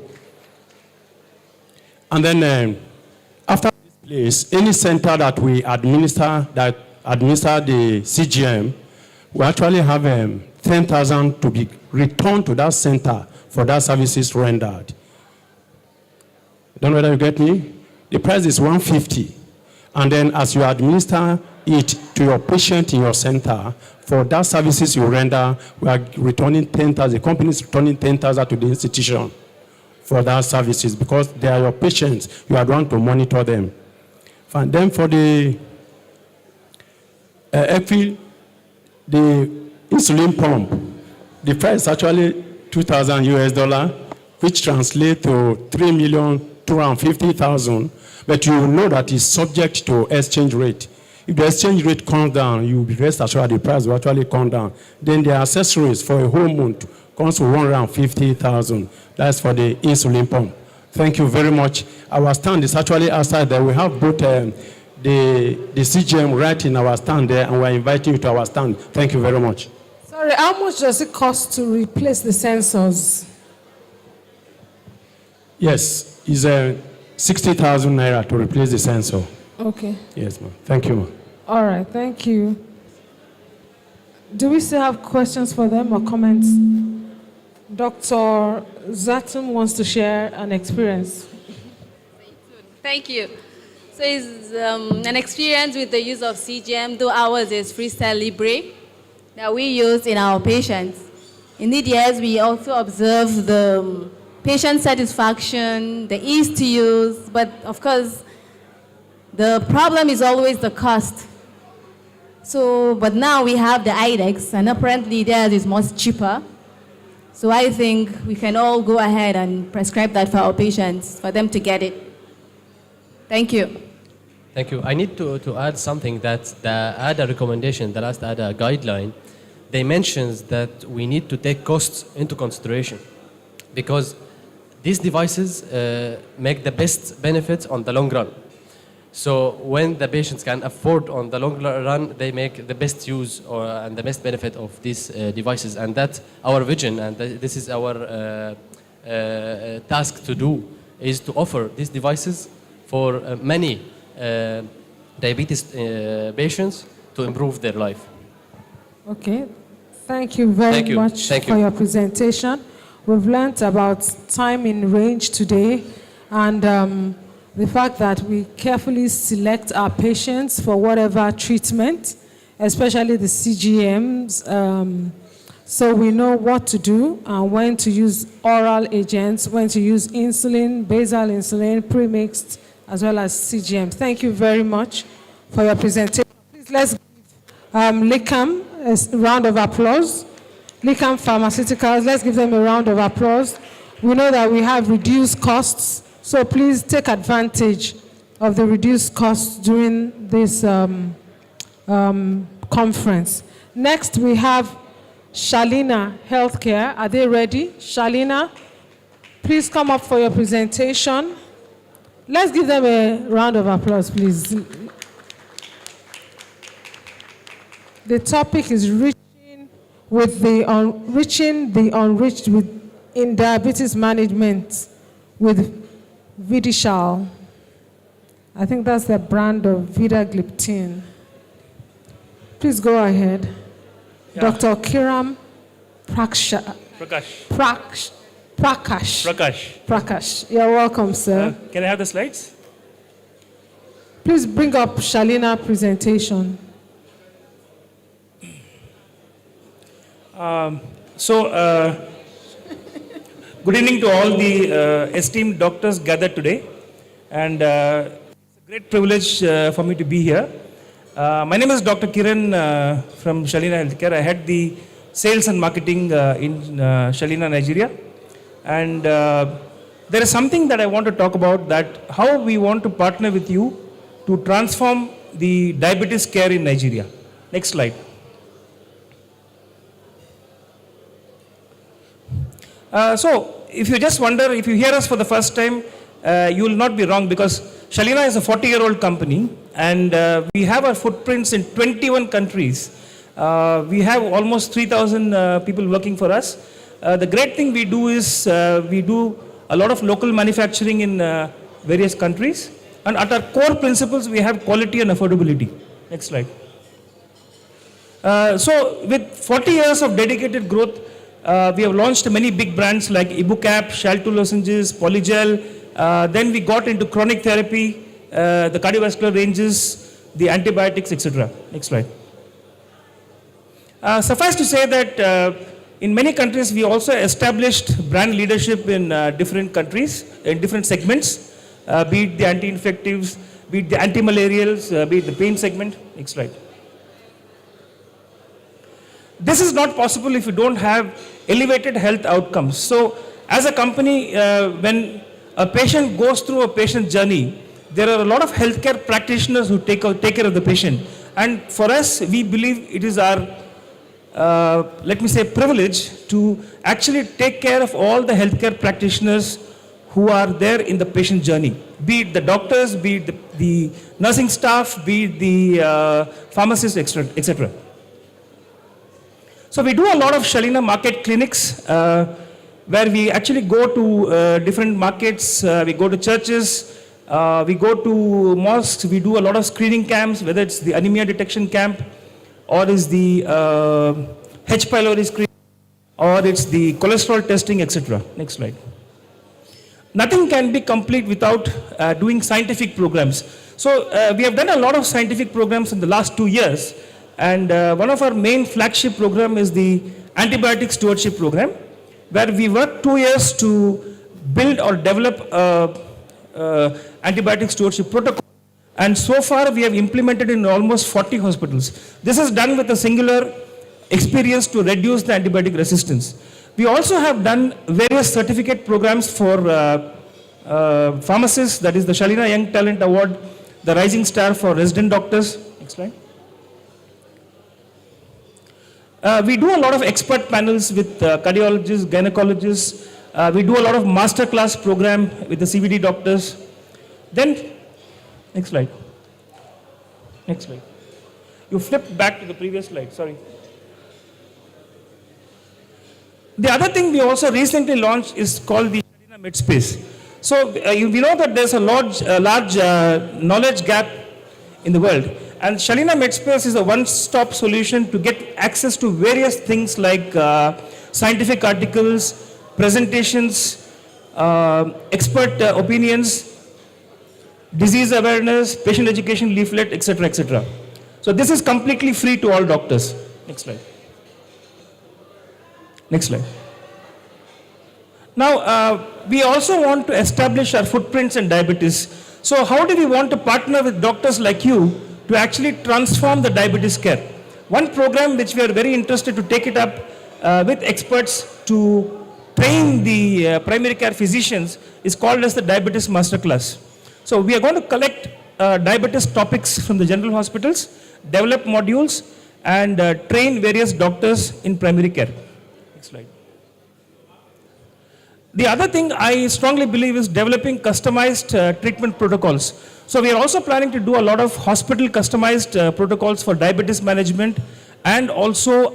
And then after this Please, any center that we administer the CGM, we actually have 10,000 to be returned to that center for that services rendered. Don't know whether you get me? The price is 150. And then as you administer it to your patient in your center, for that services you render, we are returning 10,000, the company is returning 10,000 to the institution for that services because they are your patients. You are the one to monitor them. And then for the the insulin pump, the price is actually $2,000 US, which translates to 3,250,000. But you will know that it's subject to exchange rate. If the exchange rate comes down, you will be rest assured the price will actually come down. Then the accessories for a whole month comes to 150,000. That's for the insulin pump. Thank you very much. Our stand is actually outside there. We have both the CGM right in our stand there, and we're inviting you to our stand. Thank you very much. Sorry, how much does it cost to replace the sensors? Yes, it's 60,000 naira to replace the sensor. Okay. Yes, ma'am. Thank you, ma'am. All right, thank you. Do we still have questions for them or comments? Dr. Zatum wants to share an experience. Thank you. So it's an experience with the use of CGM, though ours is Freestyle Libre, that we use in our patients. Indeed, yes, we also observe the patient satisfaction, the ease to use, but of course, the problem is always the cost. So, but now we have the IDEX, and apparently theirs is much cheaper. So I think we can all go ahead and prescribe that for our patients, for them to get it. Thank you. Thank you. I need to add something that the ADA recommendation, the last ADA guideline, they mentions that we need to take costs into consideration because these devices make the best benefits on the long run. So when the patients can afford on the long run, they make the best use and the best benefit of these devices. And that's our vision, and this is our task to do, is to offer these devices for many diabetes patients to improve their life. Okay. Thank you very much for your presentation. We've learned about time in range today, and the fact that we carefully select our patients for whatever treatment, especially the CGMs, so we know what to do and when to use oral agents, when to use insulin, basal insulin, premixed, as well as CGM. Thank you very much for your presentation. Please let's give Licam a round of applause. Licam Pharmaceuticals, let's give them a round of applause. We know that we have reduced costs, so please take advantage of the reduced costs during this conference. Next, we have Shalina Healthcare. Are they ready? Shalina, please come up for your presentation. Let's give them a round of applause, please. The topic is reaching the unreached in diabetes management with Vidishal. I think that's the brand of Vidagliptin. Please go ahead. Yeah. Dr. Kiran Prakash. You're welcome, sir. Can I have the slides? Please bring up Shalina presentation. Good evening to all the esteemed doctors gathered today, and it's a great privilege for me to be here. My name is Dr. Kiran from Shalina Healthcare. I head the sales and marketing in Shalina, Nigeria, and there is something that I want to talk about, that how we want to partner with you to transform the diabetes care in Nigeria. Next slide. So, if you just wonder, if you hear us for the first time, you will not be wrong, because Shalina is a 40-year-old company, and we have our footprints in 21 countries. We have almost 3,000 people working for us. The great thing we do is we do a lot of local manufacturing in various countries, And at our core principles, we have quality and affordability. Next slide. So with 40 years of dedicated growth, we have launched many big brands like Ibucap, Shalto lozenges, Polygel. Then we got into chronic therapy, the cardiovascular ranges, the antibiotics, etc. Next slide. Suffice to say that in many countries, we also established brand leadership in different countries, in different segments, be it the anti-infectives, be it the anti-malarials, be it the pain segment. Next slide. This is not possible if you don't have elevated health outcomes. So as a company, when a patient goes through a patient journey, there are a lot of healthcare practitioners who take care of the patient. And for us, we believe it is our, let me say, privilege to actually take care of all the healthcare practitioners who are there in the patient journey. Be it the doctors, be it the nursing staff, be it the pharmacists, etc. So we do a lot of Shalina market clinics where we actually go to different markets, we go to churches, we go to mosques, we do a lot of screening camps, whether it's the anemia detection camp or is the H. pylori screening or it's the cholesterol testing, etc. Next slide. Nothing can be complete without doing scientific programs. So we have done a lot of scientific programs in the last 2 years. And one of our main flagship program is the antibiotic stewardship program, where we worked 2 years to build or develop antibiotic stewardship protocol. And so far we have implemented in almost 40 hospitals. This is done with a singular experience to reduce the antibiotic resistance. We also have done various certificate programs for pharmacists, that is the Shalina Young Talent Award, the Rising Star for resident doctors. Next slide. We do a lot of expert panels with cardiologists, gynecologists. We do a lot of masterclass program with the CVD doctors. Then, next slide. Next slide. You flipped back to the previous slide, sorry. The other thing we also recently launched is called the Shalina MedSpace. So we know that there's a large knowledge gap in the world. And Shalina MedSpace is a one-stop solution to get access to various things like scientific articles, presentations, expert opinions, disease awareness, patient education leaflet, etc., etc. So this is completely free to all doctors. Next slide. Next slide. Now, we also want to establish our footprints in diabetes. So how do we want to partner with doctors like you to actually transform the diabetes care? One program which we are very interested to take it up with experts to train the primary care physicians is called as the Diabetes Masterclass. So we are going to collect diabetes topics from the general hospitals, develop modules, and train various doctors in primary care. Next slide. The other thing I strongly believe is developing customized treatment protocols. So we are also planning to do a lot of hospital customized protocols for diabetes management and also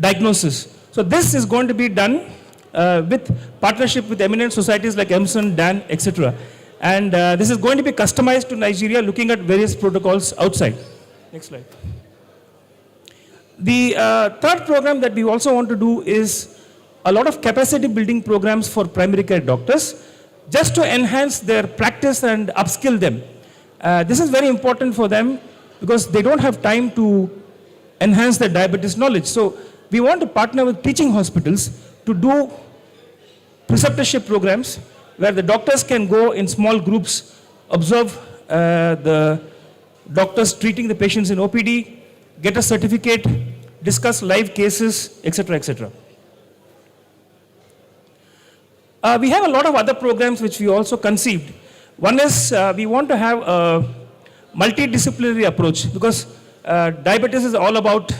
diagnosis. So this is going to be done with partnership with eminent societies like Emson, DAN, etc. And this is going to be customized to Nigeria, looking at various protocols outside. Next slide. The third program that we also want to do is a lot of capacity building programs for primary care doctors, just to enhance their practice and upskill them. This is very important for them because they don't have time to enhance their diabetes knowledge. So we want to partner with teaching hospitals to do preceptorship programs where the doctors can go in small groups, observe the doctors treating the patients in OPD, get a certificate, discuss live cases, etc., etc. We have a lot of other programs which we also conceived. One is we want to have a multidisciplinary approach because diabetes is all about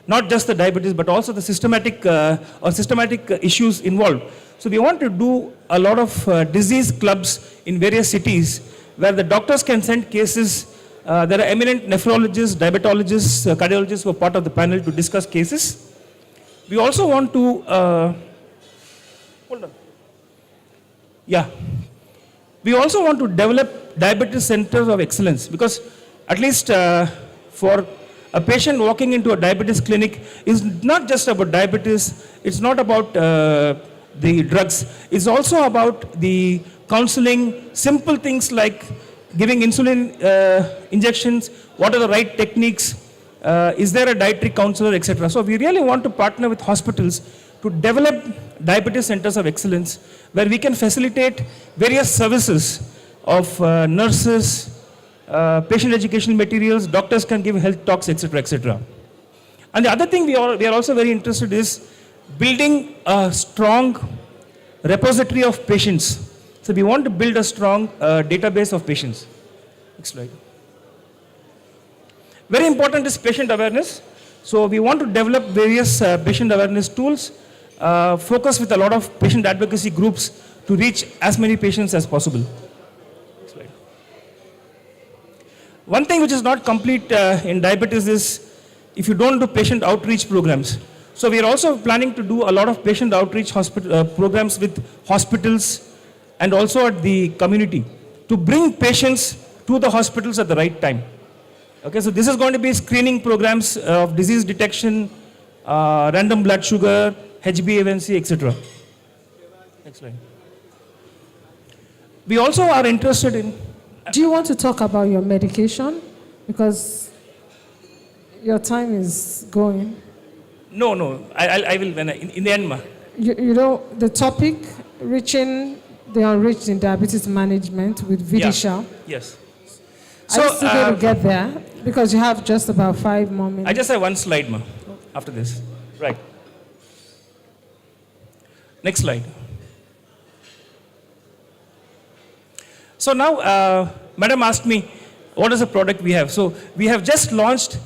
not just the diabetes but also the systematic issues involved. So we want to do a lot of disease clubs in various cities where the doctors can send cases. There are eminent nephrologists, diabetologists, cardiologists who are part of the panel to discuss cases. We also want to, hold on. Yeah. We also want to develop diabetes centers of excellence because at least for a patient walking into a diabetes clinic is not just about diabetes, it's not about the drugs, it's also about the counseling, simple things like giving insulin injections, what are the right techniques, is there a dietary counselor, etc. So we really want to partner with hospitals to develop diabetes centers of excellence where we can facilitate various services of nurses, patient educational materials, doctors can give health talks, etc., etc. And the other thing we are also very interested is building a strong repository of patients. So we want to build a strong database of patients. Next slide. Very important is patient awareness. So we want to develop various patient awareness tools, focus with a lot of patient advocacy groups to reach as many patients as possible. Next slide. One thing which is not complete in diabetes is if you don't do patient outreach programs. So we are also planning to do a lot of patient outreach programs with hospitals and also at the community to bring patients to the hospitals at the right time. Okay, so this is going to be screening programs of disease detection, random blood sugar, HbA1c, etc. Next slide. We also are interested in... Do you want to talk about your medication? Because your time is going. No, I will when in the end, ma. You know, the topic, reaching the unreached in diabetes management with Vidisha. Yeah. Yes. So, are you still going to get there? Because you have just about 5 more minutes. I just have one slide, ma, after this. Right. Next slide. So now, madam asked me, what is the product we have? So we have just launched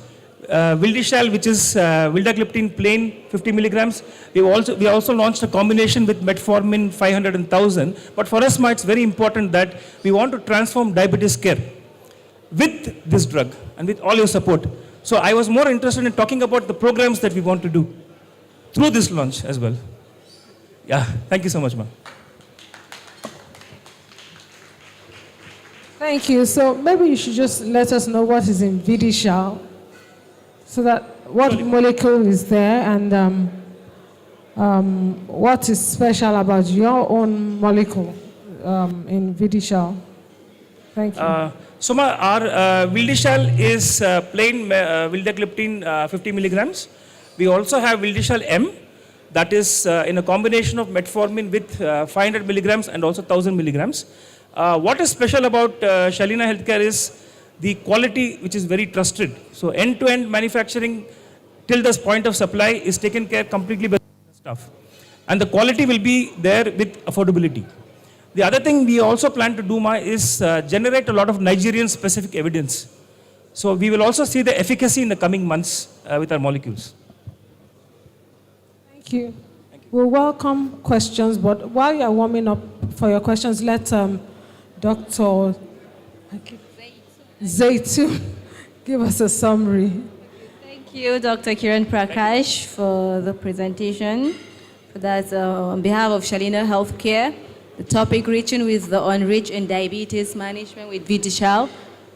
Vildishal, which is vildagliptin plain 50 milligrams. We also launched a combination with metformin 500 and 1000. But for us, it's very important that we want to transform diabetes care with this drug and with all your support. So I was more interested in talking about the programs that we want to do through this launch as well. Yeah, thank you so much, ma'am. Thank you. So maybe you should just let us know what is in Vidisha, so that what molecule is there and what is special about your own molecule in Vidisha. Thank you. So our Vildishal is plain vildagliptin 50 milligrams. We also have Vildishal M, that is in a combination of metformin with 500 milligrams and also 1000 milligrams. What is special about Shalina Healthcare is the quality, which is very trusted. So end-to-end manufacturing till this point of supply is taken care completely by staff. And the quality will be there with affordability. The other thing we also plan to do, is generate a lot of Nigerian-specific evidence. So we will also see the efficacy in the coming months with our molecules. Thank you. We'll welcome questions, but while you're warming up for your questions, let Dr. Zaitu give us a summary. Thank you, Dr. Kiran Prakash, for the presentation. That's on behalf of Shalina Healthcare. The topic, reaching with the unreached in diabetes management with Vidishal,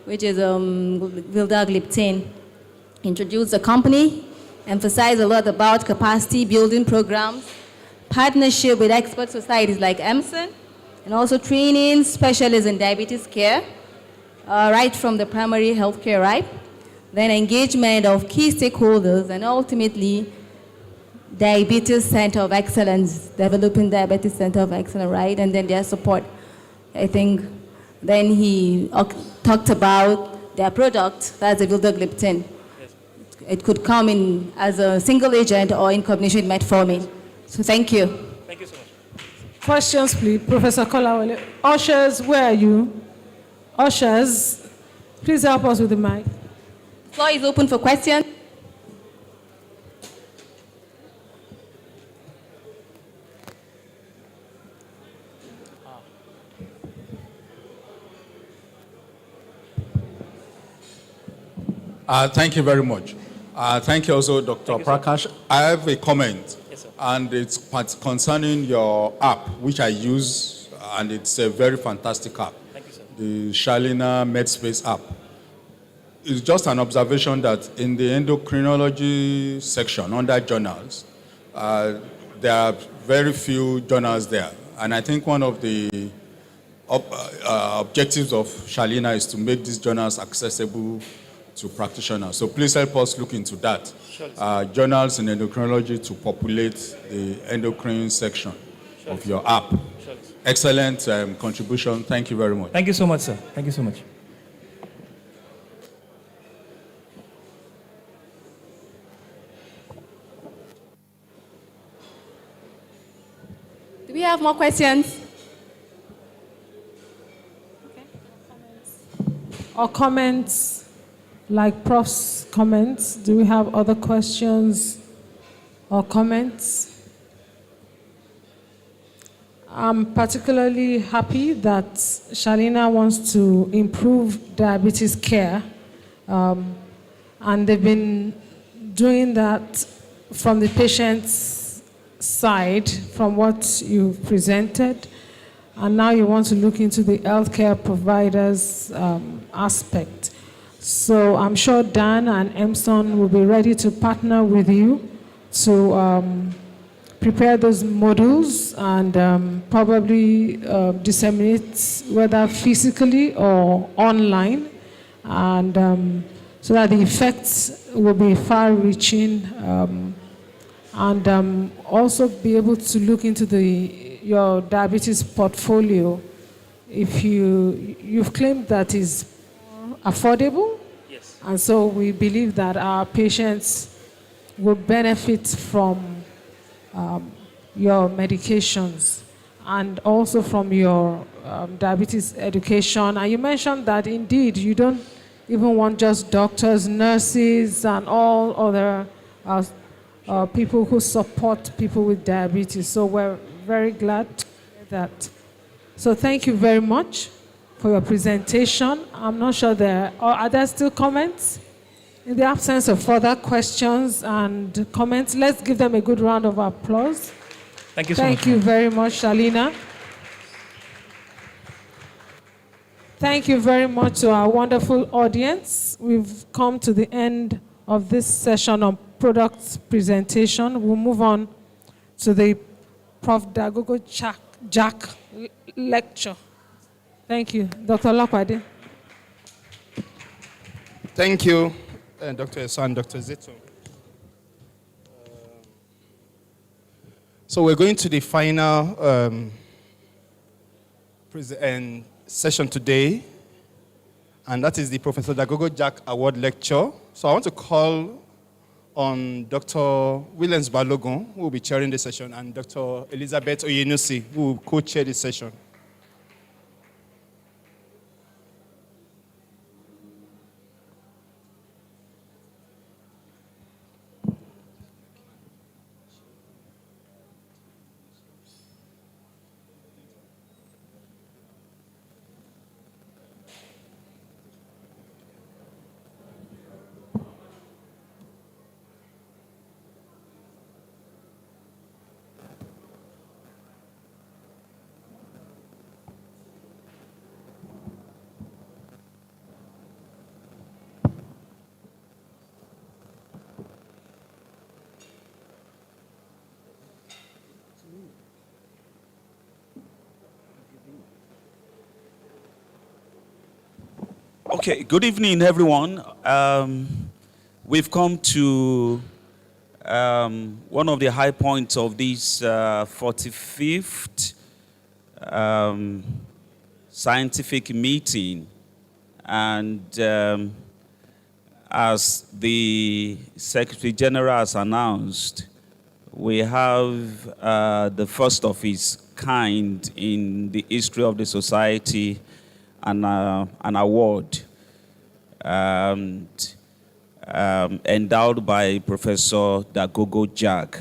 which is vildagliptin. Introduce the company, emphasize a lot about capacity building programs, partnership with expert societies like Emson, and also training specialists in diabetes care, right from the primary healthcare, right? Then engagement of key stakeholders, and ultimately Diabetes Center of Excellence, developing Diabetes Center of Excellence, right? And then their support. I think then he talked about their product, that's the vildagliptin. Yes. It could come in as a single agent or in combination with metformin. So thank you. Thank you so much. Questions, please. Professor Kolawole. Ushers, where are you? Ushers, please help us with the mic. The floor is open for questions. Thank you very much. Thank you also, Dr. Prakash. I have a comment, and it's concerning your app, which I use and it's a very fantastic app. Thank you, sir. The Shalina MedSpace app. It's just an observation that in the endocrinology section under journals, there are very few journals there. And I think one of the objectives of Shalina is to make these journals accessible to practitioners. So please help us look into that. Sure. Journals in endocrinology to populate the endocrine section of your app. Sure. Excellent contribution. Thank you very much. Thank you so much, sir. Thank you so much. Do we have more questions? Or comments, like Prof's comments? Do we have other questions or comments? I'm particularly happy that Shalina wants to improve diabetes care, and they've been doing that from the patient's side, from what you've presented, and now you want to look into the healthcare providers aspect. So I'm sure Dan and Emson will be ready to partner with you to prepare those modules and probably disseminate whether physically or online, and so that the effects will be far-reaching, and also be able to look into your diabetes portfolio. If you've claimed that is affordable, yes, and so we believe that our patients will benefit from your medications and also from your diabetes education. And you mentioned that indeed you don't even want just doctors, nurses, and all other people who support people with diabetes. So we're very glad to hear that. So thank you very much for your presentation. I'm not sure are there still comments? In the absence of further questions and comments, let's give them a good round of applause. Thank you so much. Thank you very much, Shalina. Thank you very much to our wonderful audience. We've come to the end of this session on product presentation. We'll move on to the Prof. Dagogo Jack lecture. Thank you. Dr. Lakwade. Thank you, Dr. Emson, Dr. Zeto. So we're going to the final session today, and that is the Professor Dagogo Jack Award Lecture. So I want to call on Dr. Williams Balogun, who will be chairing the session, and Dr. Elizabeth Oyenusi, who will co-chair the session. Okay, good evening, everyone. We've come to one of the high points of this 45th scientific meeting. And as the Secretary General has announced, we have the first of its kind in the history of the society, an award endowed by Professor Dagogo Jack,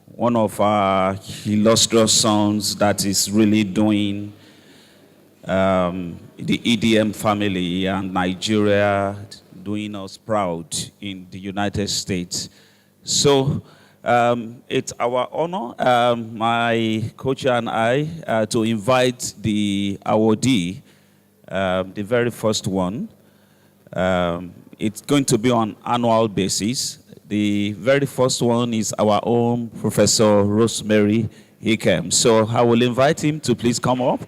one of our illustrious sons that is really doing the EDM family and Nigeria, doing us proud in the United States. So It's our honor, my coach and I, to invite the awardee, the very first one. It's going to be on annual basis. The very first one is our own Professor Rosemary Hikem. So I will invite him to please come up.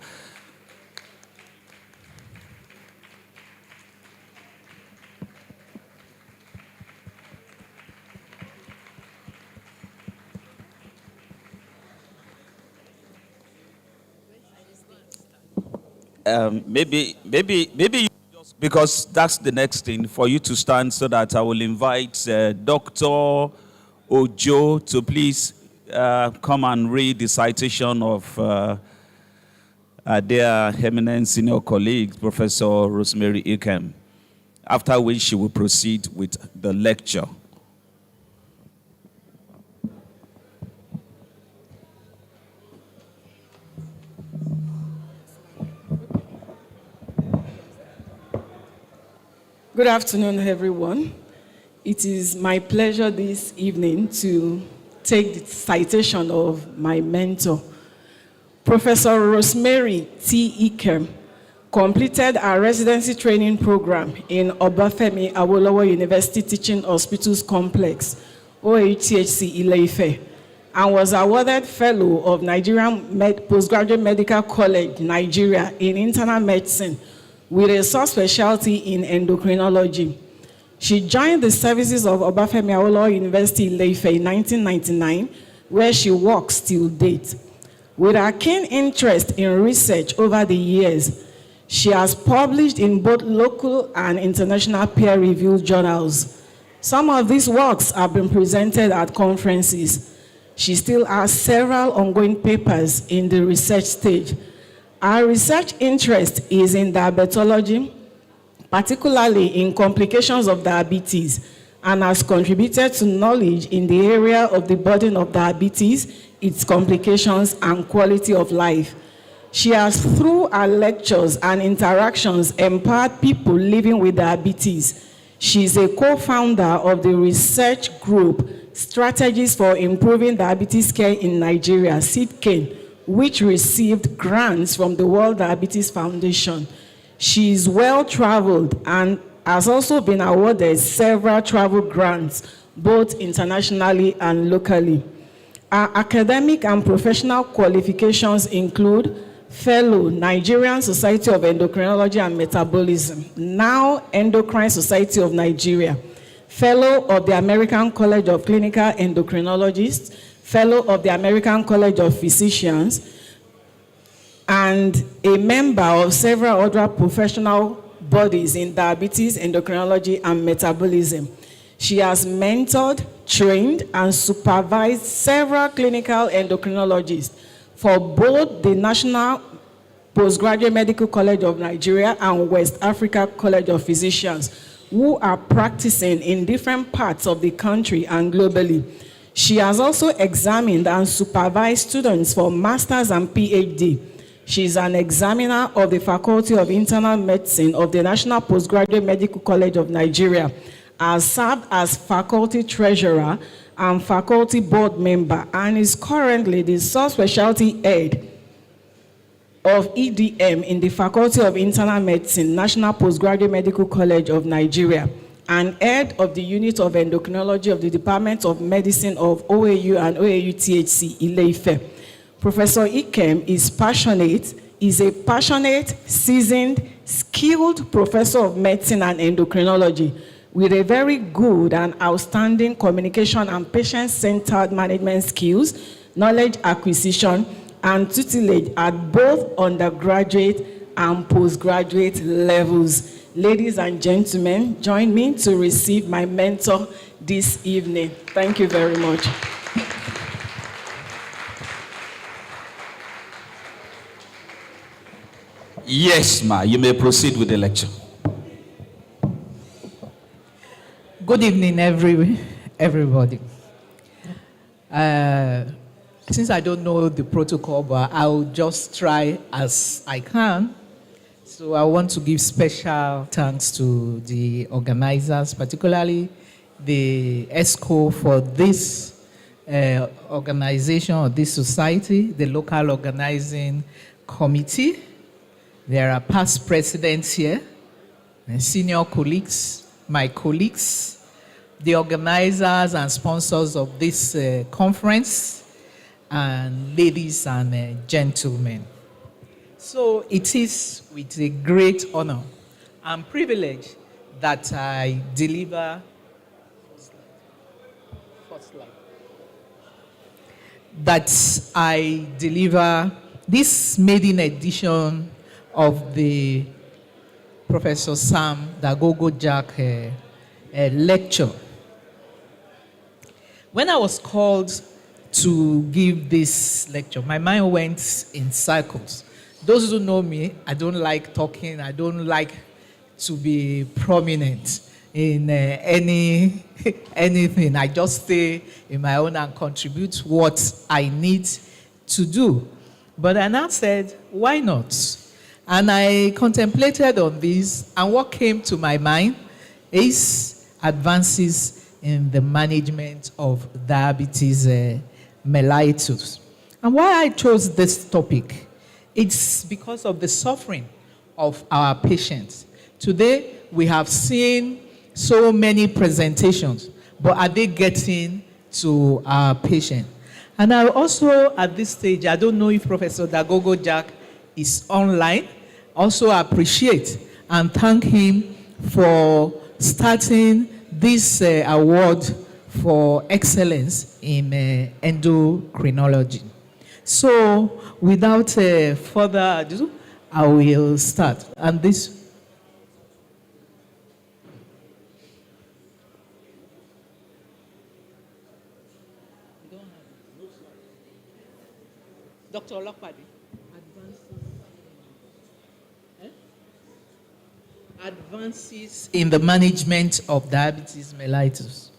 Maybe you just, because that's the next thing for you to stand, so that I will invite Dr. Ojo to please come and read the citation of their eminent senior colleague, Professor Rosemary Hikem, after which she will proceed with the lecture. Good afternoon, everyone. It is my pleasure this evening to take the citation of my mentor. Professor Rosemary T. Hikem completed her residency training program in Obafemi Awolowo University Teaching Hospitals Complex, OHTHC Ile-Ife, and was awarded Fellow of Nigerian Postgraduate Medical College, Nigeria, in internal medicine, with a subspecialty in endocrinology. She joined the services of Obafemi Awolowo University Ile-Ife in 1999, where she works till date. With her keen interest in research over the years, she has published in both local and international peer-reviewed journals. Some of these works have been presented at conferences. She still has several ongoing papers in the research stage. Our research interest is in diabetology, particularly in complications of diabetes, and has contributed to knowledge in the area of the burden of diabetes, its complications, and quality of life. She has, through her lectures and interactions, empowered people living with diabetes. She is a co-founder of the research group Strategies for Improving Diabetes Care in Nigeria, SIDCANE, which received grants from the World Diabetes Foundation. She is well-traveled and has also been awarded several travel grants, both internationally and locally. Her academic and professional qualifications include Fellow, Nigerian Society of Endocrinology and Metabolism, now Endocrine Society of Nigeria, Fellow of the American College of Clinical Endocrinologists, Fellow of the American College of Physicians, and a member of several other professional bodies in diabetes, endocrinology, and metabolism. She has mentored, trained, and supervised several clinical endocrinologists for both the National Postgraduate Medical College of Nigeria and West Africa College of Physicians, who are practicing in different parts of the country and globally. She has also examined and supervised students for master's and PhD. She is an examiner of the Faculty of Internal Medicine of the National Postgraduate Medical College of Nigeria, has served as faculty treasurer and faculty board member, and is currently the subspecialty head of EDM in the Faculty of Internal Medicine, National Postgraduate Medical College of Nigeria, and head of the Unit of Endocrinology of the Department of Medicine of OAU and OAU-THC, Ile-Ife. Professor Hikem is a passionate, seasoned, skilled professor of medicine and endocrinology with a very good and outstanding communication and patient-centered management skills, knowledge acquisition, and tutelage at both undergraduate and postgraduate levels. Ladies and gentlemen, join me to receive my mentor this evening. Thank you very much. Yes, ma, you may proceed with the lecture. Good evening, everybody. Since I don't know the protocol, but I'll just try as I can. So I want to give special thanks to the organizers, particularly the ESCO, for this organization of this society, the local organizing committee. There are past presidents here, and senior colleagues, my colleagues, the organizers and sponsors of this conference, and ladies and gentlemen. So it is with a great honor and privilege that I deliver this maiden edition of the Professor Sam Dagogo Jack lecture. When I was called to give this lecture, my mind went in circles. Those who know me, I don't like talking, I don't like to be prominent in anything. I just stay in my own and contribute what I need to do. But I now said, why not? And I contemplated on this, and what came to my mind is advances in the management of diabetes mellitus. And why I chose this topic, it's because of the suffering of our patients. Today, we have seen so many presentations, but are they getting to our patient? And I also, at this stage, I don't know if Professor Dagogo Jack is online, also appreciate and thank him for starting this award for excellence in endocrinology. So, without further ado, I will start. And this. Dr. Olokpade. Advances in the management of diabetes mellitus.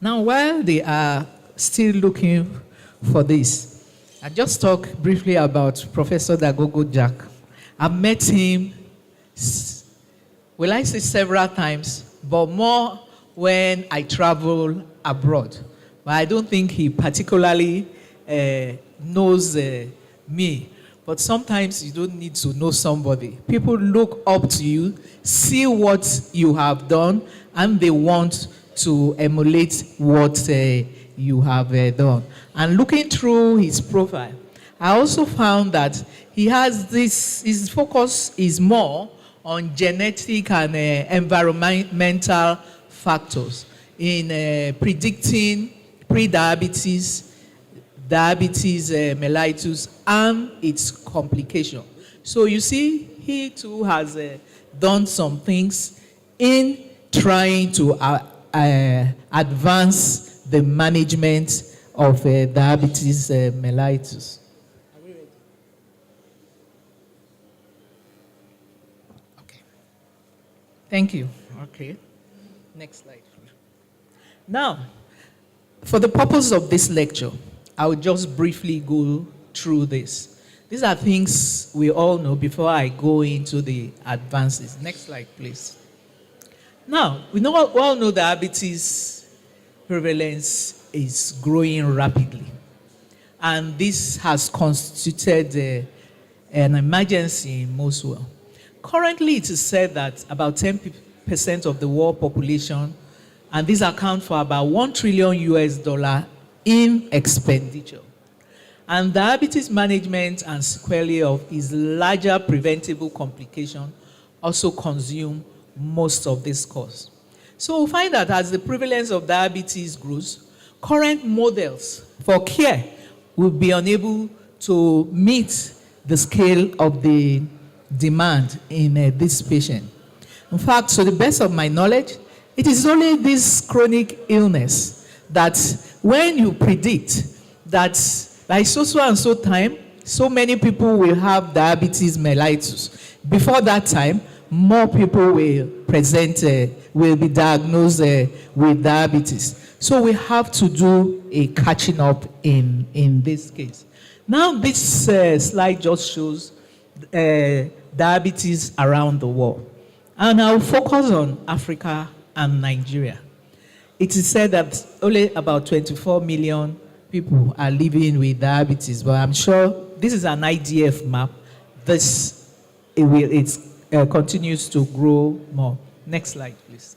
Now, while they are still looking for this, I just talk briefly about Professor Dagogo Jack. I've met him, well, I say several times, but more when I travel abroad. But I don't think he particularly knows me. But sometimes you don't need to know somebody. People look up to you, see what you have done, and they want to emulate what you have done. And looking through his profile, I also found that he has this, his focus is more on genetic and environmental factors in predicting prediabetes, diabetes mellitus, and its complication. So you see, he too has done some things in trying to advance the management of diabetes mellitus. Okay. Thank you. Okay. Next slide. Now, for the purpose of this lecture, I will just briefly go through this. These are things we all know before I go into the advances. Next slide, please. Now, we all know diabetes prevalence is growing rapidly. And this has constituted an emergency in most world. Currently, it is said that about 10% of the world population, and these account for about $1 trillion in expenditure. And diabetes management and sequelae of its larger preventable complication also consume most of this cost. So we find that as the prevalence of diabetes grows, current models for care will be unable to meet the scale of the demand in this patient. In fact, to the best of my knowledge, it is only this chronic illness that when you predict that by so and so time, so many people will have diabetes mellitus. Before that time, more people will present will be diagnosed with diabetes. So we have to do a catching up in this case. Now this slide just shows diabetes around the world. And I'll focus on Africa and Nigeria. It is said that only about 24 million people are living with diabetes, but I'm sure this is an IDF map. It continues to grow more. Next slide, please.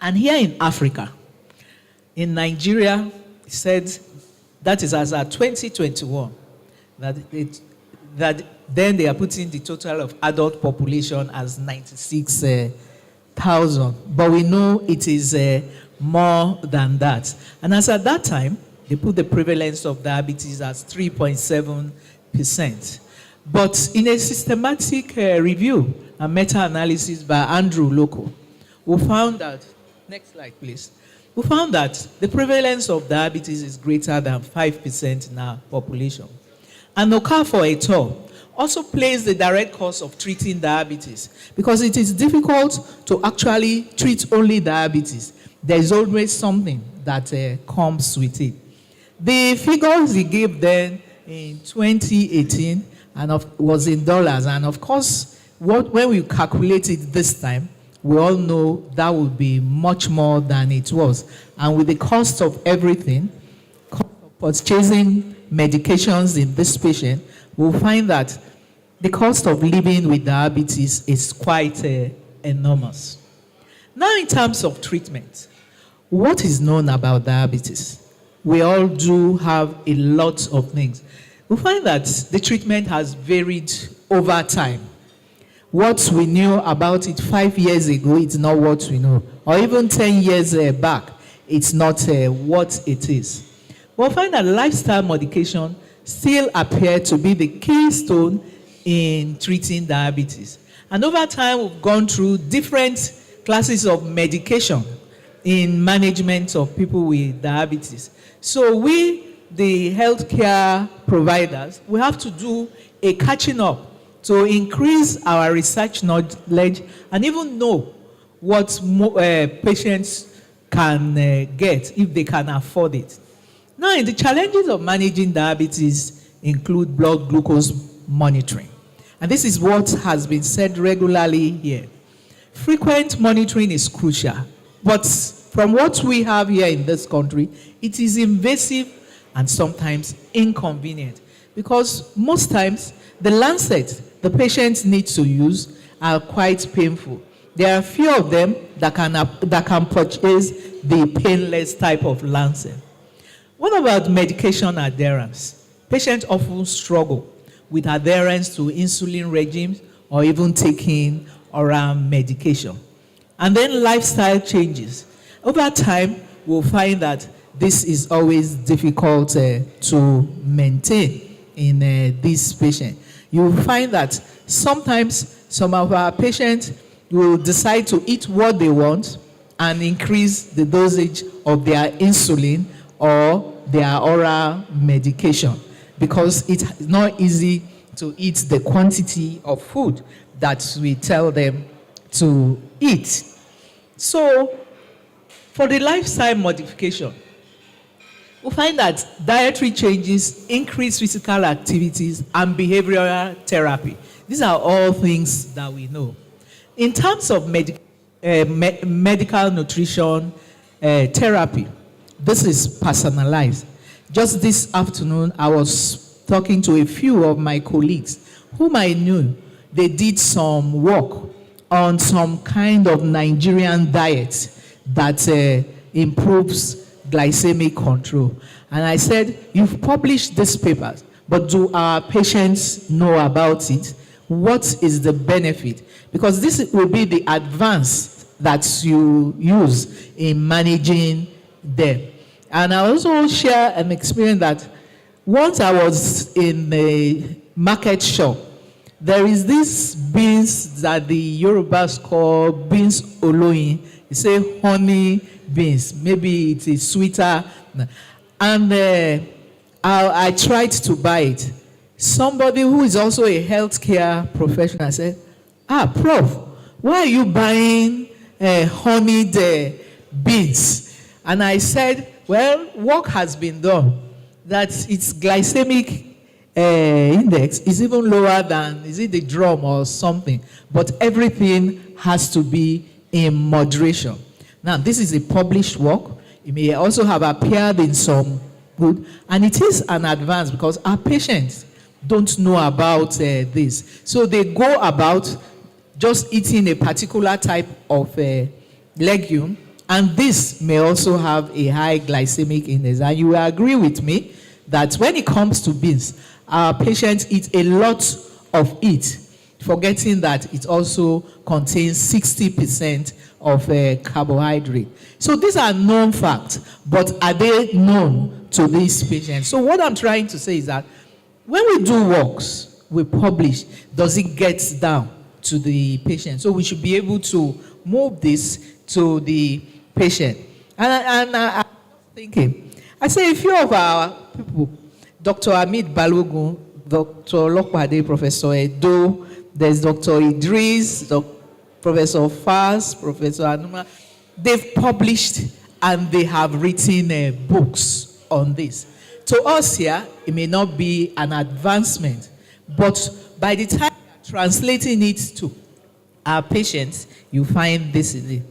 And here in Africa, in Nigeria, it said that is as at 2021, that then they are putting the total of adult population as 96,000. But we know it is more than that. And as at that time, they put the prevalence of diabetes as 3.7%. But in a systematic review and meta-analysis by Andrew Loco, we found that, next slide please, we found that the prevalence of diabetes is greater than 5% in our population. And Okafor et al. Also plays the direct cause of treating diabetes because it is difficult to actually treat only diabetes. There is always something that comes with it. The figures he gave then in 2018 was in dollars, and of course, when we calculate it this time, we all know that would be much more than it was. And with the cost of everything, purchasing medications in this patient, we'll find that the cost of living with diabetes is quite enormous. Now, in terms of treatment, what is known about diabetes? We all do have a lot of things. We find that the treatment has varied over time. What we knew about it 5 years ago, it's not what we know. Or even 10 years back, it's not what it is. We'll find that lifestyle modification still appear to be the keystone in treating diabetes. And over time, we've gone through different classes of medication in management of people with diabetes. So we, the healthcare providers, we have to do a catching up to increase our research knowledge and even know what patients can get if they can afford it. Now, the challenges of managing diabetes include blood glucose monitoring. And this is what has been said regularly here. Frequent monitoring is crucial, but from what we have here in this country, it is invasive and sometimes inconvenient because most times the lancet the patients need to use are quite painful. There are few of them that can purchase the painless type of lancet. What about medication adherence? Patients often struggle with adherence to insulin regimes or even taking oral medication. And then lifestyle changes. Over time, we'll find that this is always difficult to maintain in this patient. You'll find that sometimes some of our patients will decide to eat what they want and increase the dosage of their insulin or their oral medication because it's not easy to eat the quantity of food that we tell them to eat. So, for the lifestyle modification, we find that dietary changes, increased physical activities, and behavioral therapy. These are all things that we know. In terms of medical nutrition therapy, this is personalized. Just this afternoon, I was talking to a few of my colleagues whom I knew they did some work on some kind of Nigerian diet that improves glycemic control. And I said, you've published these papers, but do our patients know about it? What is the benefit? Because this will be the advance that you use in managing them. And I also share an experience that once I was in a market shop, there is this beans that the Yorubas call beans oloyin. You say honey beans. Maybe it is sweeter. And I tried to buy it. Somebody who is also a healthcare professional said, Prof, why are you buying honeyed beans. And I said, well, work has been done that its glycemic index is even lower than, is it the drum or something? But everything has to be in moderation. Now, this is a published work. It may also have appeared in some good, and it is an advance because our patients don't know about this. So they go about just eating a particular type of legume, and this may also have a high glycemic index. And you will agree with me that when it comes to beans, our patients eat a lot of it, forgetting that it also contains 60% of carbohydrate. So these are known facts, but are they known to these patients? So what I'm trying to say is that when we do works, we publish, does it get down to the patient? So we should be able to move this to the patient. And I'm thinking, I say a few of our people, Dr. Amit Balogun, Dr. Lokwade, Professor Edo, there's Dr. Idris, Professor Faz, Professor Anuma, they've published and they have written books on this. To us here, it may not be an advancement, but by the time you're translating it to our patients, you find this is it.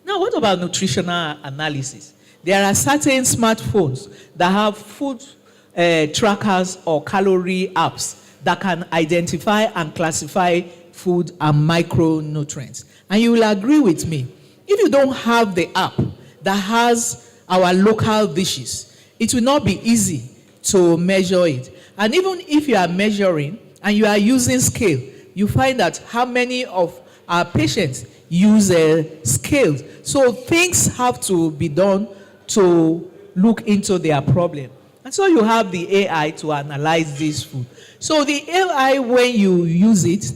Now, what about nutritional analysis? There are certain smartphones that have food trackers or calorie apps that can identify and classify food and micronutrients. And you will agree with me, if you don't have the app that has our local dishes, it will not be easy to measure it. And even if you are measuring and you are using scale, you find that how many of our patients use scales. So things have to be done to look into their problem. And so you have the AI to analyze this food. So the AI, when you use it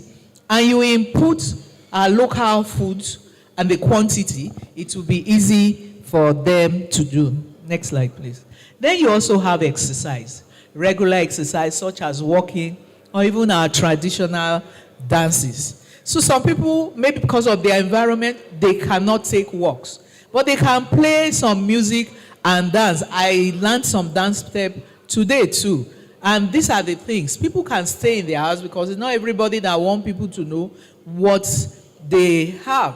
and you input local foods and the quantity, it will be easy for them to do. Next slide, please. Then you also have exercise, regular exercise such as walking or even our traditional dances. So some people, maybe because of their environment, they cannot take walks, but they can play some music and dance. I learned some dance step today too. And these are the things. People can stay in their house because it's not everybody that want people to know what they have.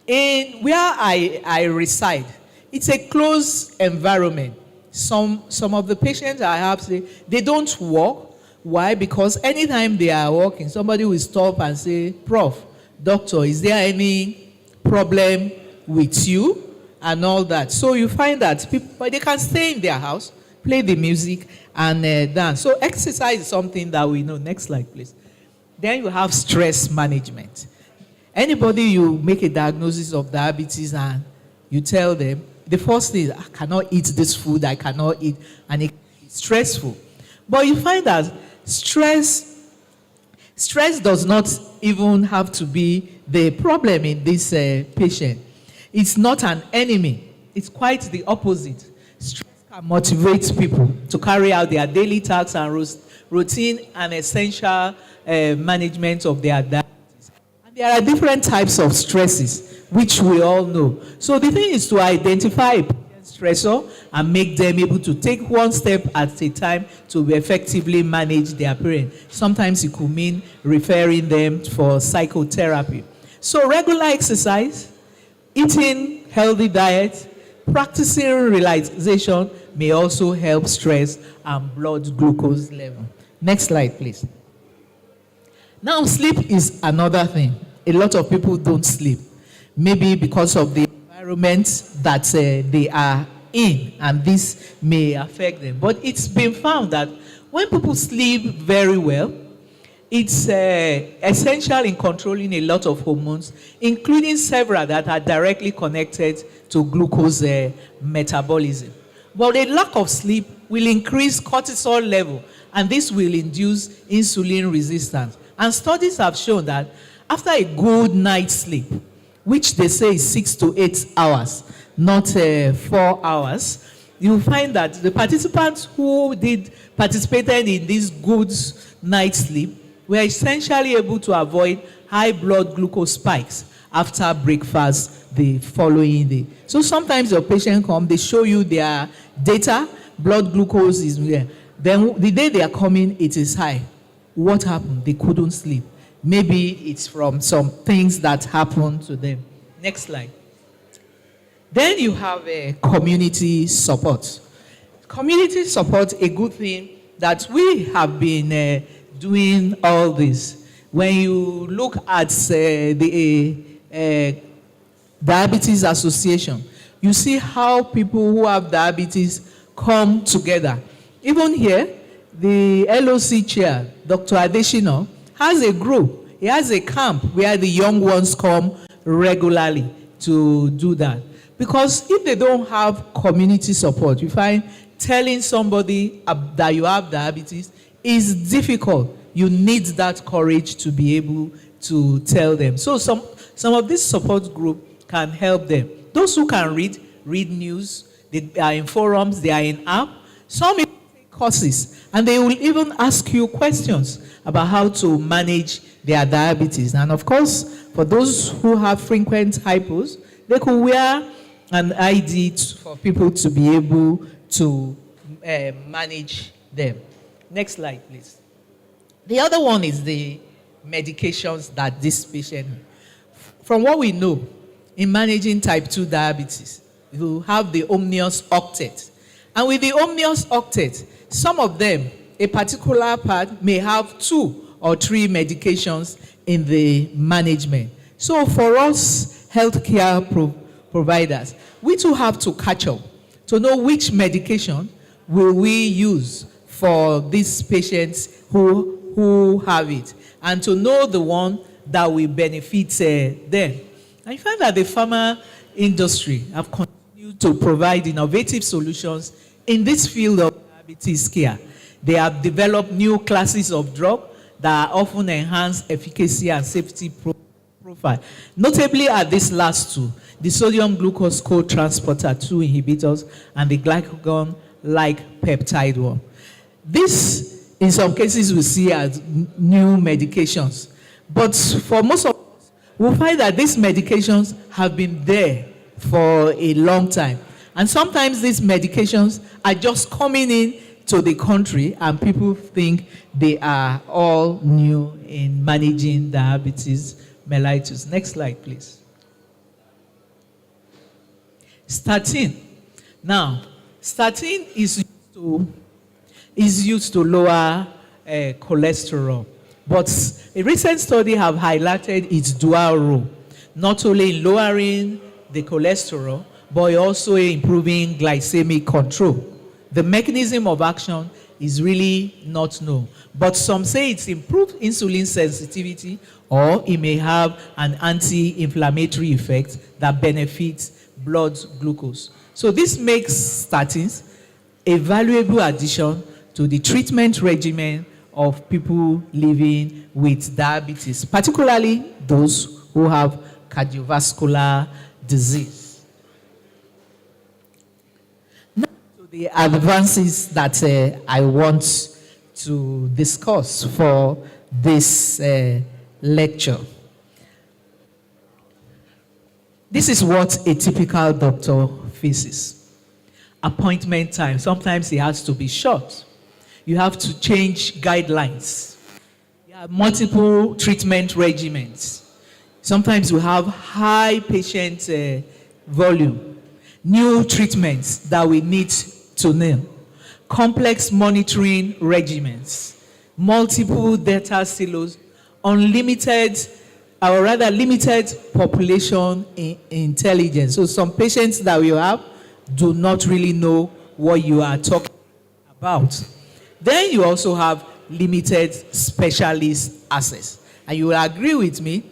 And where I reside, it's a closed environment. Some of the patients I have say they don't walk. Why? Because anytime they are walking, somebody will stop and say, "Prof, doctor, is there any problem with you?" and all that. So you find that people, but they can stay in their house, play the music, and dance. So exercise is something that we know. Next slide, please. Then you have stress management. Anybody you make a diagnosis of diabetes and you tell them, the first thing is, I cannot eat this food, I cannot eat, and it's stressful. But you find that stress does not even have to be the problem in this patient. It's not an enemy. It's quite the opposite. Stress can motivate people to carry out their daily tasks and routine and essential management of their diabetes. And there are different types of stresses, which we all know. So the thing is to identify a stressor and make them able to take one step at a time to effectively manage their pain. Sometimes it could mean referring them for psychotherapy. So regular exercise, eating healthy diet, practicing relaxation may also help stress and blood glucose level. Next slide, please. Now, sleep is another thing. A lot of people don't sleep. Maybe because of the environment that they are in, and this may affect them. But it's been found that when people sleep very well, it's essential in controlling a lot of hormones, including several that are directly connected to glucose metabolism. But a lack of sleep will increase cortisol level, and this will induce insulin resistance. And studies have shown that after a good night's sleep, which they say is 6 to 8 hours, not 4 hours, you find that the participants who participated in this good night's sleep were essentially able to avoid high blood glucose spikes after breakfast the following day. So sometimes your patient come, they show you their data, blood glucose is there. Then the day they are coming, it is high. What happened? They couldn't sleep. Maybe it's from some things that happened to them. Next slide. Then you have a community support. Community support, a good thing that we have been doing all this. When you look at the Diabetes Association, you see how people who have diabetes come together. Even here, the LOC chair, Dr. Adeshino, has a group. He has a camp where the young ones come regularly to do that. Because if they don't have community support, you find telling somebody that you have diabetes is difficult. You need that courage to be able to tell them. So some of this support group can help them. Those who can read news, they are in forums, they are in app. Some even take courses, and they will even ask you questions about how to manage their diabetes. And of course, for those who have frequent hypos, they could wear an ID for people to be able to manage them. Next slide, please. The other one is the medications that this patient, from what we know, in managing type 2 diabetes, you have the Omnius octet. And with the Omnius octet, some of them, a particular part, may have 2 or 3 medications in the management. So for us healthcare providers, we too have to catch up to know which medication will we use for these patients who have it, and to know the one that will benefit them. And you find that the pharma industry have continued to provide innovative solutions in this field of diabetes care. They have developed new classes of drugs that often enhance efficacy and safety profile. Notably are these last 2, the sodium glucose co-transporter 2 inhibitors and the glycagon-like peptide 1. This, in some cases, we see as new medications. But for most of us, we'll find that these medications have been there for a long time. And sometimes these medications are just coming in to the country, and people think they are all new in managing diabetes mellitus. Next slide, please. Statin. Now, statin is used to lower cholesterol. But a recent study have highlighted its dual role, not only in lowering the cholesterol, but also improving glycemic control. The mechanism of action is really not known. But some say it's improved insulin sensitivity, or it may have an anti-inflammatory effect that benefits blood glucose. So this makes statins a valuable addition to the treatment regimen of people living with diabetes, particularly those who have cardiovascular disease. Now to the advances that I want to discuss for this lecture. This is what a typical doctor faces. Appointment time, sometimes it has to be short. You have to change guidelines. You have multiple treatment regimens. Sometimes you have high patient volume. New treatments that we need to nail. Complex monitoring regimens. Multiple data silos. Unlimited, or rather limited population intelligence. So some patients that we have do not really know what you are talking about. Then you also have limited specialist access. And you will agree with me,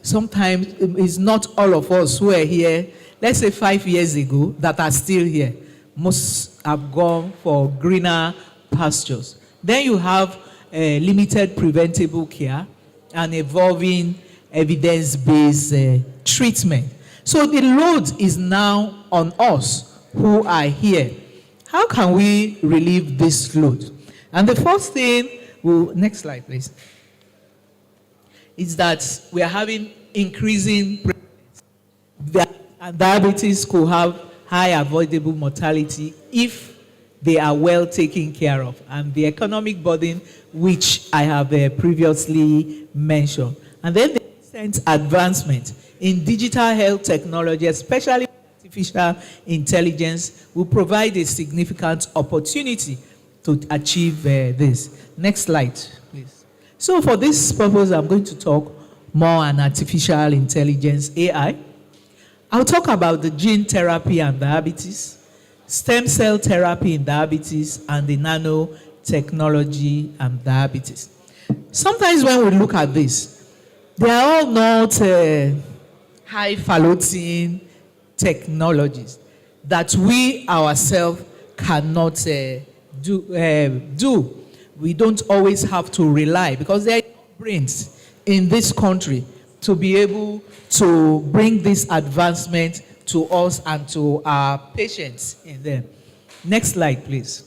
sometimes it's not all of us who are here, let's say 5 years ago, that are still here. Most have gone for greener pastures. Then you have limited preventable care and evolving evidence-based treatment. So the load is now on us who are here. How can we relieve this load? And the first thing, next slide please, is that we are having increasing prevalence. And diabetes could have high avoidable mortality if they are well taken care of, and the economic burden which I have previously mentioned. And then the recent advancement in digital health technology, especially artificial intelligence, will provide a significant opportunity to achieve this. Next slide, please. So for this purpose, I'm going to talk more on artificial intelligence, AI. I'll talk about the gene therapy and diabetes, stem cell therapy in diabetes, and the nanotechnology and diabetes. Sometimes when we look at this, they are all not highfalutin technologies that we ourselves cannot do. We don't always have to rely, because there are brains in this country to be able to bring this advancement to us and to our patients in them. Next slide, please.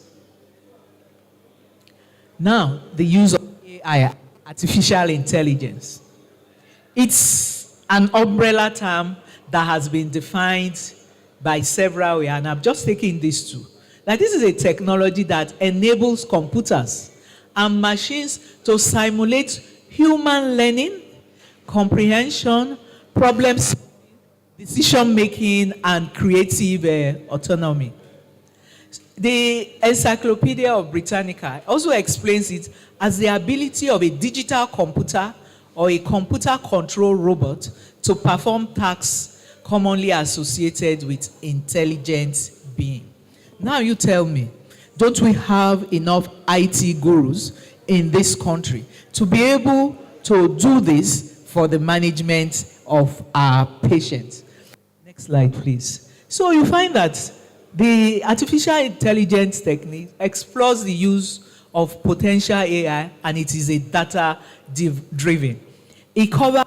Now, the use of AI, artificial intelligence. It's an umbrella term that has been defined by several ways, and I've just taken these two. Now, this is a technology that enables computers and machines to simulate human learning, comprehension, problem solving, decision making, and creative autonomy. The Encyclopedia of Britannica also explains it as the ability of a digital computer or a computer-controlled robot to perform tasks commonly associated with intelligent being. Now you tell me, don't we have enough IT gurus in this country to be able to do this for the management of our patients? Next slide, please. So you find that the artificial intelligence technique explores the use of potential AI, and it is a data-driven. It covers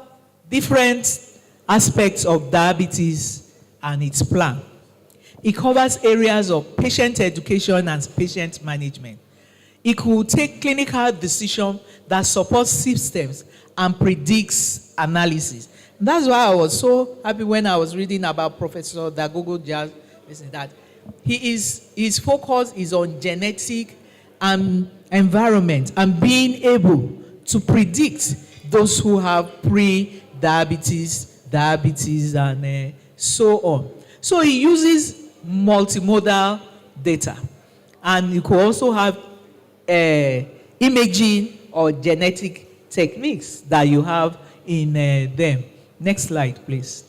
different aspects of diabetes and its plan. It covers areas of patient education and patient management. It could take clinical decisions that support systems and predicts analysis. That's why I was so happy when I was reading about Professor Dagogo Jazz, that his focus is on genetic and environment and being able to predict those who have pre-diabetes, diabetes, and so on. So he uses multimodal data, and you could also have imaging or genetic techniques that you have in them. Next slide, please.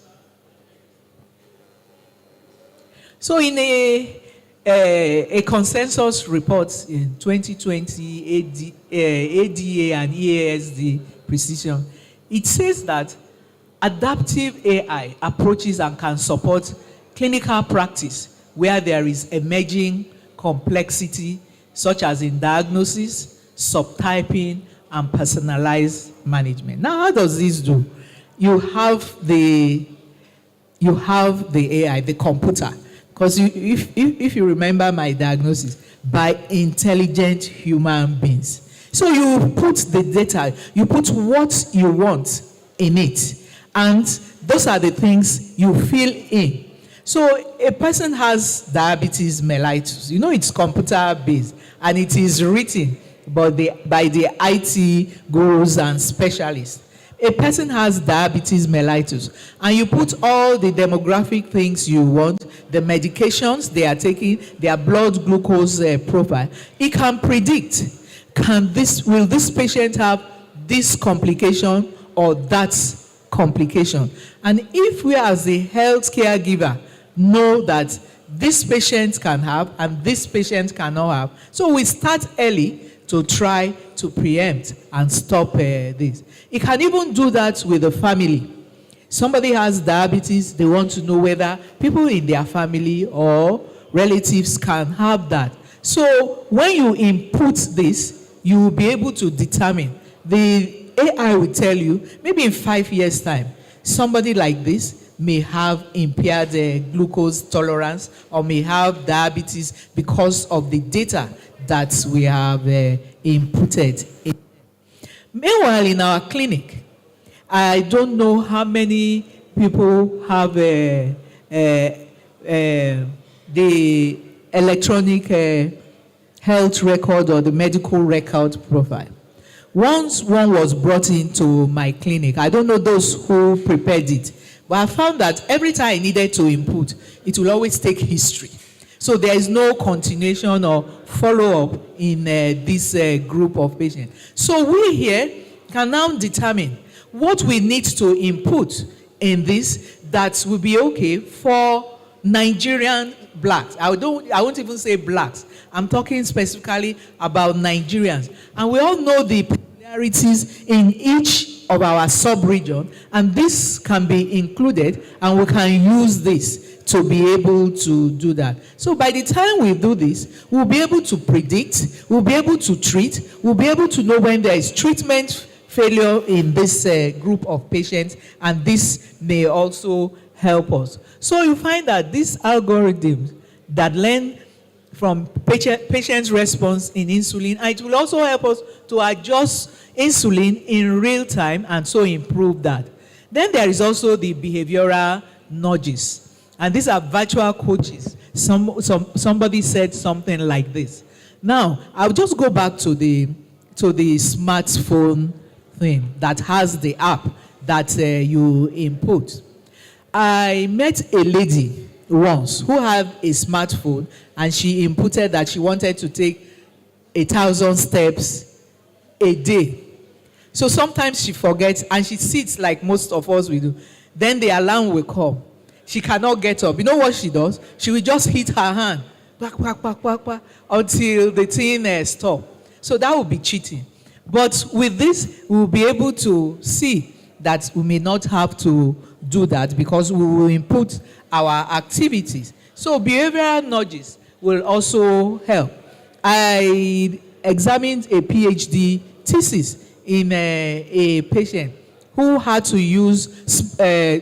So in a consensus report in 2020, ADA and EASD Precision, it says that adaptive AI approaches and can support clinical practice where there is emerging complexity, such as in diagnosis, subtyping, and personalized management. Now, how does this do? You have the AI, the computer, because if you remember my diagnosis, by intelligent human beings. So you put the data, you put what you want in it, and those are the things you fill in. So a person has diabetes mellitus. You know, it's computer-based, and it is written by the IT gurus and specialists. A person has diabetes mellitus, and you put all the demographic things you want, the medications they are taking, their blood glucose profile. It can predict, will this patient have this complication or that complication? And if we as the healthcare giver know that this patient can have and this patient cannot have, so we start early to try to preempt and stop this. It can even do that with the family. Somebody has diabetes, they want to know whether people in their family or relatives can have that. So when you input this, you will be able to determine. The AI will tell you, maybe in 5 years' time, somebody like this may have impaired glucose tolerance or may have diabetes because of the data that we have inputted in. Meanwhile, in our clinic, I don't know how many people have the electronic health record or the medical record profile. Once one was brought into my clinic, I don't know those who prepared it, but I found that every time I needed to input, it will always take history. So there is no continuation or follow-up in this group of patients. So we here can now determine what we need to input in this that will be okay for Nigerian blacks. I won't even say blacks. I'm talking specifically about Nigerians. And we all know the peculiarities in each of our sub-region, and this can be included, and we can use this to be able to do that. So by the time we do this, we'll be able to predict, we'll be able to treat, we'll be able to know when there is treatment failure in this group of patients, and this may also help us. So you find that these algorithms that learn from patient's response in insulin, and it will also help us to adjust insulin in real time and so improve that. Then there is also the behavioral nudges. And these are virtual coaches. Somebody said something like this. Now, I'll just go back to the smartphone thing that has the app that you input. I met a lady once who had a smartphone, and she inputted that she wanted to take 1,000 steps a day. So sometimes she forgets, and she sits like most of us will do. Then the alarm will come. She cannot get up. You know what she does? She will just hit her hand until the thing stops. So that will be cheating. But with this, we will be able to see that we may not have to do that because we will input our activities. So behavioral nudges will also help. I examined a PhD thesis in a patient who had to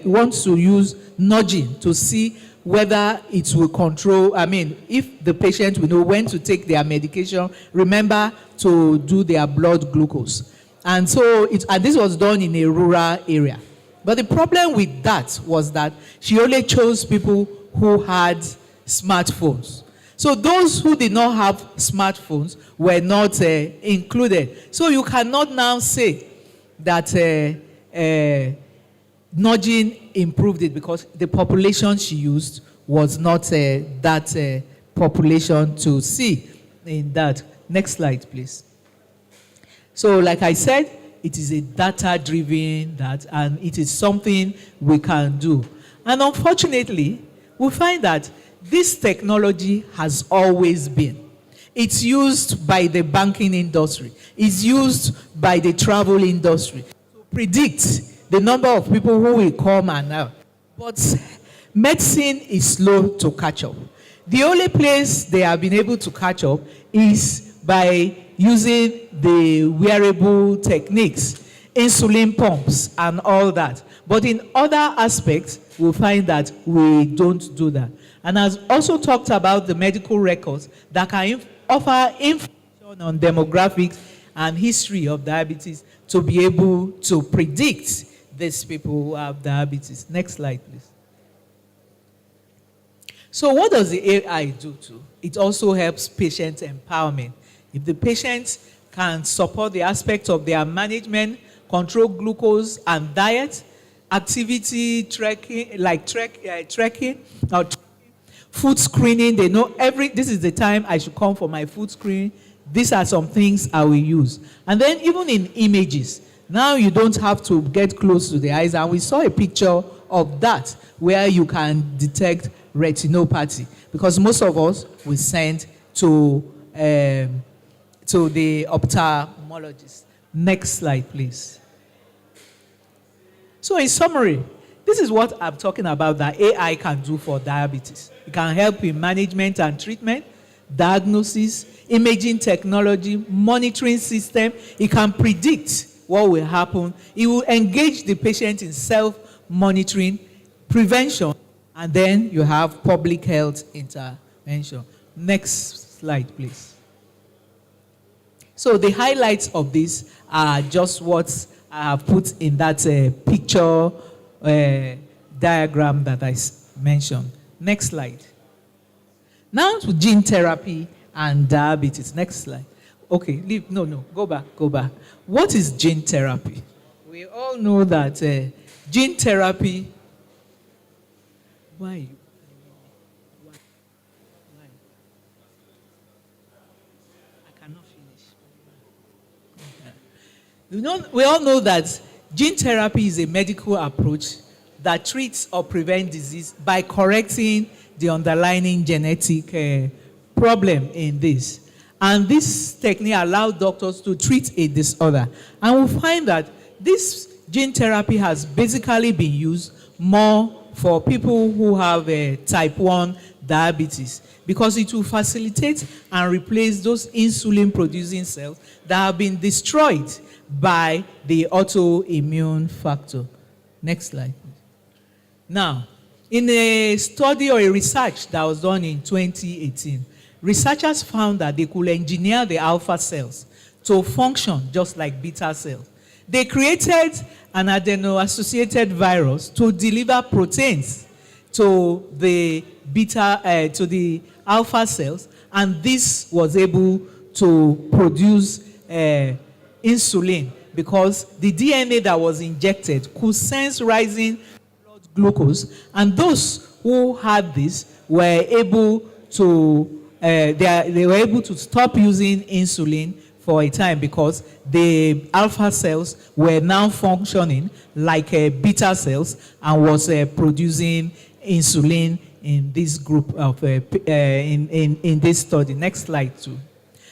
wants to use nudging to see whether it will control, if the patient will know when to take their medication, remember to do their blood glucose. And so, and this was done in a rural area. But the problem with that was that she only chose people who had smartphones. So those who did not have smartphones were not included. So you cannot now say that nudging improved it because the population she used was not that population to see in that. Next slide, please. So like I said, it is a data-driven that, and it is something we can do. And unfortunately, we find that this technology has always been. It's used by the banking industry. It's used by the travel industry to predict the number of people who will come and out. But medicine is slow to catch up. The only place they have been able to catch up is by using the wearable techniques, insulin pumps, and all that. But in other aspects, we'll find that we don't do that. And I've also talked about the medical records that can offer information on demographics and history of diabetes to be able to predict these people who have diabetes. Next slide, please. So what does the AI do too? It also helps patient empowerment. If the patient can support the aspect of their management, control glucose and diet, activity tracking, like tracking, or food screening, they know this is the time I should come for my food screening. These are some things I will use. And then even in images, now you don't have to get close to the eyes. And we saw a picture of that where you can detect retinopathy because most of us will send to the ophthalmologist. Next slide, please. So in summary, this is what I'm talking about that AI can do for diabetes. It can help in management and treatment, diagnosis, imaging technology, monitoring system. It can predict what will happen. It will engage the patient in self-monitoring, prevention, and then you have public health intervention. Next slide, please. So the highlights of this are just what I have put in that picture diagram that I mentioned. Next slide. Now to gene therapy and diabetes. Next slide. Okay, leave. No, go back. What is gene therapy? We all know that gene therapy. Why? I cannot finish. We all know that gene therapy is a medical approach that treats or prevents disease by correcting the underlying genetic problem in this. And this technique allows doctors to treat a disorder. And we find that this gene therapy has basically been used more for people who have type 1 diabetes, because it will facilitate and replace those insulin-producing cells that have been destroyed by the autoimmune factor. Next slide. Now, in a study or a research that was done in 2018, researchers found that they could engineer the alpha cells to function just like beta cells. They created an adeno-associated virus to deliver proteins to the alpha cells, and this was able to produce insulin, because the DNA that was injected could sense rising blood glucose, and those who had this were able to they were able to stop using insulin for a time, because the alpha cells were now functioning like beta cells and was producing insulin in this group of in this study. Next slide too.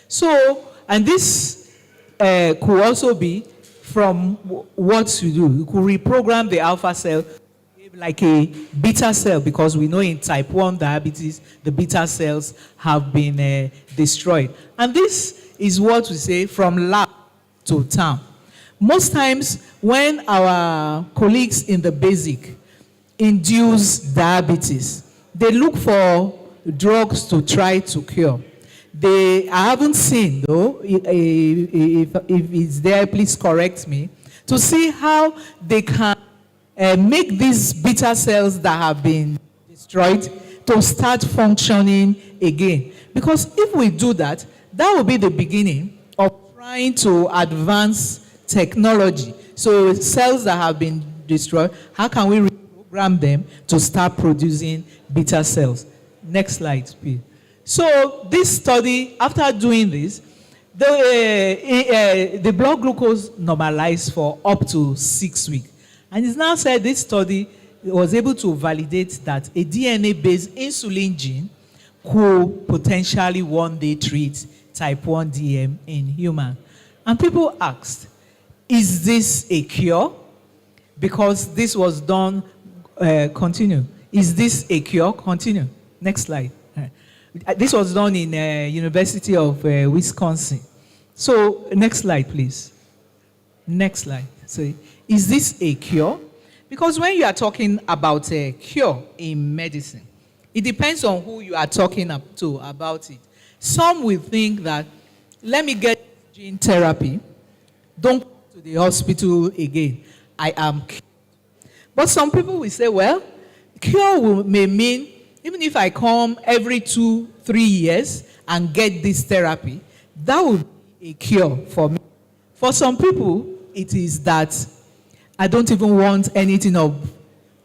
So, and this could also be from what you do. You could reprogram the alpha cell like a beta cell, because we know in type 1 diabetes, the beta cells have been destroyed. And this is what we say from lab to town. Most times when our colleagues in the basic induce diabetes, they look for drugs to try to cure. I haven't seen, though, if it's there, please correct me, to see how they can make these beta cells that have been destroyed to start functioning again. Because if we do that, that will be the beginning of trying to advance technology. So cells that have been destroyed, how can we reprogram them to start producing beta cells? Next slide, please. So this study, after doing this, the blood glucose normalized for up to 6 weeks. And it's now said this study was able to validate that a DNA-based insulin gene could potentially one day treat type 1 DM in humans. And people asked, is this a cure? Because this was done, continue. Is this a cure? Continue. Next slide. This was done in University of Wisconsin. So next slide, please. Next slide. So, is this a cure? Because when you are talking about a cure in medicine, it depends on who you are talking to about it. Some will think that, let me get gene therapy, don't go to the hospital again, I am cured. But some people will say, well, cure may mean, even if I come every 2-3 years and get this therapy, that would be a cure for me. For some people, it is that I don't even want anything of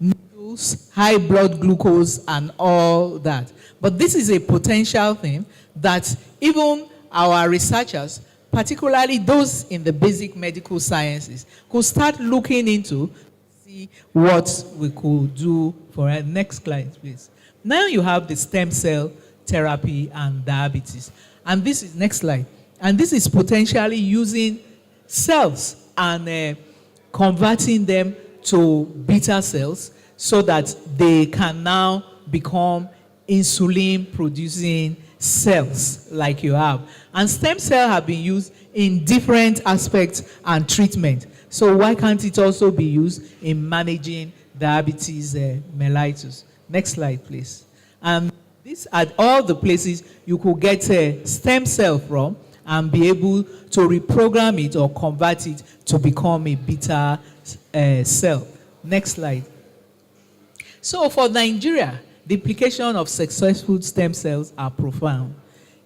needles, high blood glucose, and all that. But this is a potential thing that even our researchers, particularly those in the basic medical sciences, could start looking into, see what we could do for it. Next slide, please. Now you have the stem cell therapy and diabetes. And this is, next slide. And this is potentially using cells and converting them to beta cells so that they can now become insulin-producing cells like you have. And stem cells have been used in different aspects and treatment. So why can't it also be used in managing diabetes mellitus? Next slide, please. And these are all the places you could get a stem cell from, and be able to reprogram it or convert it to become a beta cell. Next slide. So for Nigeria, the implication of successful stem cells are profound.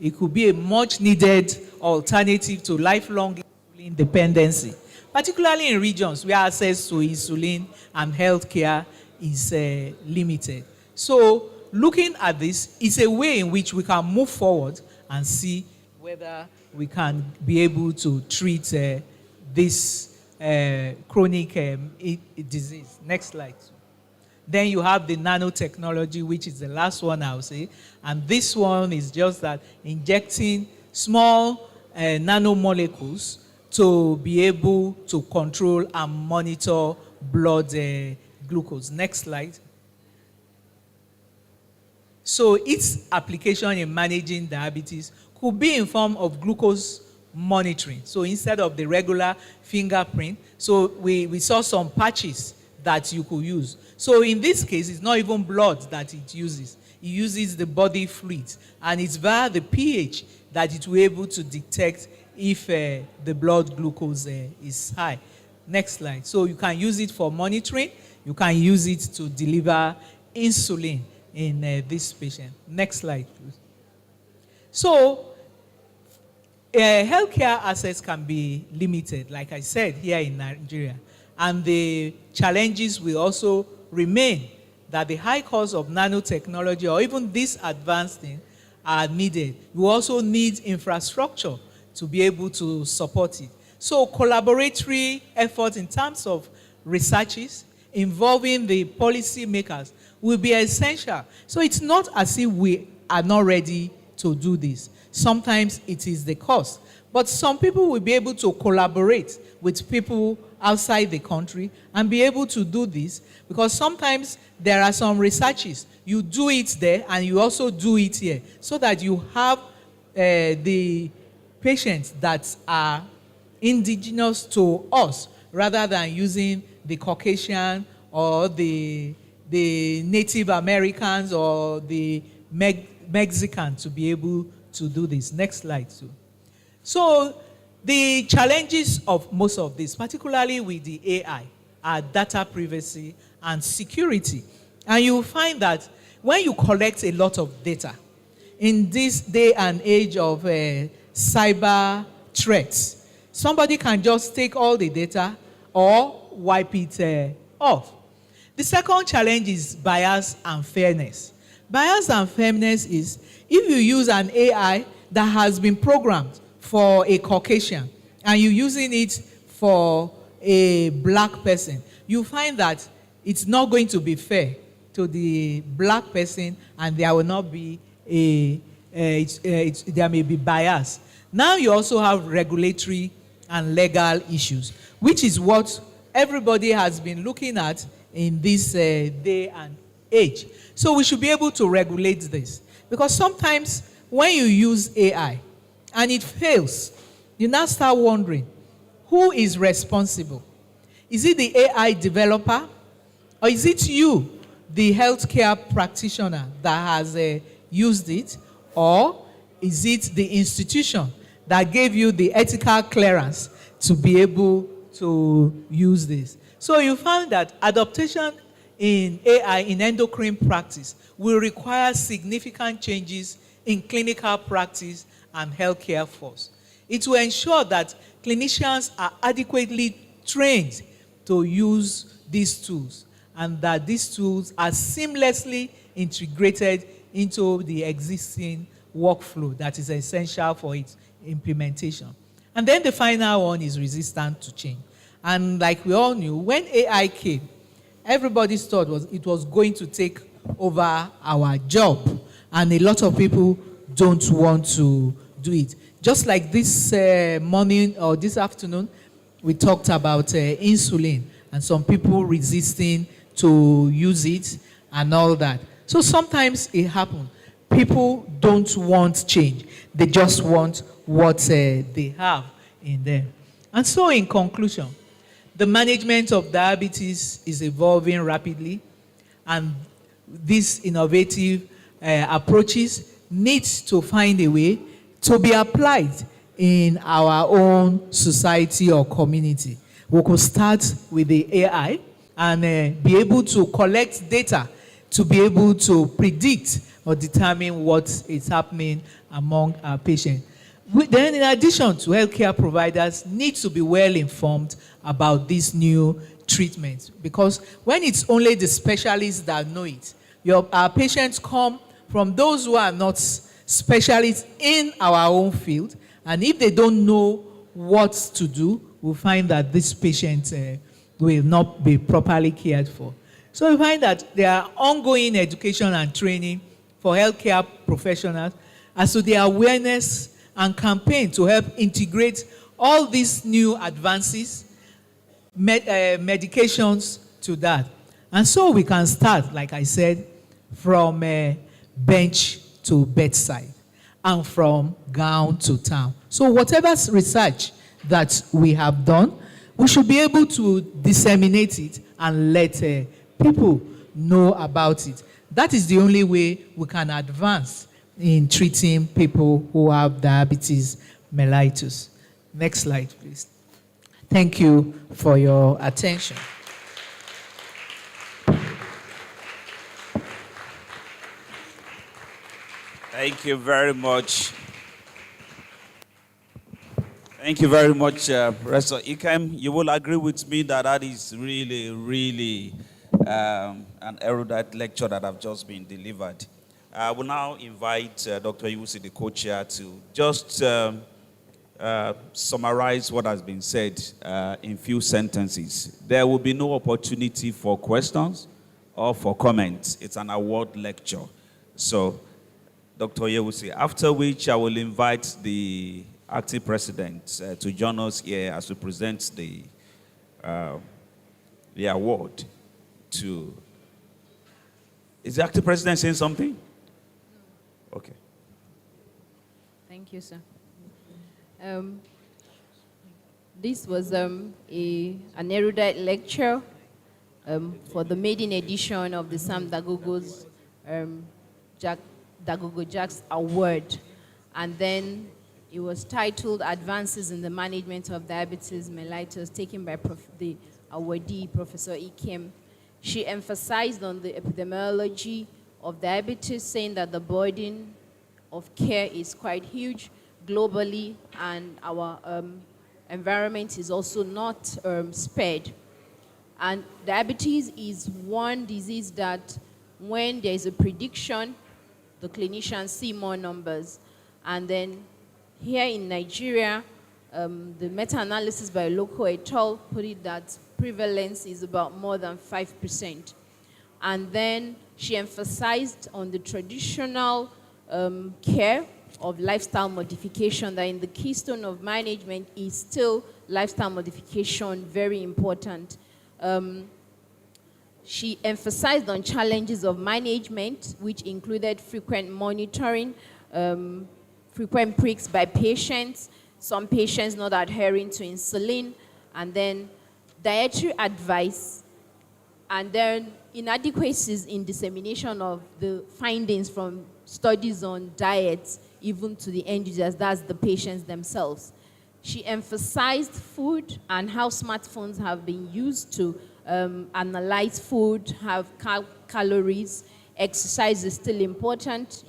It could be a much needed alternative to lifelong insulin dependency, particularly in regions where access to insulin and healthcare is limited. So looking at this is a way in which we can move forward and see whether we can be able to treat this chronic disease. Next slide. Then you have the nanotechnology, which is the last one I'll say. And this one is just that injecting small nanomolecules to be able to control and monitor blood glucose. Next slide. So its application in managing diabetes could be in form of glucose monitoring. So instead of the regular fingerprint, so we saw some patches that you could use. So in this case, it's not even blood that it uses. It uses the body fluids, and it's via the pH that it will be able to detect if the blood glucose is high. Next slide. So you can use it for monitoring. You can use it to deliver insulin in this patient. Next slide, please. So healthcare access can be limited, like I said, here in Nigeria. And the challenges will also remain that the high cost of nanotechnology or even this advanced thing are needed. You also need infrastructure to be able to support it. So collaboratory efforts in terms of researches involving the policy makers will be essential. So it's not as if we are not ready to do this. Sometimes it is the cost. But some people will be able to collaborate with people outside the country and be able to do this, because sometimes there are some researches. You do it there and you also do it here, so that you have the patients that are indigenous to us, rather than using the Caucasian or the Native Americans or the Mexican to be able to do this. Next slide, too. So the challenges of most of this, particularly with the AI, are data privacy and security. And you find that when you collect a lot of data, in this day and age of cyber threats, somebody can just take all the data or wipe it off. The second challenge is bias and fairness. Bias and fairness is if you use an AI that has been programmed for a Caucasian and you're using it for a black person, you find that it's not going to be fair to the black person, and there will not be there may be bias. Now you also have regulatory and legal issues, which is what everybody has been looking at in this day and age. So we should be able to regulate this, because sometimes when you use AI and it fails, you now start wondering, who is responsible? Is it the AI developer, or is it you, the healthcare practitioner, that has used it, or is it the institution that gave you the ethical clearance to be able to use this? So you found that adaptation in AI in endocrine practice will require significant changes in clinical practice and healthcare force. It will ensure that clinicians are adequately trained to use these tools, and that these tools are seamlessly integrated into the existing workflow that is essential for its implementation. And then the final one is resistant to change. And like we all knew, when AI came, everybody's thought was it was going to take over our job, and a lot of people don't want to do it. Just like this morning or this afternoon, we talked about insulin and some people resisting to use it and all that. So sometimes it happens. People don't want change. They just want what they have in them. And so in conclusion, the management of diabetes is evolving rapidly, and these innovative approaches need to find a way to be applied in our own society or community. We could start with the AI and be able to collect data to be able to predict or determine what is happening among our patients. Then, in addition to healthcare providers, need to be well informed about these new treatments, because when it's only the specialists that know it, our patients come from those who are not specialists in our own field, and if they don't know what to do, we'll find that this patient will not be properly cared for. So we find that there are ongoing education and training for healthcare professionals as to the awareness and campaign to help integrate all these new advances, medications to that. And so we can start, like I said, from bench to bedside and from gown to town. So whatever research that we have done, we should be able to disseminate it and let people know about it. That is the only way we can advance in treating people who have diabetes mellitus. Next slide, please. Thank you for your attention. Thank you very much. Thank you very much, Professor Ikem. You will agree with me that that is really, really an erudite lecture that have just been delivered. I will now invite Dr. Iwusi, the co-chair, to just summarize what has been said in few sentences. There will be no opportunity for questions or for comments. It's an award lecture. So, Dr. Iwusi, after which I will invite the acting president to join us here as we present the award to... Is the acting president saying something? Okay. Thank you, sir. This was an erudite lecture for the maiden edition of the Sam Dagogo's Dagogo Jacks Award. And then it was titled Advances in the Management of Diabetes Mellitus, taken by the awardee, Professor Ikem. She emphasized on the epidemiology of diabetes, saying that the burden of care is quite huge globally, and our environment is also not spared. And diabetes is one disease that when there is a prediction, the clinicians see more numbers. And then here in Nigeria, the meta-analysis by Loco et al. Put it that prevalence is about more than 5%. And then she emphasized on the traditional care of lifestyle modification, that in the keystone of management is still lifestyle modification, very important. She emphasized on challenges of management, which included frequent monitoring, frequent pricks by patients, some patients not adhering to insulin, and then dietary advice, and then inadequacies in dissemination of the findings from studies on diets, even to the end users, that's the patients themselves. She emphasized food and how smartphones have been used to analyze food, have calories. Exercise is still important.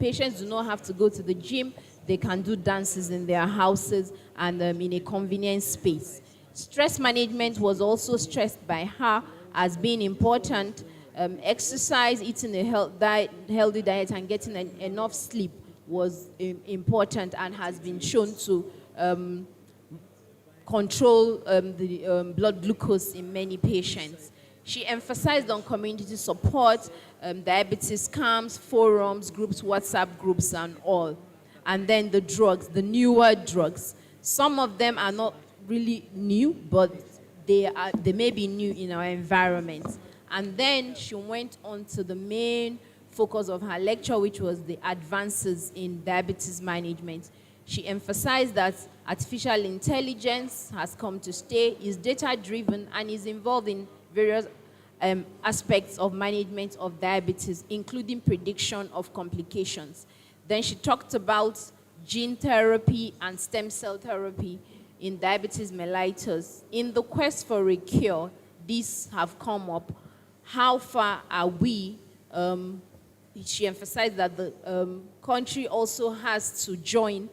Patients do not have to go to the gym. They can do dances in their houses and in a convenient space. Stress management was also stressed by her as being important. Exercise, eating a healthy diet, and getting enough sleep was important and has been shown to control the blood glucose in many patients. She emphasized on community support, diabetes camps, forums, groups, WhatsApp groups, and all. And then the drugs, the newer drugs. Some of them are not really new, but they may be new in our environment. And then she went on to the main focus of her lecture, which was the advances in diabetes management. She emphasized that artificial intelligence has come to stay, is data-driven, and is involved in various aspects of management of diabetes, including prediction of complications. Then she talked about gene therapy and stem cell therapy in diabetes mellitus. In the quest for a cure, these have come up. How far are we? She emphasized that the country also has to join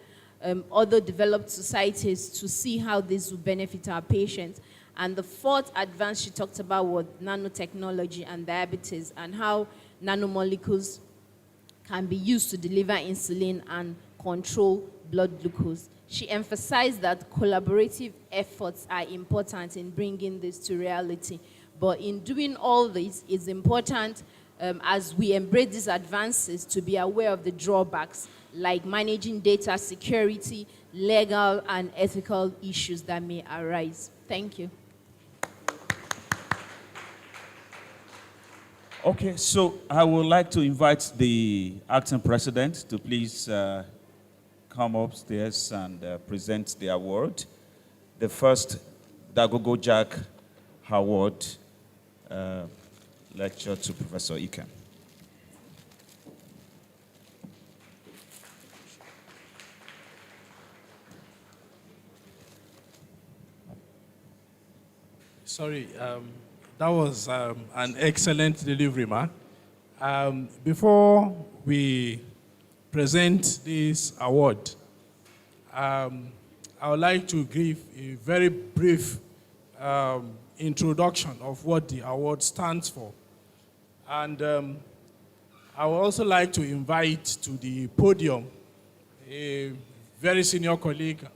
other developed societies to see how this will benefit our patients. And the fourth advance she talked about was nanotechnology and diabetes, and how nanomolecules can be used to deliver insulin and control blood glucose. She emphasized that collaborative efforts are important in bringing this to reality. But in doing all this, it's important as we embrace these advances to be aware of the drawbacks, like managing data security, legal and ethical issues that may arise. Thank you. Okay, so I would like to invite the acting president to please come upstairs and present the award. The first Dagogo Jack Award lecture to Professor Ikem. Sorry, that was an excellent delivery, man. Before we present this award, I would like to give a very brief introduction of what the award stands for. And I would also like to invite to the podium a very senior colleague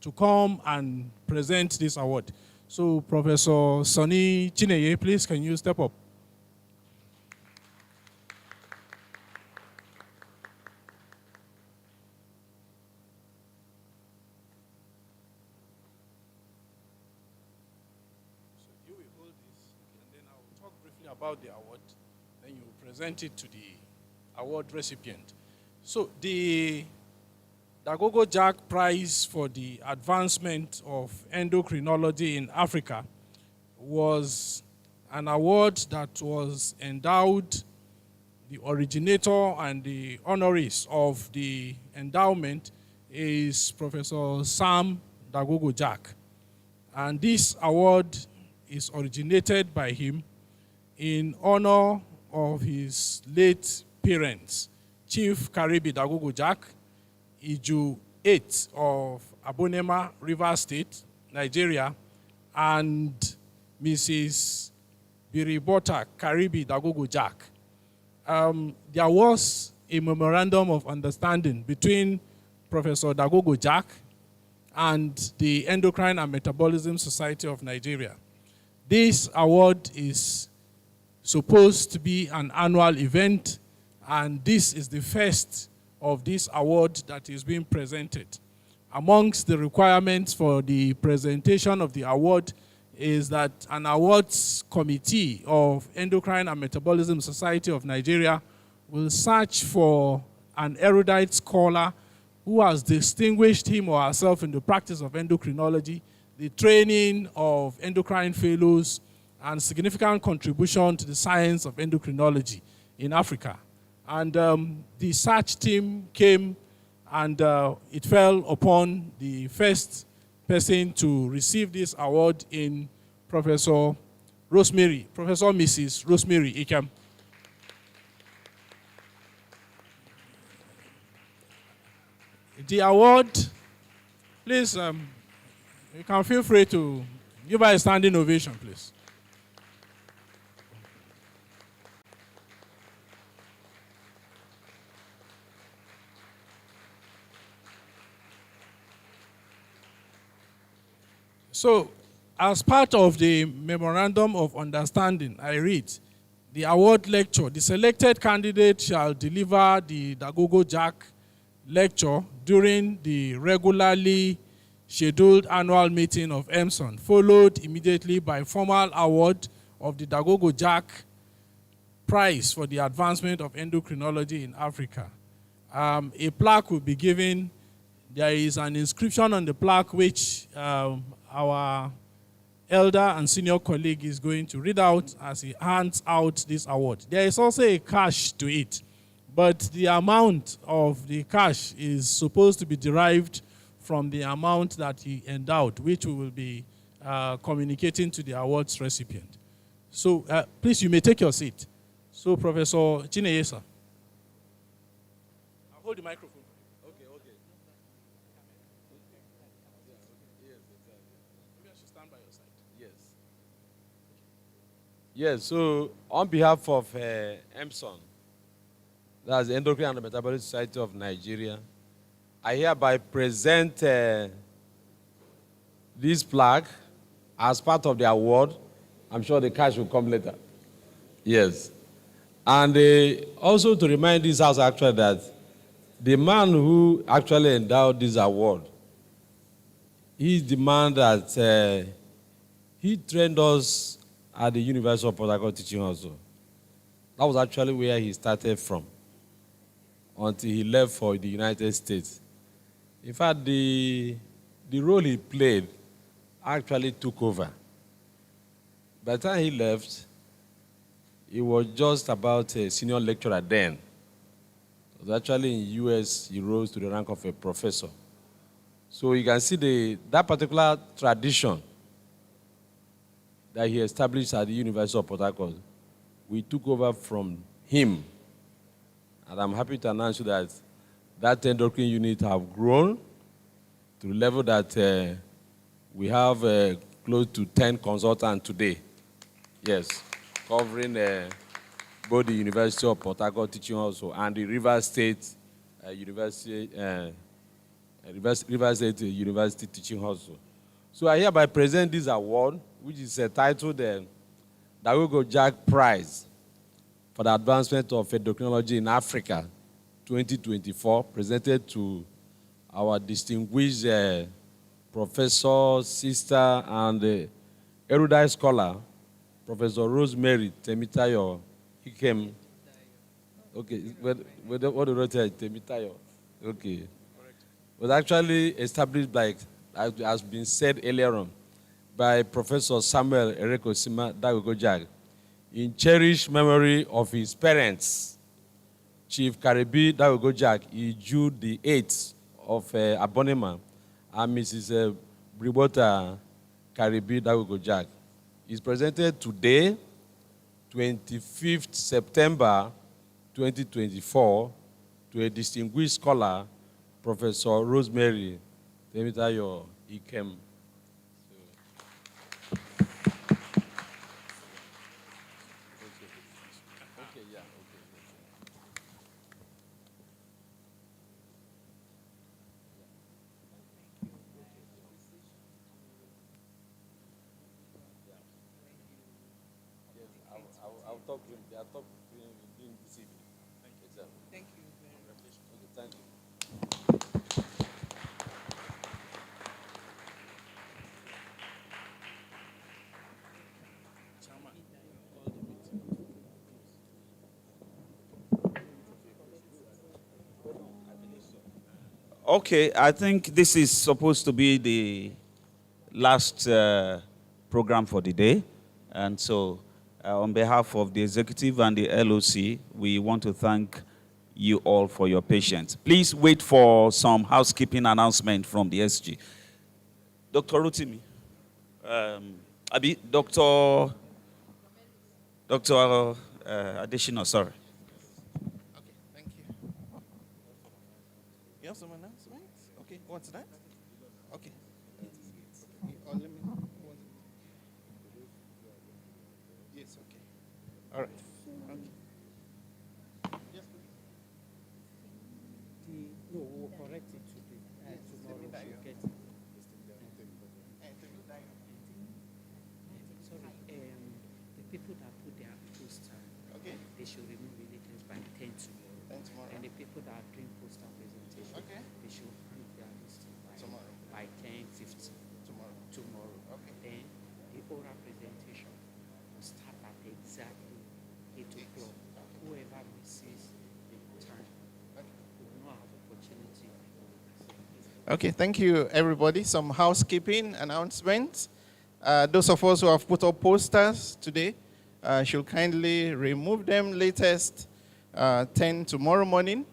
to come and present this award. So, Professor Sonny Chineye, please, can you step up? So you will hold this, and then I will talk briefly about the award. Then you will present it to the award recipient. So, the Dagogo Jack Prize for the Advancement of Endocrinology in Africa was an award that was endowed. The originator and the honorees of the endowment is Professor Sam Dagogo Jack. And this award is originated by him in honor of his late parents, Chief Karibi Dagogo Jack, Iju 8 of Abonema, Rivers State, Nigeria, and Mrs. Biribota Karibi Dagogo Jack. There was a memorandum of understanding between Professor Dagogo Jack and the Endocrine and Metabolism Society of Nigeria. This award is supposed to be an annual event, and this is the first of this award that is being presented. Amongst the requirements for the presentation of the award is that an awards committee of Endocrine and Metabolism Society of Nigeria will search for an erudite scholar who has distinguished him or herself in the practice of endocrinology, the training of endocrine fellows, and significant contribution to the science of endocrinology in Africa. And the search team came, and it fell upon the first person to receive this award in Professor Mrs. Rosemary Ikem. The award, please, you can feel free to give her a standing ovation, please. So, as part of the Memorandum of Understanding, I read, the award lecture, the selected candidate shall deliver the Dagogo Jack lecture during the regularly scheduled annual meeting of Emson, followed immediately by formal award of the Dagogo Jack Prize for the Advancement of Endocrinology in Africa. A plaque will be given. There is an inscription on the plaque which our elder and senior colleague is going to read out as he hands out this award. There is also a cash to it, but the amount of the cash is supposed to be derived from the amount that he endowed, which we will be communicating to the awards recipient. So please, you may take your seat. So Professor Chineyesa. I'll hold the microphone. Okay. Maybe I should stand by your side. Yes, so on behalf of Emson, that's the Endocrine and Metabolic Society of Nigeria, I hereby present this plaque as part of the award. I'm sure the cash will come later. Yes. And also to remind this house actually that the man who actually endowed this award, he's the man that he trained us at the University of Port Harcourt teaching also. That was actually where he started from until he left for the United States. In fact, the role he played actually took over. By the time he left, he was just about a senior lecturer then. It was actually in the US, he rose to the rank of a professor. So you can see that particular tradition that he established at the University of Port Harcourt, we took over from him. And I'm happy to announce you that that endocrine unit have grown to the level that we have close to 10 consultants today. Yes, covering both the University of Port Harcourt teaching also and the Rivers State University teaching also. So I hereby present this award, which is titled the Dagogo Jack Prize for the Advancement of Endocrinology in Africa 2024, presented to our distinguished professor, sister, and erudite scholar, Professor Rosemary Temitayo. He came. Okay, what do you write here? Temitayo. Okay. It was actually established by, as has been said earlier on, by Professor Samuel Erekosima Dagogojag in cherished memory of his parents, Chief Karibi Dagogojag, Jude the 8th of Abonema, and Mrs. Bribota Karibi Dagogojag. Is presented today, 25th September 2024, to a distinguished scholar, Professor Rosemary Temitayo Ikem. I'll talk to him. I'll talk to him this evening. Thank you very much. Thank you. Okay, I think this is supposed to be the last program for the day. And so, on behalf of the executive and the LOC, we want to thank you all for your patience. Please wait for some housekeeping announcement from the SG. Dr. Rotimi, Dr. Additional, sorry. Okay, thank you. You have some announcements? Okay, what's that? Okay. Yes, okay. All right. Okay. Yes, please. No, we'll correct it today. Tomorrow we'll get it. Sorry, the people that put their poster, okay, they should remove it latest by 10 tomorrow. 10 tomorrow. And the people that are doing poster presentation, okay, they should hand their list by tomorrow. By 10:50 tomorrow. Tomorrow. Okay. Then the oral presentation will start at exactly 8 o'clock. Whoever misses the time will not have opportunity. Okay, thank you, everybody. Some housekeeping announcements. Those of us who have put up posters today should kindly remove them latest 10 tomorrow morning.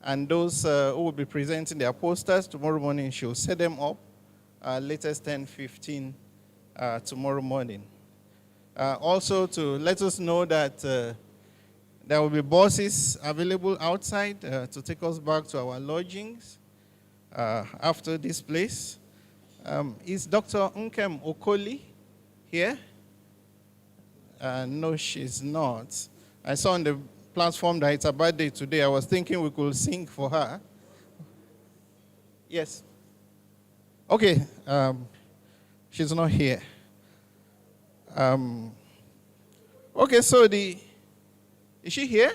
And those who will be presenting their posters tomorrow morning, she'll set them up latest 10:15 tomorrow morning. Also to let us know that there will be buses available outside to take us back to our lodgings after this place. Is Dr. Nkem Okoli here? No, she's not. I saw on the platform that it's her birthday today. I was thinking we could sing for her. Yes. Okay. She's not here. Okay, so is she here?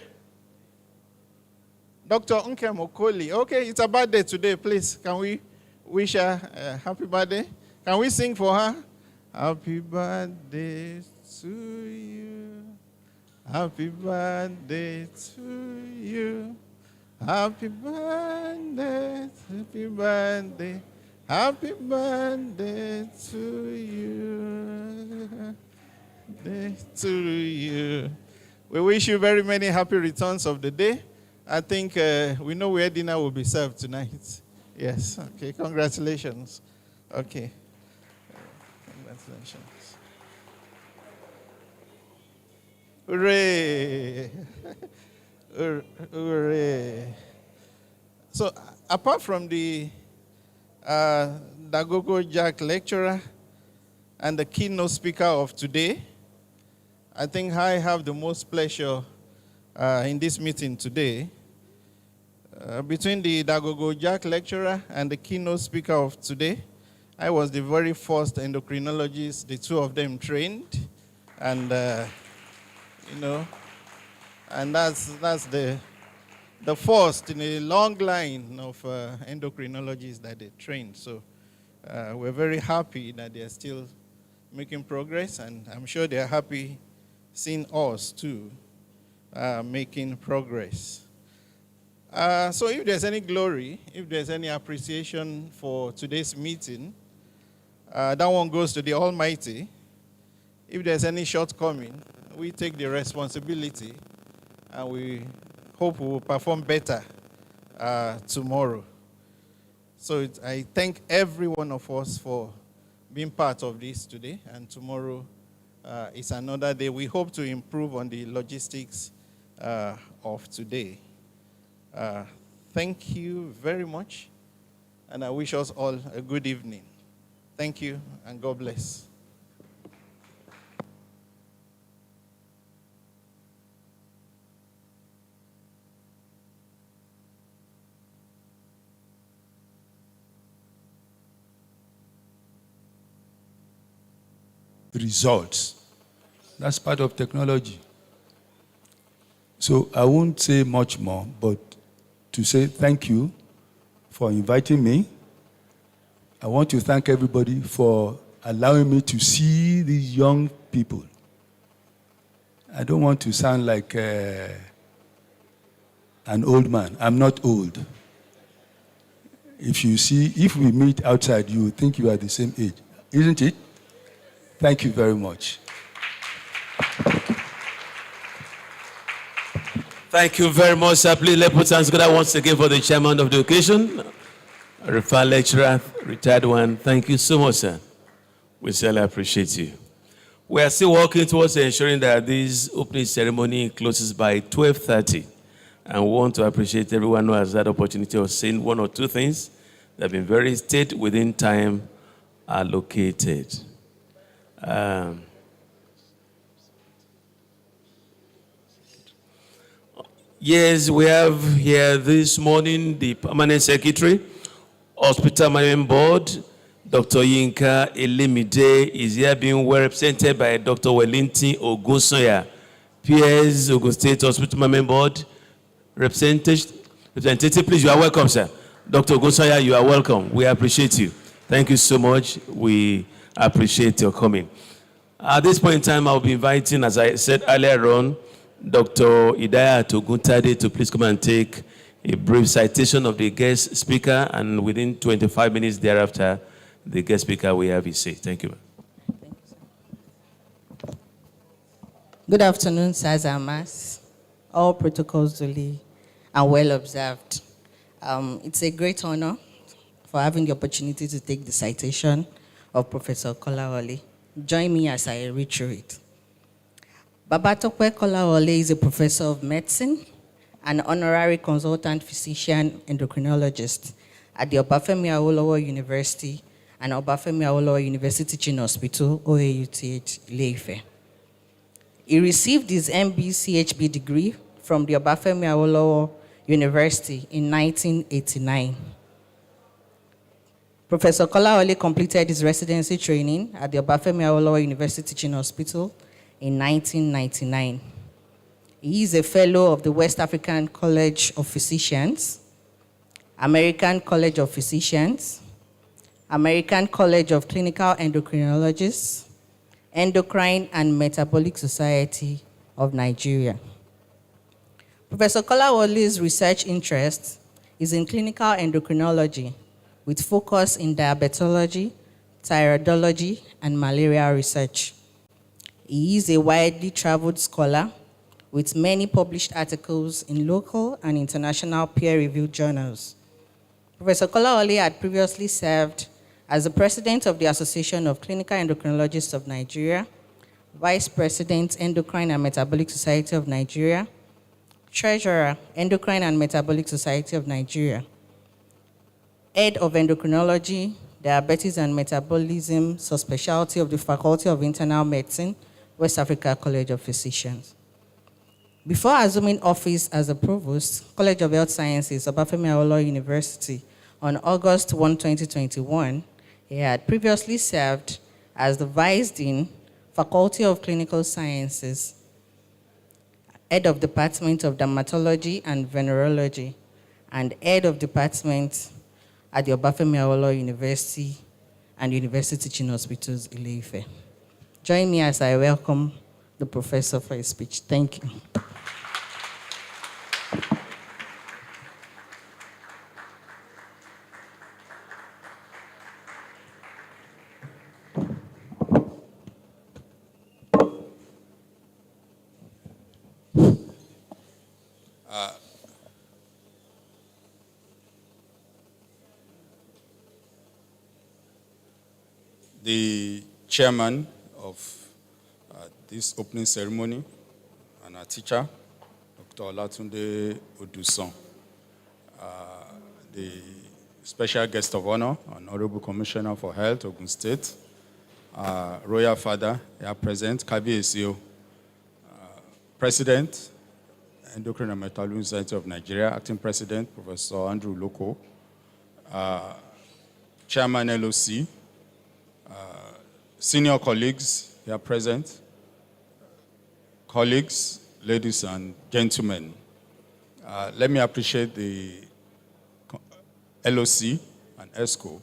Dr. Nkem Okoli. Okay, it's her birthday today. Please, can we wish her a happy birthday? Can we sing for her? Happy birthday to you. Happy birthday to you. Happy birthday, happy birthday, happy birthday to you. To you. We wish you very many happy returns of the day. I think we know where dinner will be served tonight. Yes, okay, congratulations. Okay, congratulations. Hooray! Hooray! So, apart from the Dagogo Jack lecturer and the keynote speaker of today, I think I have the most pleasure in this meeting today. Between the Dagogo Jack lecturer and the keynote speaker of today, I was the very first endocrinologist the two of them trained, and and that's the first in a long line of endocrinologists that they trained. So we're very happy that they're still making progress, and I'm sure they're happy seeing us too making progress. So if there's any glory, if there's any appreciation for today's meeting, that one goes to the Almighty. If there's any shortcoming, we take the responsibility, and we hope we will perform better tomorrow. So I thank every one of us for being part of this today, and tomorrow is another day. We hope to improve on the logistics of today. Thank you very much, and I wish us all a good evening. Thank you, and God bless. Results. That's part of technology. So I won't say much more, but to say thank you for inviting me. I want to thank everybody for allowing me to see these young people. I don't want to sound like an old man. I'm not old. If we meet outside, you will think you are the same age, isn't it? Thank you very much. Thank you very much, sir. Please let's put hands together once again for the chairman of the occasion, Referred lecturer, retired one. Thank you so much, sir. We certainly appreciate you. We are still working towards ensuring that this opening ceremony closes by 12:30. And we want to appreciate everyone who has that opportunity of saying one or two things that have been very stayed within time allocated. Yes, we have here this morning the Permanent Secretary, Hospital Management Board, Dr. Yinka Elemide is here being well represented by Dr. Wellington Ogunsoya, PS Ogun State Hospital Management Board. Representative, please, you are welcome, sir. Dr. Ogunsoya, you are welcome. We appreciate you. Thank you so much. We appreciate your coming. At this point in time, I'll be inviting, as I said earlier on, Dr. Idaya Toguntade to please come and take a brief citation of the guest speaker, and within 25 minutes thereafter, the guest speaker will have his say. Thank you. Thank you, sir. Good afternoon, sirs and mass. all protocols duly and well observed. It's a great honor for having the opportunity to take the citation of Professor Kolawole. Join me as I read through it. Babatope Kolawole is a professor of medicine, an honorary consultant physician endocrinologist at the Obafemi Awolowo University and Obafemi Awolowo University Teaching Hospital, OAUTH, Ile-Ife. He received his MB-CHB degree from the Obafemi Awolowo University in 1989. Professor Kolawole completed his residency training at the Obafemi Awolowo University Teaching Hospital in 1999. He is a fellow of the West African College of Physicians, American College of Physicians, American College of Clinical Endocrinologists, Endocrine and Metabolic Society of Nigeria. Professor Kolawole's research interest is in clinical endocrinology with focus in diabetology, thyroidology, and malaria research. He is a widely traveled scholar with many published articles in local and international peer-reviewed journals. Professor Kolawole had previously served as the president of the Association of Clinical Endocrinologists of Nigeria, vice president, Endocrine and Metabolic Society of Nigeria, treasurer, Endocrine and Metabolic Society of Nigeria, head of endocrinology, diabetes and metabolism, subspecialty of the Faculty of Internal Medicine, West Africa College of Physicians. Before assuming office as a provost, College of Health Sciences, Obafemi Awolowo University, on August 1, 2021, he had previously served as the Vice Dean, Faculty of Clinical Sciences, Head of Department of Dermatology and Venerology, and Head of Department at the Obafemi Awolowo University and University Teaching Hospitals, Ile-Ife. Join me as I welcome the professor for his speech. Thank you. The chairman of this opening ceremony and our teacher, Dr. Olatunde Oduson, the special guest of honor, Honorable Commissioner for Health, Ogun State, Royal Father, here present, Kabiyesi, President, Endocrine and Metabolic Society of Nigeria, Acting President, Professor Andrew Loko, Chairman LOC, senior colleagues here present, colleagues, ladies and gentlemen, let me appreciate the LOC and ESCO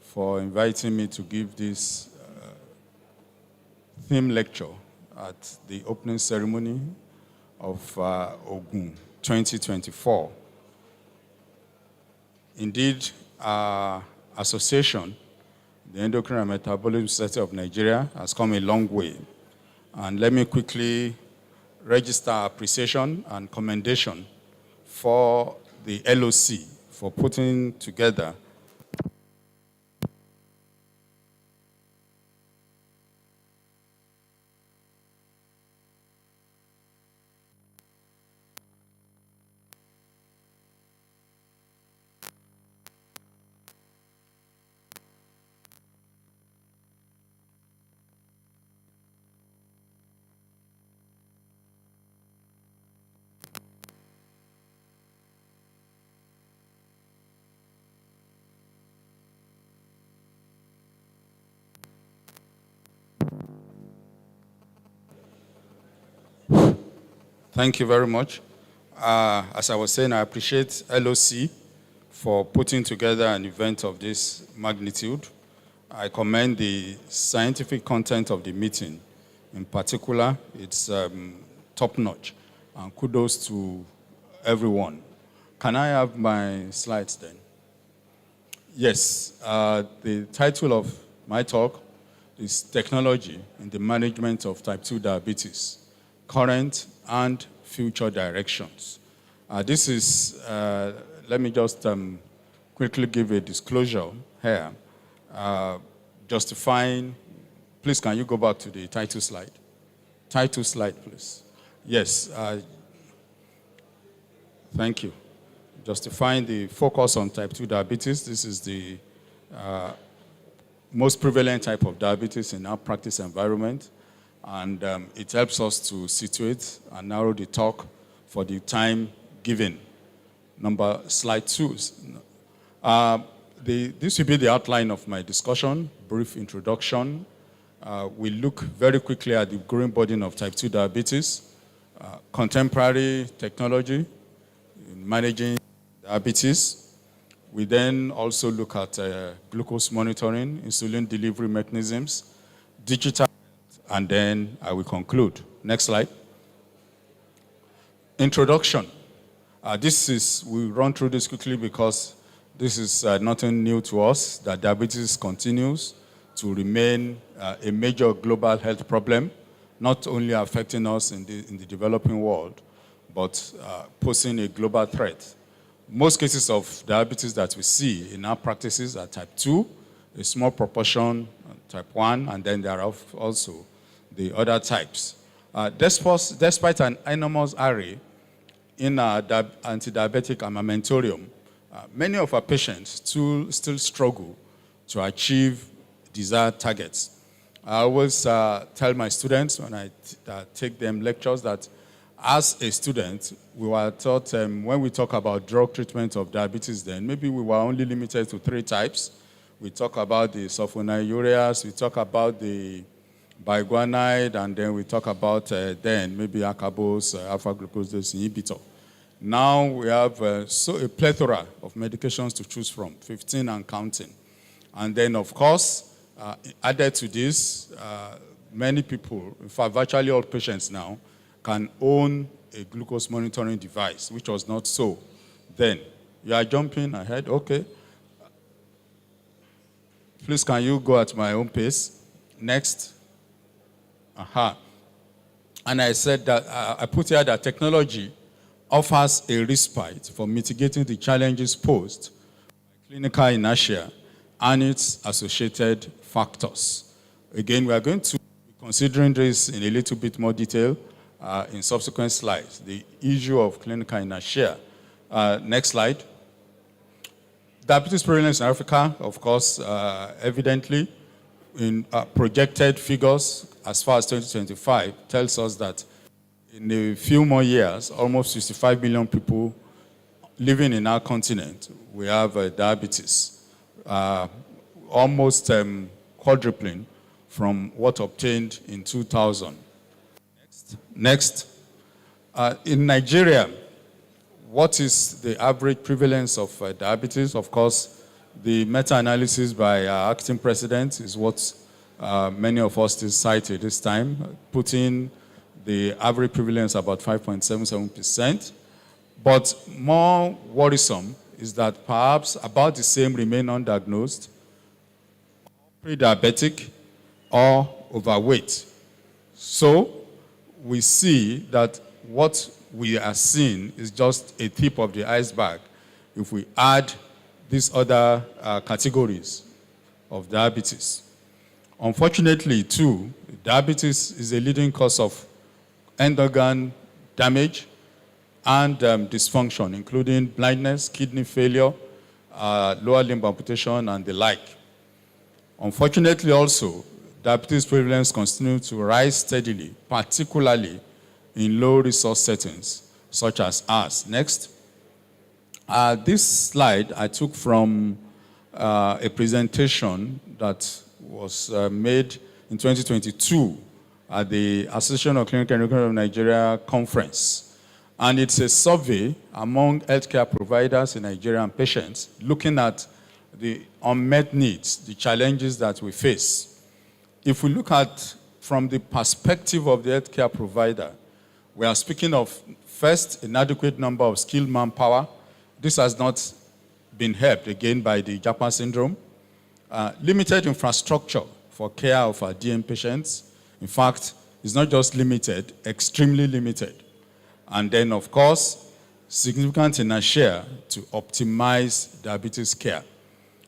for inviting me to give this theme lecture at the opening ceremony of Ogun 2024. Indeed, our association, the Endocrine and Metabolic Society of Nigeria, has come a long way. And let me quickly register appreciation and commendation for the LOC for putting together Thank you very much. As I was saying, I appreciate LOC for putting together an event of this magnitude. I commend the scientific content of the meeting. In particular, it's top-notch. And kudos to everyone. Can I have my slides then? Yes, the title of my talk is Technology in the Management of Type 2 Diabetes, Current and future directions. This is, let me just quickly give a disclosure here. Justifying, please can you go back to the title slide? Title slide, please. Yes, thank you. Justifying the focus on type 2 diabetes. This is the most prevalent type of diabetes in our practice environment. And it helps us to situate and narrow the talk for the time given. Slide 2. This will be the outline of my discussion, brief introduction. We look very quickly at the growing burden of type 2 diabetes, contemporary technology in managing diabetes. We then also look at glucose monitoring, insulin delivery mechanisms, digital, and then I will conclude. Next slide. Introduction. We'll run through this quickly because this is nothing new to us, that diabetes continues to remain a major global health problem, not only affecting us in the developing world, but posing a global threat. Most cases of diabetes that we see in our practices are type 2, a small proportion type 1, and then there are also the other types. Despite an enormous array in our anti-diabetic armamentarium, many of our patients still struggle to achieve desired targets. I always tell my students when I take them lectures that as a student, we were taught when we talk about drug treatment of diabetes then, maybe we were only limited to 3 types. We talk about the sulfonylureas, we talk about the biguanide, and then we talk about then maybe acarbose, alpha-glucosidase inhibitor. Now we have a plethora of medications to choose from, 15 and counting. And then, of course, added to this, many people, in fact, virtually all patients now, can own a glucose monitoring device, which was not so then. You are jumping ahead, okay. Please, can you go at my own pace? Next. And I said that, I put here that technology offers a respite for mitigating the challenges posed by clinical inertia and its associated factors. Again, we are going to be considering this in a little bit more detail in subsequent slides, the issue of clinical inertia. Next slide. Diabetes prevalence in Africa, of course, evidently, in projected figures as far as 2025, tells us that in a few more years, almost 65 million people living in our continent will have diabetes, almost quadrupling from what obtained in 2000. Next. In Nigeria, what is the average prevalence of diabetes? Of course, the meta-analysis by our acting president is what many of us cited this time, putting the average prevalence about 5.77%. But more worrisome is that perhaps about the same remain undiagnosed, pre-diabetic, or overweight. So we see that what we are seeing is just a tip of the iceberg if we add these other categories of diabetes. Unfortunately, too, diabetes is a leading cause of end organ damage and dysfunction, including blindness, kidney failure, lower limb amputation, and the like. Unfortunately, also, diabetes prevalence continues to rise steadily, particularly in low-resource settings, such as ours. Next. This slide I took from a presentation that was made in 2022 at the Association of Clinical Endocrinology of Nigeria conference. And it's a survey among healthcare providers in Nigeria and patients looking at the unmet needs, the challenges that we face. If we look at from the perspective of the healthcare provider, we are speaking of, first, inadequate number of skilled manpower. This has not been helped, again, by the Japan syndrome. Limited infrastructure for care of our DM patients. In fact, it's not just limited, extremely limited. And then, of course, significant inertia to optimize diabetes care.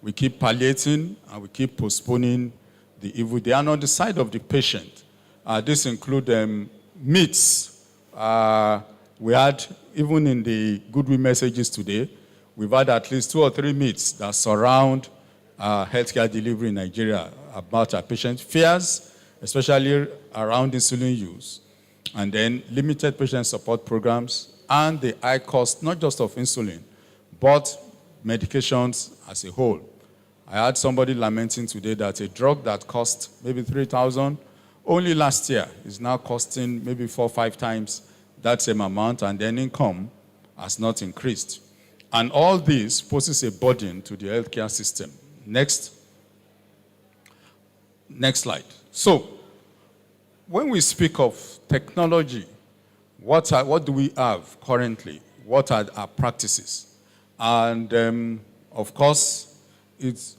We keep palliating and we keep postponing the evil day. And on the side of the patient, this includes myths. We had, even in the goodwill messages today, we've had at least 2 or 3 myths that surround healthcare delivery in Nigeria about our patient fears, especially around insulin use, and then limited patient support programs, and the high cost, not just of insulin, but medications as a whole. I had somebody lamenting today that a drug that cost maybe 3,000 only last year is now costing maybe 4 or 5 times that same amount, and then income has not increased. And all this poses a burden to the healthcare system. Next slide. So, when we speak of technology, what do we have currently? What are our practices? And of course, it's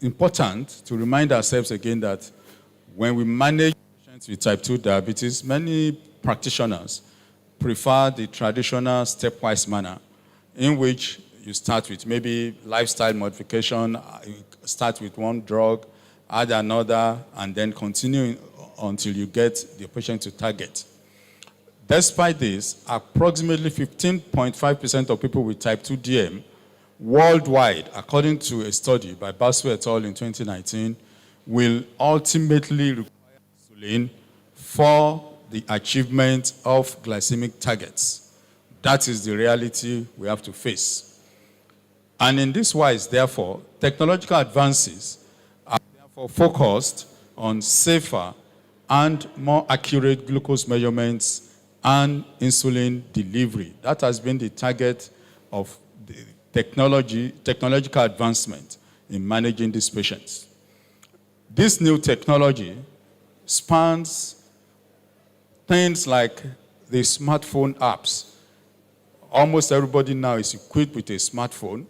important to remind ourselves again that when we manage patients with type 2 diabetes, many practitioners prefer the traditional stepwise manner in which you start with maybe lifestyle modification, you start with one drug, add another, and then continue until you get the patient to target. Despite this, approximately 15.5% of people with type 2 DM worldwide, according to a study by Basu et al. In 2019, will ultimately require insulin for the achievement of glycemic targets. That is the reality we have to face. And in this wise, therefore, technological advances are therefore focused on safer and more accurate glucose measurements and insulin delivery. That has been the target of the technological advancement in managing these patients. This new technology spans things like the smartphone apps. Almost everybody now is equipped with a smartphone,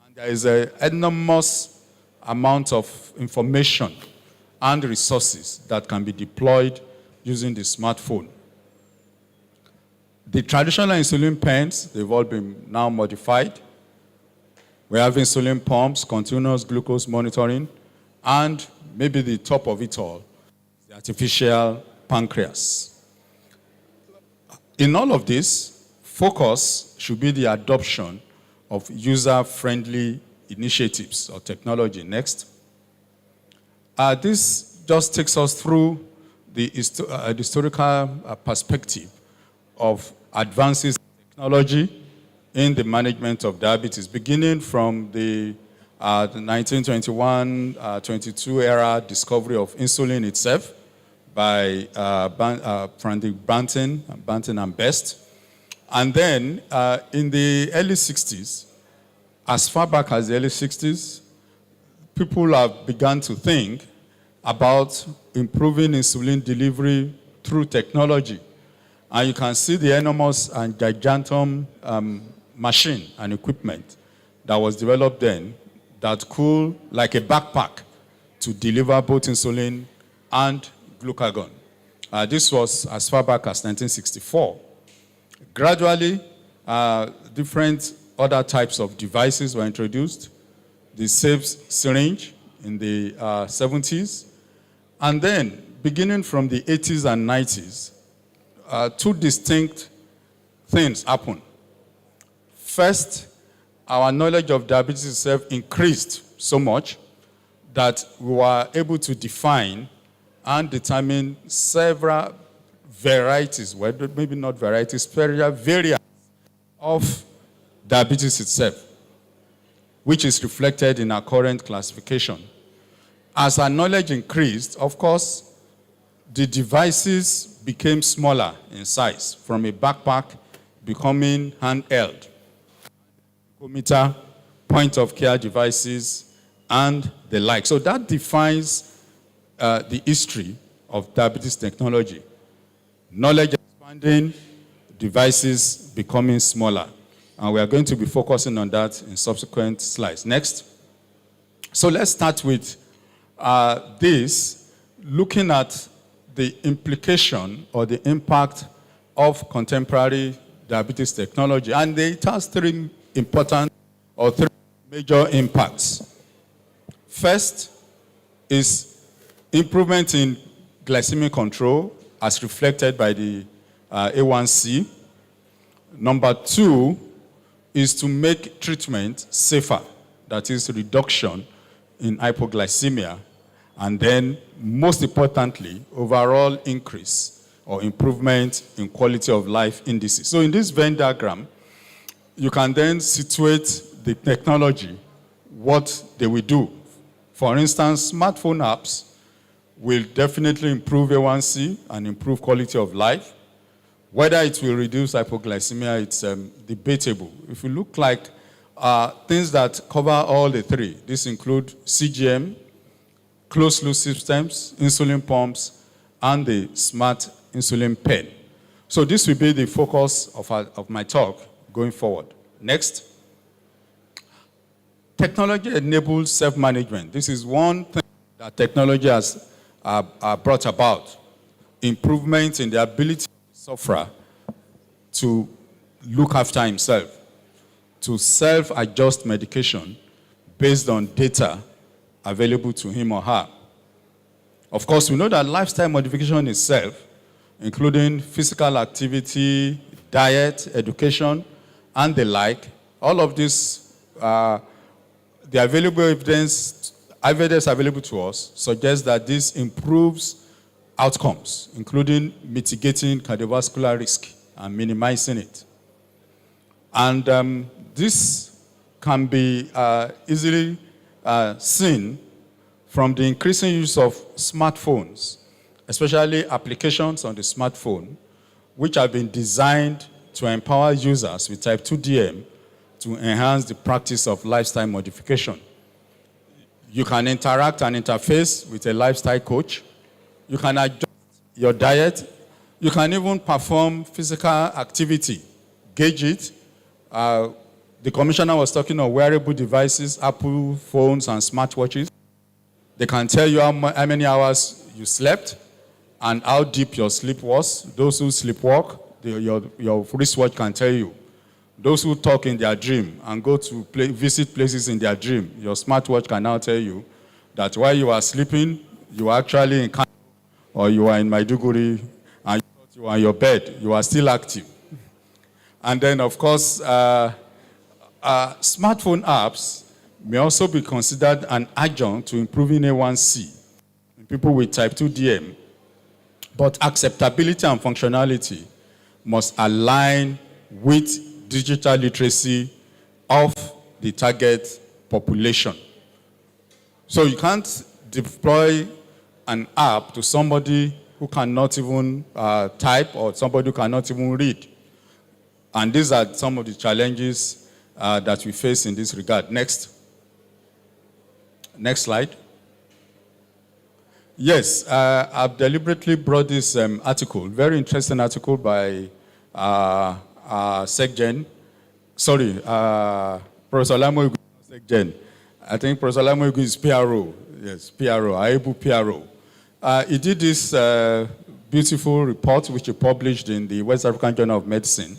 and there is an enormous amount of information and resources that can be deployed using the smartphone. The traditional insulin pens, they've all been now modified. We have insulin pumps, continuous glucose monitoring, and maybe the top of it all, the artificial pancreas. In all of this, focus should be the adoption of user-friendly initiatives or technology. Next. This just takes us through the historical perspective of advances in technology in the management of diabetes, beginning from the 1921-22 era discovery of insulin itself by Frank Banting and Best. And then in the early 60s, as far back as the early 60s, people have begun to think about improving insulin delivery through technology. And you can see the enormous and gigantum machine and equipment that was developed then that could, like a backpack, to deliver both insulin and glucagon. This was as far back as 1964. Gradually, different other types of devices were introduced. The safe syringe in the 70s. And then, beginning from the 80s and 90s, 2 distinct things happened. First, our knowledge of diabetes itself increased so much that we were able to define and determine several varieties, well, maybe not varieties, several variants of diabetes itself, which is reflected in our current classification. As our knowledge increased, of course, the devices became smaller in size, from a backpack becoming handheld. Glucometer, point-of-care devices, and the like. So that defines the history of diabetes technology. Knowledge expanding, devices becoming smaller. And we are going to be focusing on that in subsequent slides. Next. So let's start with this, looking at the implication or the impact of contemporary diabetes technology. And it has three major impacts. First is improvement in glycemic control as reflected by the A1C. Number two is to make treatment safer, that is reduction in hypoglycemia. And then, most importantly, overall increase or improvement in quality of life indices. So in this Venn diagram, you can then situate the technology, what they will do. For instance, smartphone apps will definitely improve A1C and improve quality of life. Whether it will reduce hypoglycemia, it's debatable. If you look like things that cover all the three, this include CGM, closed-loop systems, insulin pumps, and the smart insulin pen. So this will be the focus of my talk going forward. Next. Technology enables self-management. This is one thing that technology has brought about. Improvement in the ability of the sufferer to look after himself, to self-adjust medication based on data available to him or her. Of course, we know that lifestyle modification itself, including physical activity, diet, education, and the like, all of this, the available evidence available to us suggests that this improves outcomes, including mitigating cardiovascular risk and minimizing it. And this can be easily seen from the increasing use of smartphones, especially applications on the smartphone, which have been designed to empower users with type 2 DM to enhance the practice of lifestyle modification. You can interact and interface with a lifestyle coach. You can adjust your diet. You can even perform physical activity, gauge it. The commissioner was talking of wearable devices, Apple phones and smartwatches. They can tell you how many hours you slept and how deep your sleep was. Those who sleepwalk, your wristwatch can tell you. Those who talk in their dream and go to visit places in their dream, your smartwatch can now tell you that while you are sleeping, you are actually in Kano or you are in Maiduguri and you are in your bed, you are still active. And then, of course, smartphone apps may also be considered an adjunct to improving A1C in people with type 2 DM. But acceptability and functionality must align with digital literacy of the target population. So you can't deploy an app to somebody who cannot even type or somebody who cannot even read. And these are some of the challenges that we face in this regard. Next. Next slide. Yes, I've deliberately brought this article, very interesting article by SecGen. Sorry, Professor Lamoigu, SecGen. I think Professor Lamoigu is PRO. Yes, PRO, AEBU PRO. He did this beautiful report which he published in the West African Journal of Medicine,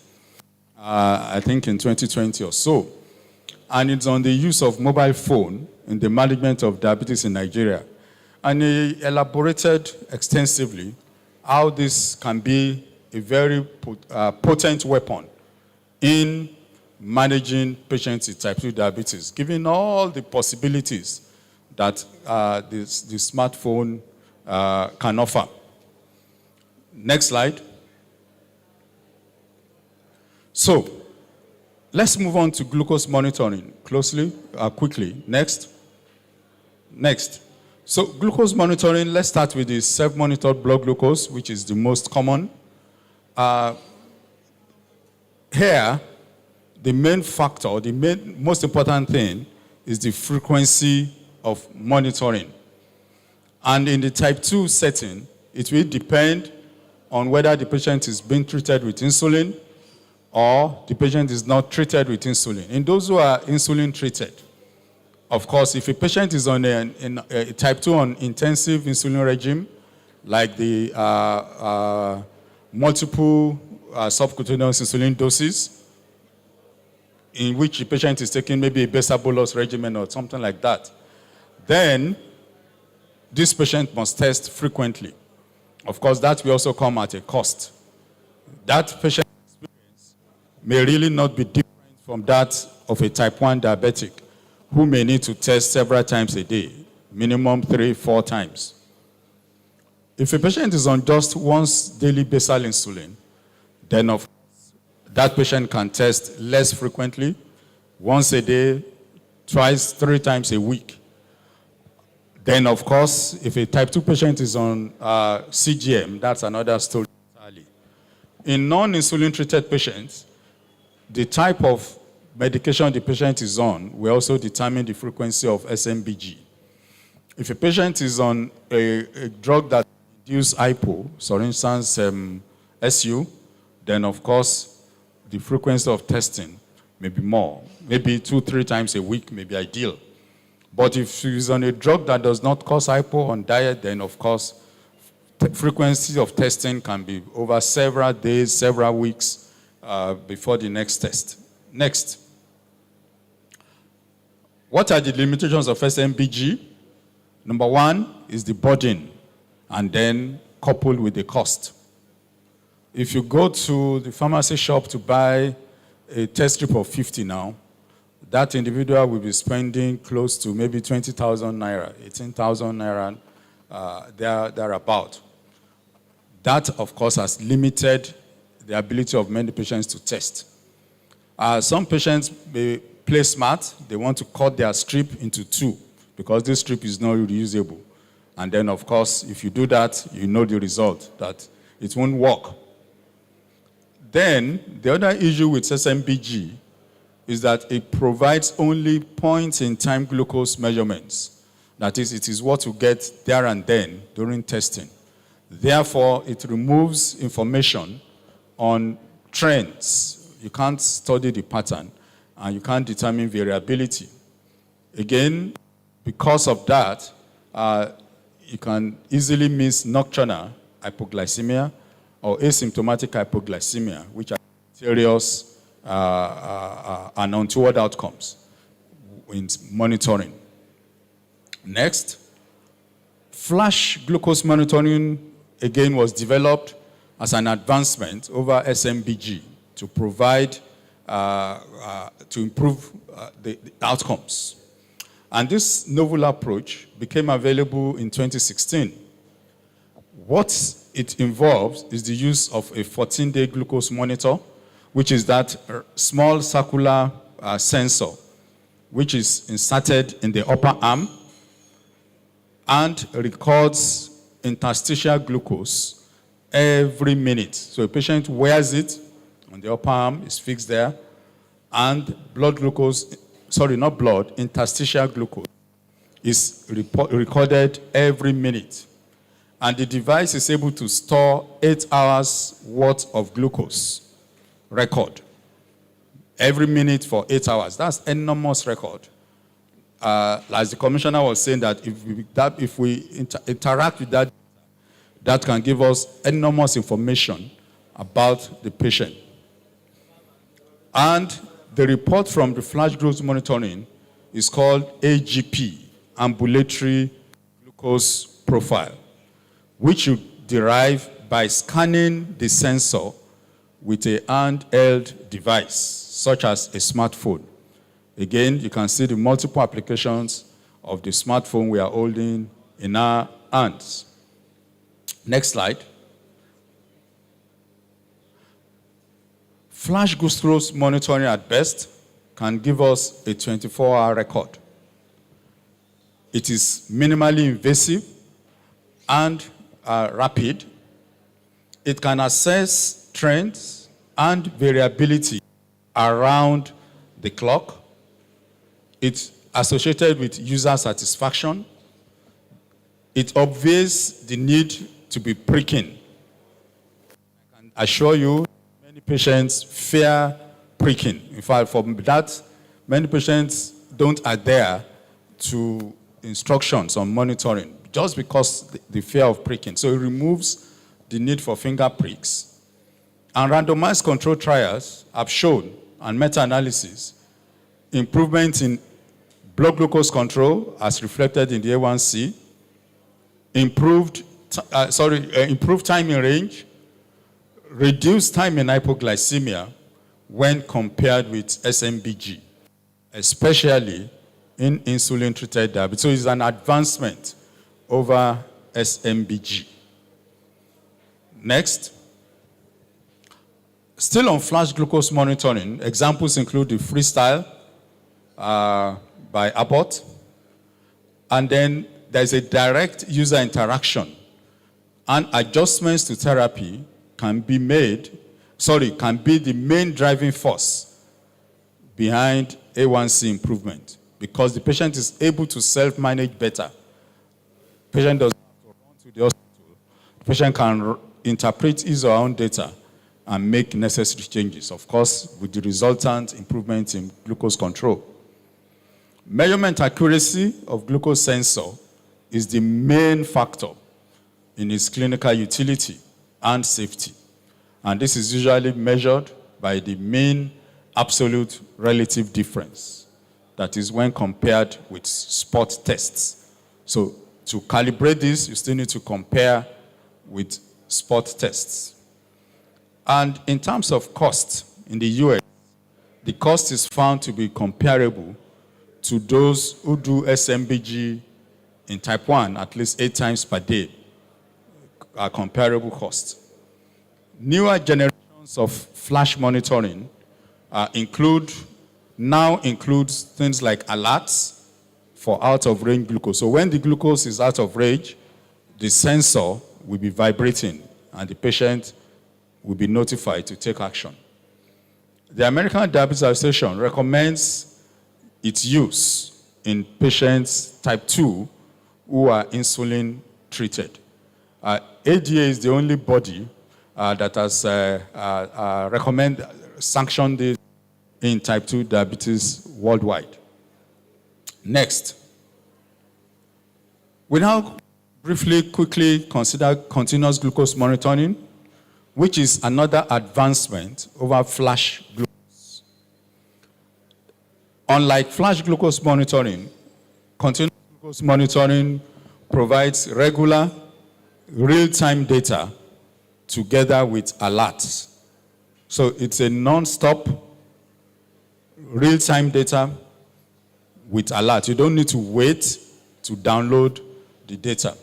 I think in 2020 or so. And it's on the use of mobile phone in the management of diabetes in Nigeria. And he elaborated extensively how this can be a very potent weapon in managing patients with type 2 diabetes, given all the possibilities that the smartphone can offer. Next slide. So, let's move on to glucose monitoring quickly. Next. Next. So, glucose monitoring, let's start with the self-monitored blood glucose, which is the most common. Here, the main factor, most important thing is the frequency of monitoring. And in the type 2 setting, it will depend on whether the patient is being treated with insulin or the patient is not treated with insulin. In those who are insulin treated, of course, if a patient is on a type 2 on intensive insulin regime, like the multiple subcutaneous insulin doses, in which the patient is taking maybe a basal bolus regimen or something like that, then this patient must test frequently. Of course, that will also come at a cost. That patient experience may really not be different from that of a type 1 diabetic who may need to test several times a day, minimum 3-4 times. If a patient is on just once daily basal insulin, then of course, that patient can test less frequently, once a day, twice, 3 times a week. Then, of course, if a type 2 patient is on CGM, that's another story entirely. In non-insulin treated patients, the type of medication the patient is on will also determine the frequency of SMBG. If a patient is on a drug that reduces hypo, for instance, SU, then of course the frequency of testing may be more. Maybe 2-3 times a week may be ideal. But if he's on a drug that does not cause hypo on diet, then of course frequency of testing can be over several days, several weeks before the next test. Next. What are the limitations of SMBG? Number 1 is the burden, and then coupled with the cost. If you go to the pharmacy shop to buy a test strip of 50 now, that individual will be spending close to maybe 20,000 naira, 18,000 naira, thereabout. That, of course, has limited the ability of many patients to test. Some patients may play smart. They want to cut their strip into 2 because this strip is not reusable. And then, of course, if you do that, you know the result, that it won't work. Then, the other issue with SMBG is that it provides only point-in-time glucose measurements. That is, it is what you get there and then during testing. Therefore, it removes information on trends. You can't study the pattern, and you can't determine variability. Again, because of that, you can easily miss nocturnal hypoglycemia or asymptomatic hypoglycemia, which are serious and untoward outcomes in monitoring. Next, flash glucose monitoring again was developed as an advancement over SMBG to provide, to improve the outcomes. And this novel approach became available in 2016. What it involves is the use of a 14-day glucose monitor, which is that small circular sensor, which is inserted in the upper arm and records interstitial glucose every minute. So a patient wears it on the upper arm, it's fixed there, and blood glucose, sorry, not blood, interstitial glucose is recorded every minute. And the device is able to store 8 hours worth of glucose record every minute for 8 hours. That's enormous record. As the commissioner was saying, that if we interact with that, that can give us enormous information about the patient. And the report from the flash glucose monitoring is called AGP, Ambulatory Glucose Profile, which you derive by scanning the sensor with a handheld device, such as a smartphone. Again, you can see the multiple applications of the smartphone we are holding in our hands. Next slide. Flash glucose monitoring at best can give us a 24-hour record. It is minimally invasive and rapid. It can assess trends and variability around the clock. It's associated with user satisfaction. It obviates the need to be pricking. I can assure you, many patients fear pricking. In fact, for that, many patients don't adhere to instructions on monitoring just because the fear of pricking. So it removes the need for finger pricks. And randomized control trials have shown, and meta-analysis, improvement in blood glucose control as reflected in the A1C, improved time in range, reduced time in hypoglycemia when compared with SMBG, especially in insulin-treated diabetes. So it's an advancement over SMBG. Next. Still on flash glucose monitoring, examples include the Freestyle by Abbott. And then there's a direct user interaction. And adjustments to therapy can be the main driving force behind A1C improvement because the patient is able to self-manage better. The patient doesn't have to run to the hospital. The patient can interpret his or her own data and make necessary changes, of course, with the resultant improvement in glucose control. Measurement accuracy of glucose sensor is the main factor in its clinical utility and safety. And this is usually measured by the mean absolute relative difference. That is when compared with spot tests. So to calibrate this, you still need to compare with spot tests. And in terms of cost, in the US, the cost is found to be comparable to those who do SMBG in type 1 at least 8 times per day, are comparable costs. Newer generations of flash monitoring includes things like alerts for out-of-range glucose. So when the glucose is out of range, the sensor will be vibrating and the patient will be notified to take action. The American Diabetes Association recommends its use in patients type 2 who are insulin treated. ADA is the only body that has sanctioned this in type 2 diabetes worldwide. Next. We now quickly consider continuous glucose monitoring, which is another advancement over flash glucose. Unlike flash glucose monitoring, continuous glucose monitoring provides regular, real-time data together with alerts. So it's a non-stop, real-time data with alerts. You don't need to wait to download the data.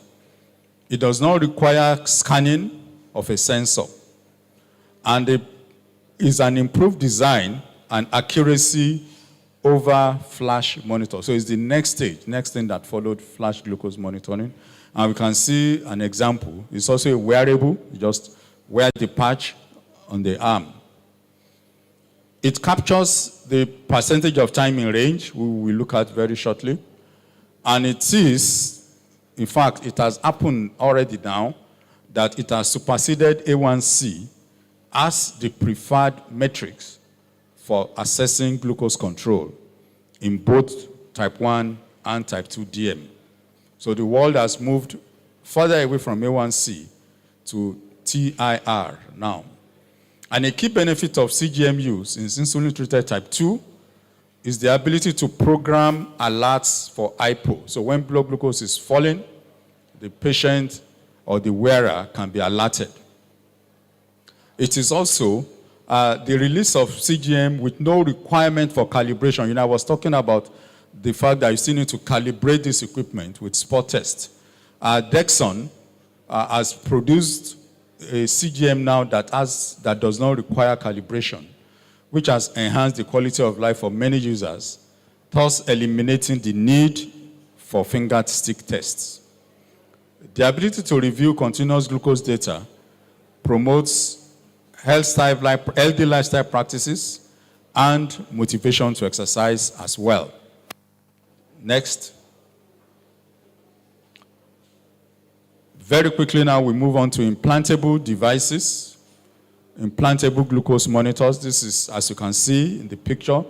It does not require scanning of a sensor. And it is an improved design and accuracy over flash monitor. So it's the next stage, next thing that followed flash glucose monitoring. And we can see an example. It's also a wearable. You just wear the patch on the arm. It captures the percentage of time in range, we will look at very shortly. And it is, in fact, it has happened already now, that it has superseded A1C as the preferred metrics for assessing glucose control in both type 1 and type 2 DM. So the world has moved further away from A1C to TIR now. And a key benefit of CGM use in insulin-treated type 2 is the ability to program alerts for hypo. So when blood glucose is falling, the patient or the wearer can be alerted. It is also the release of CGM with no requirement for calibration. You know, I was talking about the fact that you still need to calibrate this equipment with spot test. Dexon has produced a CGM now that does not require calibration, which has enhanced the quality of life for many users, thus eliminating the need for finger stick tests. The ability to review continuous glucose data promotes healthy lifestyle practices and motivation to exercise as well. Next. Very quickly now, we move on to implantable devices, implantable glucose monitors. This is, as you can see in the picture,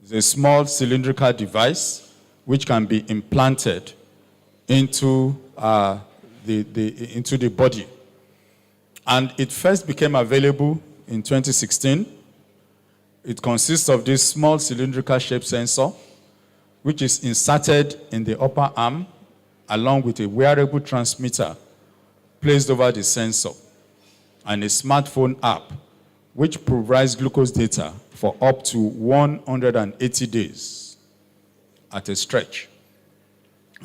is a small cylindrical device which can be implanted into the body. And it first became available in 2016. It consists of this small cylindrical shaped sensor, which is inserted in the upper arm along with a wearable transmitter placed over the sensor, and a smartphone app, which provides glucose data for up to 180 days at a stretch.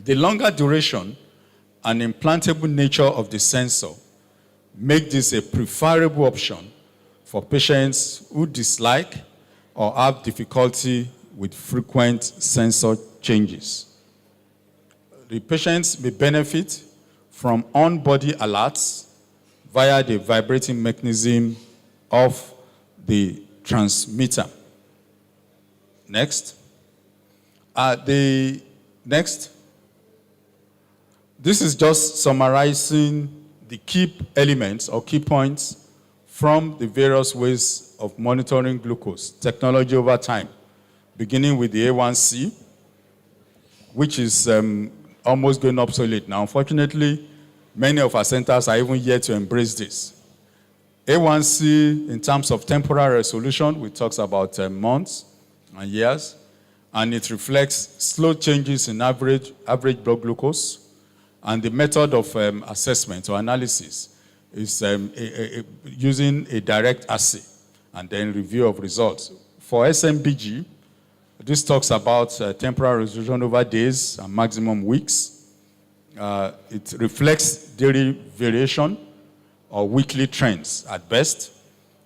The longer duration and implantable nature of the sensor make this a preferable option for patients who dislike or have difficulty with frequent sensor changes. The patients may benefit from on-body alerts via the vibrating mechanism of the transmitter. Next. Next. This is just summarizing the key elements or key points from the various ways of monitoring glucose technology over time, beginning with the A1C, which is almost going obsolete now. Unfortunately, many of our centers are even yet to embrace this. A1C, in terms of temporal resolution, which talks about months and years, and it reflects slow changes in average blood glucose. And the method of assessment or analysis is using a direct assay and then review of results. For SMBG, this talks about temporal resolution over days and maximum weeks. It reflects daily variation or weekly trends at best.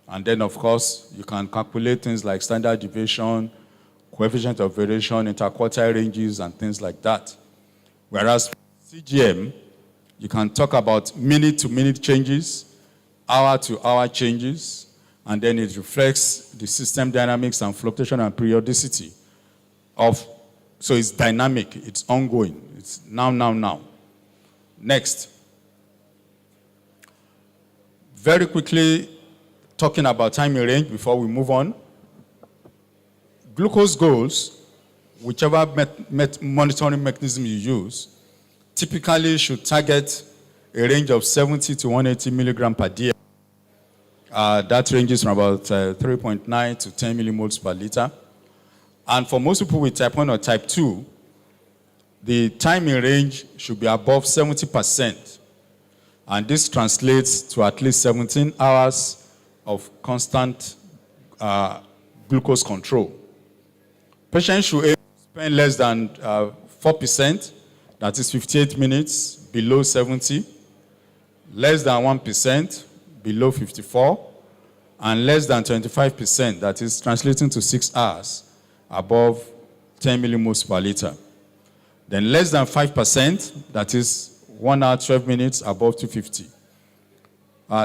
And then, of course, you can calculate things like standard deviation, coefficient of variation, interquartile ranges, and things like that. Whereas CGM, you can talk about minute-to-minute changes, hour-to-hour changes, and then it reflects the system dynamics and fluctuation and periodicity of, so it's dynamic, it's ongoing, it's now. Next. Very quickly, talking about timing range before we move on. Glucose goals, whichever monitoring mechanism you use, typically should target a range of 70 to 180 milligram per day. That ranges from about 3.9 to 10 millimoles per liter. And for most people with type 1 or type 2, the timing range should be above 70%. And this translates to at least 17 hours of constant glucose control. Patients should spend less than 4%, that is 58 minutes, below 70, less than 1%, below 54, and less than 25%, that is translating to 6 hours, above 10 millimoles per liter. Then less than 5%, that is 1 hour, 12 minutes, above 250.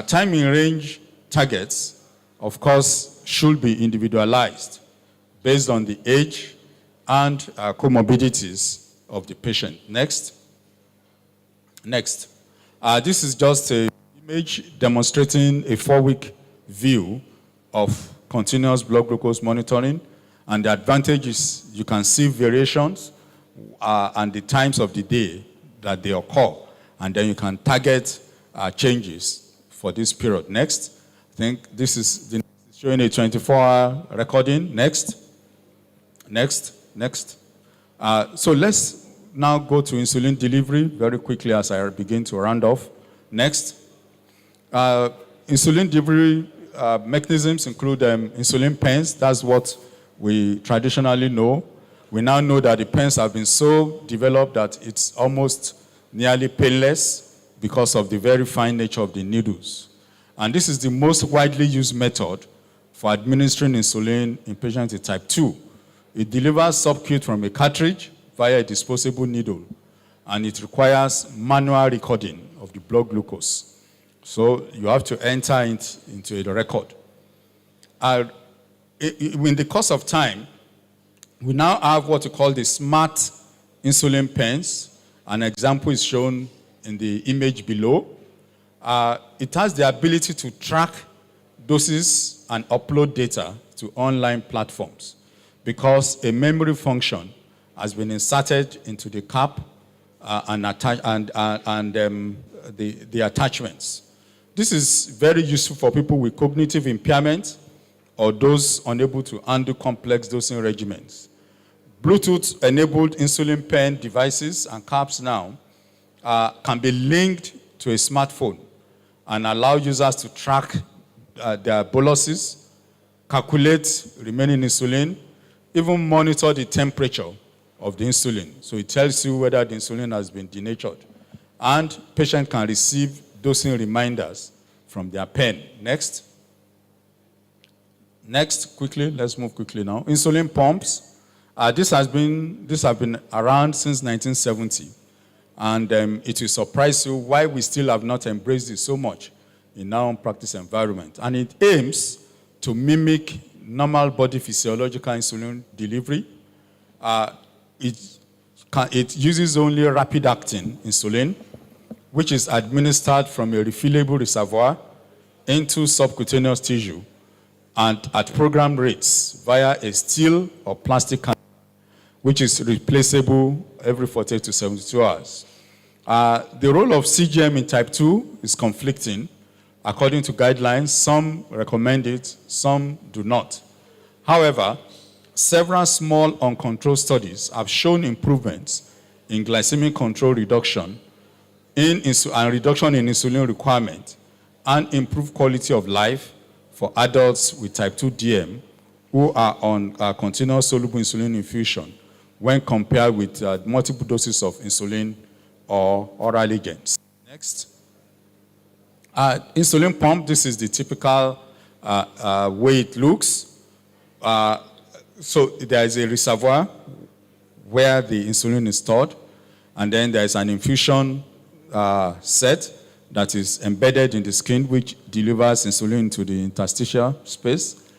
Timing range targets, of course, should be individualized based on the age and comorbidities of the patient. Next. This is just an image demonstrating a 4-week view of continuous blood glucose monitoring. And the advantage is you can see variations and the times of the day that they occur. And then you can target changes for this period. Next. I think this is showing a 24-hour recording. Next. So let's now go to insulin delivery very quickly as I begin to round off. Next. Insulin delivery mechanisms include insulin pens. That's what we traditionally know. We now know that the pens have been so developed that it's almost nearly painless because of the very fine nature of the needles. And this is the most widely used method for administering insulin in patients with type 2. It delivers subcute from a cartridge via a disposable needle, and it requires manual recording of the blood glucose. So you have to enter into a record. In the course of time, we now have what we call the smart insulin pens. An example is shown in the image below. It has the ability to track doses and upload data to online platforms because a memory function has been inserted into the cap and the attachments. This is very useful for people with cognitive impairment or those unable to handle complex dosing regimens. Bluetooth-enabled insulin pen devices and caps now can be linked to a smartphone and allow users to track their boluses, calculate remaining insulin, even monitor the temperature of the insulin. So it tells you whether the insulin has been denatured. And patient can receive dosing reminders from their pen. Next. Next, quickly, let's move quickly now. Insulin pumps. This have been around since 1970. And it will surprise you why we still have not embraced it so much in our own practice environment. And it aims to mimic normal body physiological insulin delivery. It uses only rapid-acting insulin, which is administered from a refillable reservoir into subcutaneous tissue and at program rates via a steel or plastic can, which is replaceable every 48 to 72 hours. The role of CGM in type 2 is conflicting. According to guidelines, some recommend it, some do not. However, several small uncontrolled studies have shown improvements in glycemic control reduction and reduction in insulin requirement and improved quality of life for adults with type 2 DM who are on continuous soluble insulin infusion when compared with multiple doses of insulin or oral agents. Next. Insulin pump, this is the typical way it looks. So there is a reservoir where the insulin is stored, and then there is an infusion set that is embedded in the skin, which delivers insulin to the interstitial space.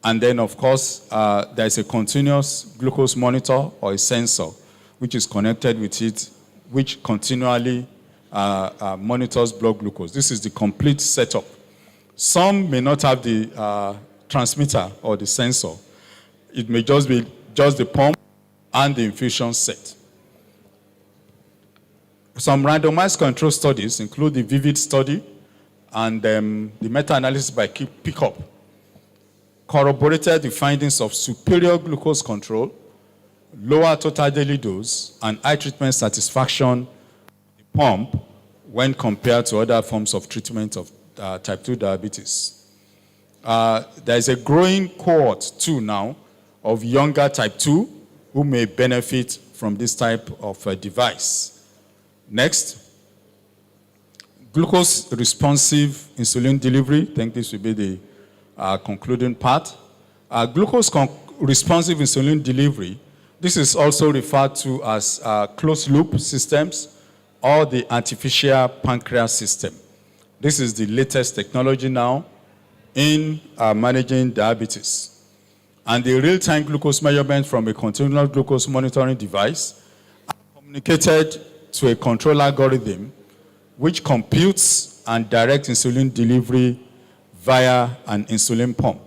And then, of course, there is a continuous glucose monitor or a sensor, which is connected with it, which continually monitors blood glucose. This is the complete setup. Some may not have the transmitter or the sensor. It may just be just the pump and the infusion set. Some randomized control studies include the VIVID study and the meta-analysis by Pickup corroborated the findings of superior glucose control, lower total daily dose, and high treatment satisfaction the pump when compared to other forms of treatment of type 2 diabetes. There is a growing cohort too now of younger type 2 who may benefit from this type of device. Next, glucose responsive insulin delivery. I think this will be the concluding part. Glucose responsive insulin delivery, this is also referred to as closed loop systems or the artificial pancreas system. This is the latest technology now in managing diabetes. And the real-time glucose measurement from a continuous glucose monitoring device are communicated to a control algorithm which computes and directs insulin delivery via an insulin pump.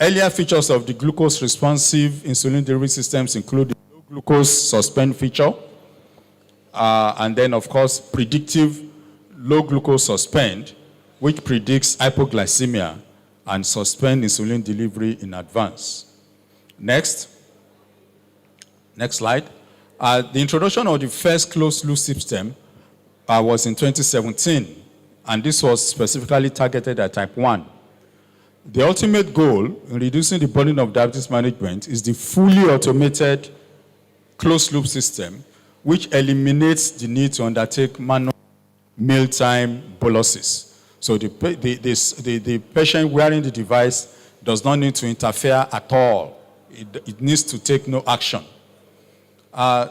Earlier features of the glucose responsive insulin delivery systems include the low glucose suspend feature, and then of course predictive low glucose suspend, which predicts hypoglycemia and suspend insulin delivery in advance. Next slide. The introduction of the first closed loop system was in 2017, and this was specifically targeted at type 1. The ultimate goal in reducing the burden of diabetes management is the fully automated closed loop system, which eliminates the need to undertake manual mealtime boluses. So the patient wearing the device does not need to interfere at all. It needs to take no action.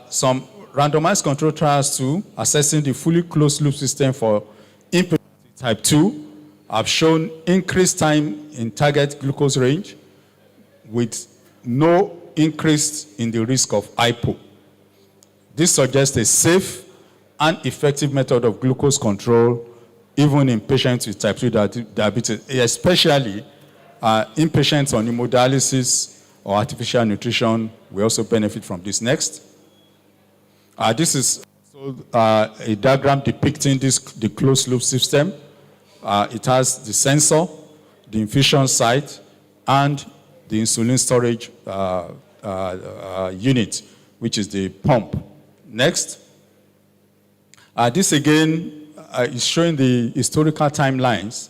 Some randomized control trials too, assessing the fully closed loop system for inpatient type 2, have shown increased time in target glucose range with no increase in the risk of hypo. This suggests a safe and effective method of glucose control even in patients with type 2 diabetes, especially in patients on hemodialysis or artificial nutrition. We also benefit from this. Next. This is a diagram depicting the closed loop system. It has the sensor, the infusion site, and the insulin storage unit, which is the pump. Next. This again is showing the historical timelines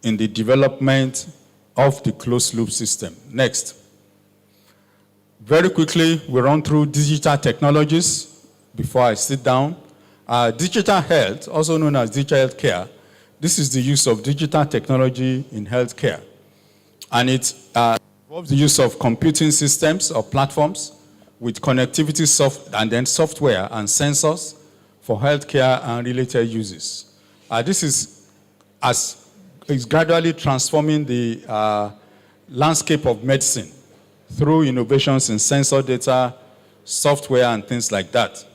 in the development of the closed loop system. Next. Very quickly, we run through digital technologies before I sit down. Digital health, also known as digital health care, this is the use of digital technology in healthcare. And it involves the use of computing systems or platforms with connectivity and then software and sensors for healthcare and related uses. This is gradually transforming the landscape of medicine through innovations in sensor data, software, and things like that.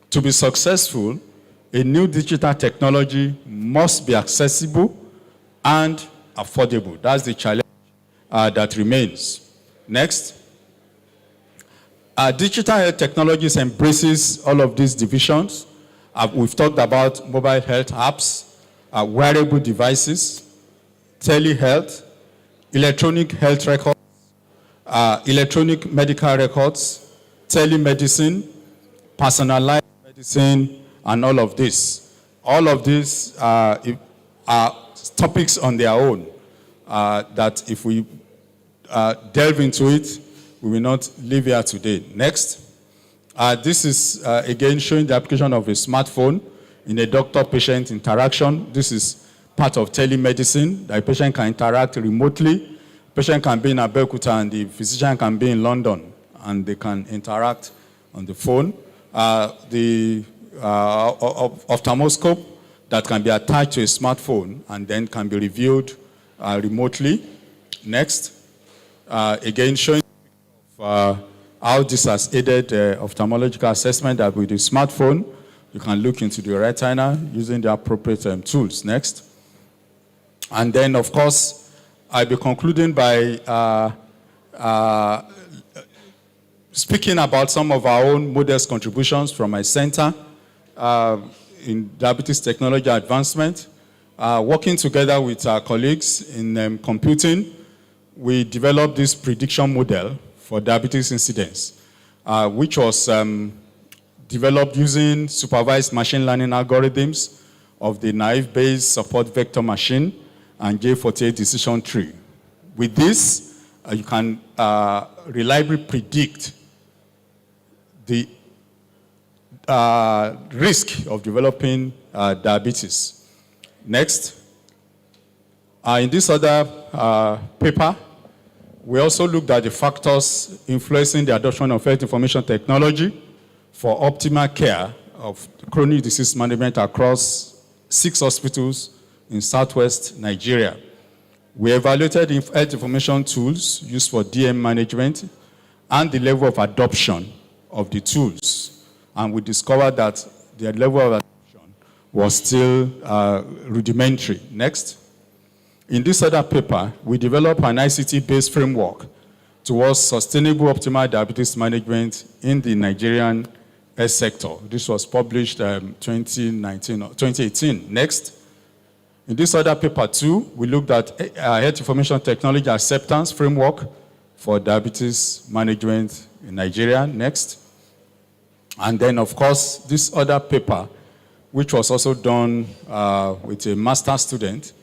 To be successful, a new digital technology must be accessible and affordable. That's the challenge that remains. Next. Digital health technologies embraces all of these divisions. We've talked about mobile health apps, wearable devices, telehealth, electronic health records, electronic medical records, telemedicine, personalized medicine, and all of this. All of these are topics on their own that if we delve into it, we will not live here today. Next. This is, again, showing the application of a smartphone in a doctor-patient interaction. This is part of telemedicine. The patient can interact remotely. The patient can be in Abeokuta and the physician can be in London, and they can interact on the phone. The ophthalmoscope that can be attached to a smartphone and then can be reviewed remotely. Next. Again, showing how this has aided ophthalmological assessment that with the smartphone, you can look into the retina using the appropriate tools. Next. And then, of course, I'll be concluding by speaking about some of our own modest contributions from my center in diabetes technology advancement. Working together with our colleagues in computing, we developed this prediction model for diabetes incidence, which was developed using supervised machine learning algorithms of the naive-based support vector machine and J48 decision tree. With this, you can reliably predict the risk of developing diabetes. Next. In this other paper, we also looked at the factors influencing the adoption of health information technology for optimal care of chronic disease management across 6 hospitals in southwest Nigeria. We evaluated health information tools used for DM management and the level of adoption of the tools. And we discovered that the level of adoption was still rudimentary. Next. In this other paper, we developed an ICT-based framework towards sustainable optimal diabetes management in the Nigerian health sector. This was published 2018. Next. In this other paper too, we looked at health information technology acceptance framework for diabetes management in Nigeria. Next. And then, of course, this other paper, which was also done with a master's student,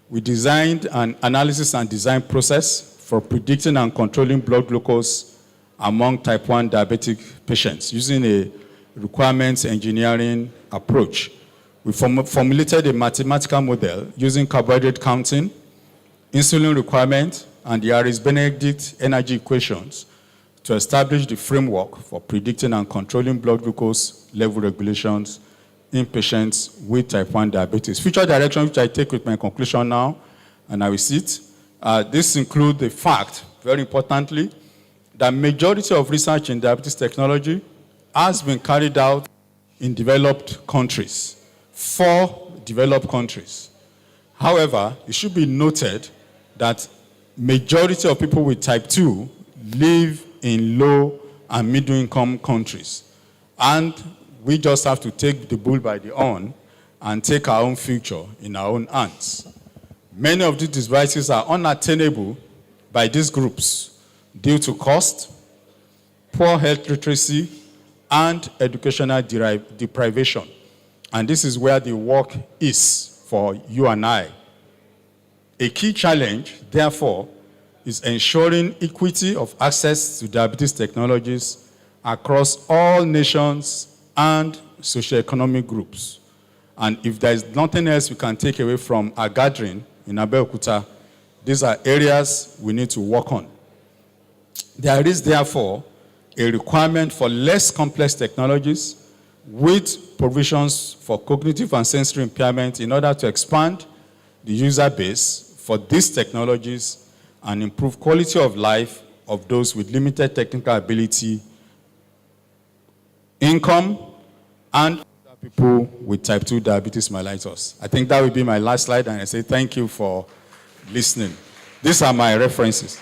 we designed an analysis and design process for predicting and controlling blood glucose among type 1 diabetic patients using a requirements engineering approach. We formulated a mathematical model using carbohydrate counting, insulin requirement, and the Harris-Benedict energy equations to establish the framework for predicting and controlling blood glucose level regulations in patients with type 1 diabetes. Future direction, which I take with my conclusion now, and I will sit. This includes the fact, very importantly, that majority of research in diabetes technology has been carried out in developed countries, 4 developed countries. However, it should be noted that majority of people with type 2 live in low and middle income countries. And We just have to take the bull by the horn and take our own future in our own hands. Many of these devices are unattainable by these groups due to cost, poor health literacy, and educational deprivation. And this is where the work is for you and I. A key challenge, therefore, is ensuring equity of access to diabetes technologies across all nations and socioeconomic groups. And if there is nothing else we can take away from our gathering in Abeokuta, these are areas we need to work on. There is, therefore, a requirement for less complex technologies with provisions for cognitive and sensory impairment in order to expand the user base for these technologies and improve quality of life of those with limited technical ability, income, and people with type 2 diabetes mellitus. I think that will be my last slide, and I say thank you for listening. These are my references.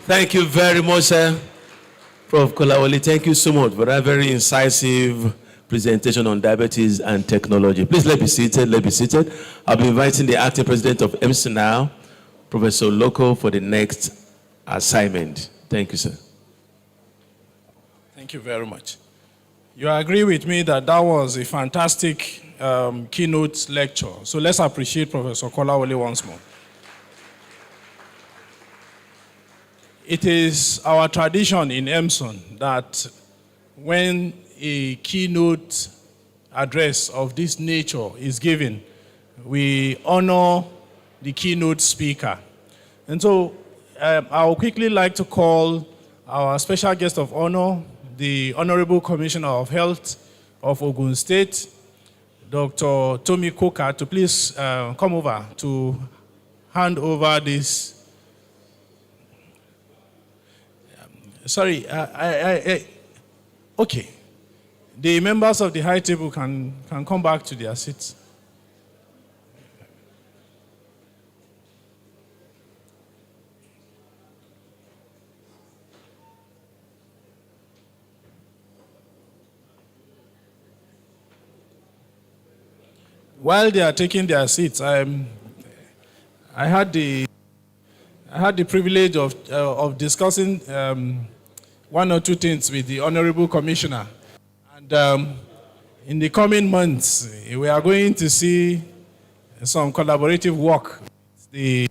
Thank you very much, sir. Prof. Kolawole, thank you so much for that very incisive presentation on diabetes and technology. Please let me be seated, let me be seated. I'll be inviting the acting president of Emson now, Professor Loco, for the next assignment. Thank you, sir. Thank you very much. You agree with me that that was a fantastic keynote lecture. So let's appreciate Professor Kolawole once more. It is our tradition in Emson that when a keynote address of this nature is given, we honor the keynote speaker. And so I would quickly like to call our special guest of honor, the Honorable Commissioner of Health of Ogun State, Dr. Tomi Koka, to please come over to hand over this. Sorry, okay. The members of the high table can come back to their seats. While they are taking their seats, I had the privilege of discussing one or two things with the Honorable Commissioner. And in the coming months, we are going to see some collaborative work with the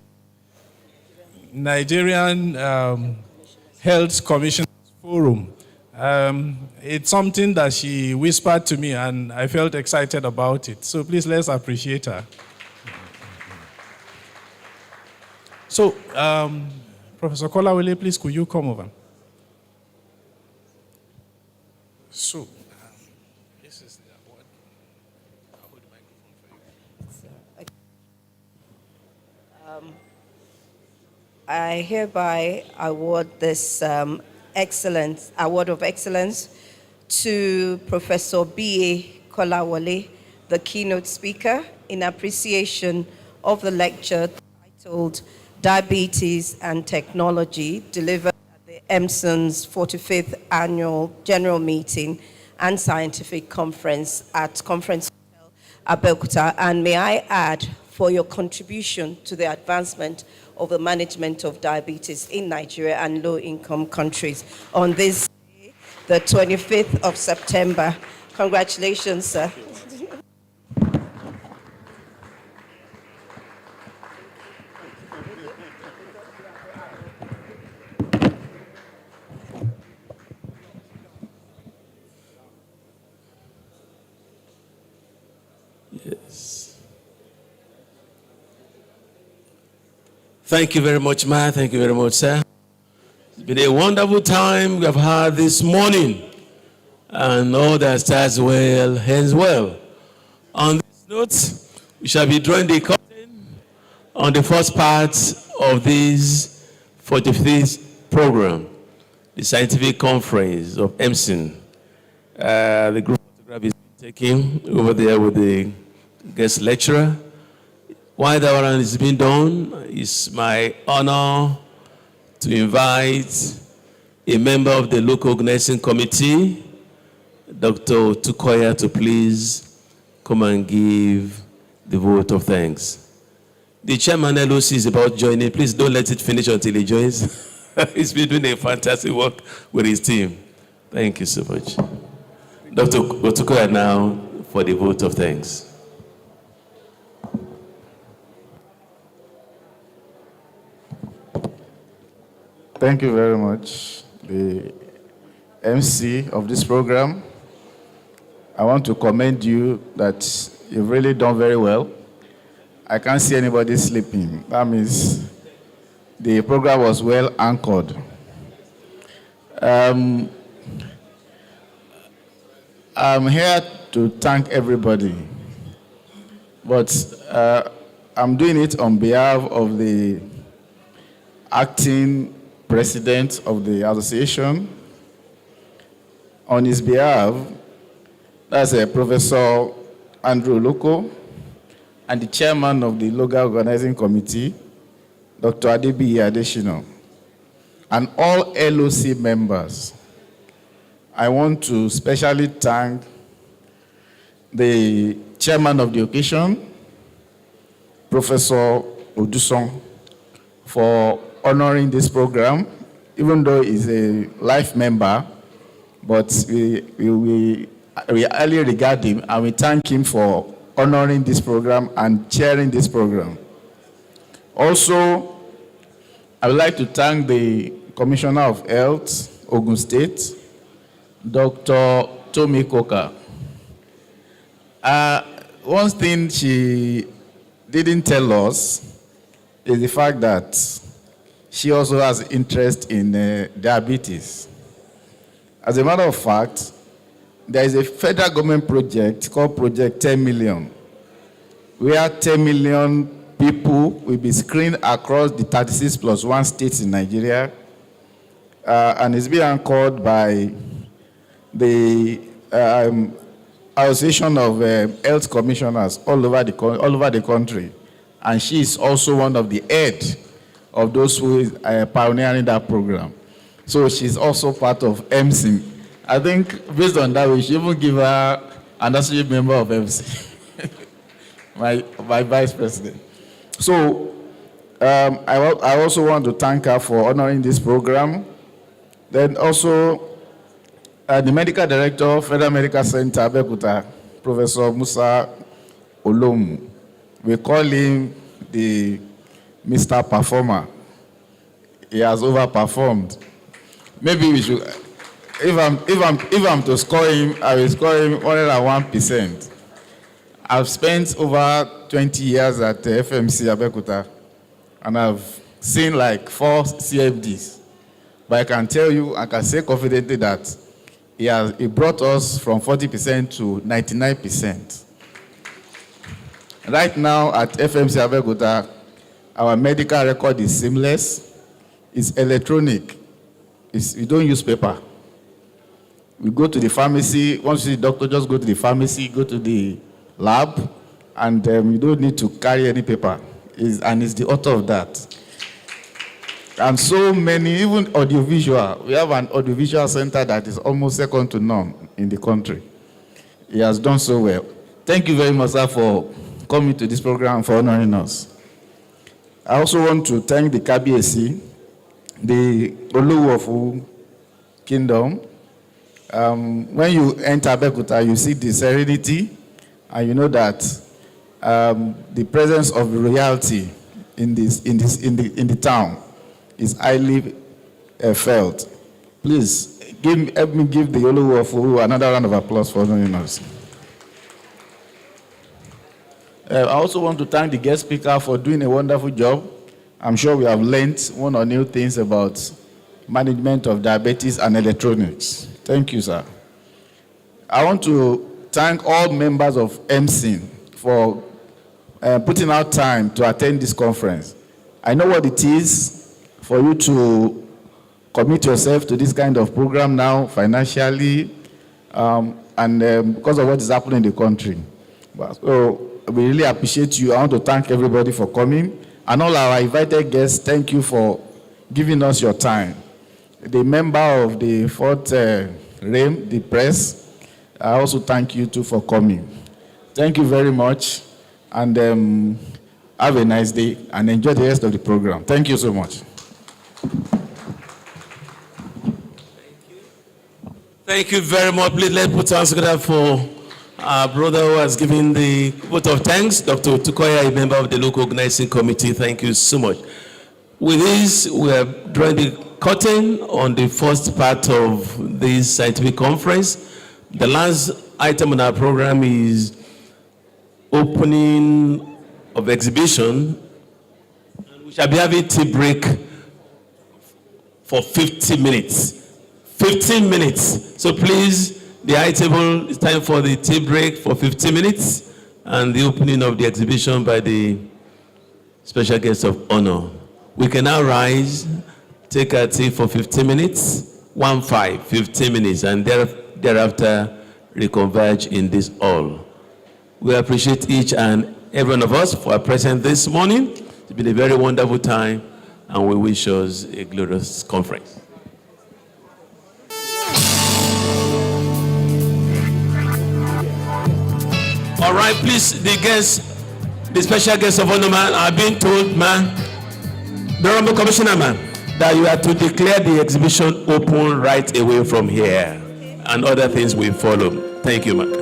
Nigerian Health Commission Forum. It's something that she whispered to me, and I felt excited about it. So please, let's appreciate her. So, Professor Kolawole, please, could you come over? So, this is the award. I'll hold the microphone for you. I hereby award this award of excellence to Professor B.A. Kolawole, the keynote speaker, in appreciation of the lecture titled Diabetes and Technology, delivered at the Emson's 45th Annual General Meeting and Scientific Conference at Conference Hotel Abeokuta. And may I add, for your contribution to the advancement of the management of diabetes in Nigeria and low-income countries on this day, the 25th of September. Congratulations, sir. Yes. Thank you very much, Ma. Thank you very much, sir. It's been a wonderful time we have had this morning. And all that starts well ends well. On this note, we shall be drawing the curtain on the first part of this 45th program. the scientific conference of Emson. The group photograph is taken over there with the guest lecturer. While that one is being done, it's my honor to invite a member of the local organizing committee, Dr. Tukoya, to please come and give the vote of thanks. The chairman LOC is about joining. Please don't let it finish until he joins. He's been doing a fantastic work with his team. Thank you so much. Dr. Tukoya now for the vote of thanks. Thank you very much, the MC of this program. I want to commend you that you've really done very well. I can't see anybody sleeping. That means the program was well anchored. I'm here to thank everybody, but I'm doing it on behalf of the acting president of the association. On his behalf, that's Professor Andrew Loko, and the chairman of the local organizing committee, Dr. Adebiyi Adeshino, and all LOC members. I want to specially thank the chairman of the occasion, Professor Oduson, for honoring this program, even though he's a life member, but we highly regard him and we thank him for honoring this program and chairing this program. Also, I would like to thank the Commissioner of Health, Ogun State, Dr. Tomi Koka. One thing she didn't tell us is the fact that she also has interest in diabetes. As a matter of fact, there is a federal government project called Project 10 Million, where 10 million people will be screened across the 36+1 states in Nigeria, and it's being anchored by the Association of Health Commissioners all over the country, and she is also one of the head of those who is pioneering that program. So she's also part of Emson. I think based on that, we should even give her an associate member of Emson, my vice president. So I also want to thank her for honoring this program. Then also the medical director, Federal Medical Center, Abeokuta, Professor Musa Olomu. We call him the Mr. Performer. He has overperformed. Maybe we should, if I'm to score him, I will score him 101%. I've spent over 20 years at FMC Abeokuta, and I've seen like 4 CFDs. But I can tell you, I can say confidently that he brought us from 40% to 99%. Right now at FMC Abeokuta, our medical record is seamless, it's electronic, we don't use paper. We go to the pharmacy, once you see the doctor, just go to the pharmacy, go to the lab, and you don't need to carry any paper. And it's the author of that. And so many, even audiovisual, we have an audiovisual center that is almost second to none in the country. He has done so well. Thank you very much, sir, for coming to this program, for honoring us. I also want to thank the KBAC, the Oluwofu Kingdom. When you enter Abeokuta, you see the serenity, and you know that the presence of royalty in the town is highly felt. Please help me give the Oluwofu another round of applause for honoring us. I also want to thank the guest speaker for doing a wonderful job. I'm sure we have learned one or new things about management of diabetes and electronics. Thank you, sir. I want to thank all members of Emson for putting out time to attend this conference. I know what it is for you to commit yourself to this kind of program now financially and because of what is happening in the country. So we really appreciate you. I want to thank everybody for coming. And all our invited guests, thank you for giving us your time. The member of the fourth REM, the press, I also thank you too for coming. Thank you very much. And have a nice day and enjoy the rest of the program. Thank you so much. Thank you very much. Please let's put our hands together for our brother who has given the vote of thanks, Dr. Tukoya, a member of the local organizing committee. Thank you so much. With this, we are drawing the curtain on the first part of this scientific conference. The last item on our program is opening of exhibition. We shall be having tea break for 50 minutes. 15 minutes. So please, the high table, it's time for the tea break for 15 minutes and the opening of the exhibition by the special guest of honor. We can now rise, take our tea for 15 minutes, 15 minutes, and thereafter reconverge in this hall. We appreciate each and every one of us for our presence this morning. It's been a very wonderful time, and we wish us a glorious conference. All right, please, the special guest of honor, man, I've been told, man, the Honorable Commissioner, man, that you are to declare the exhibition open right away from here, and other things will follow. Thank you, man.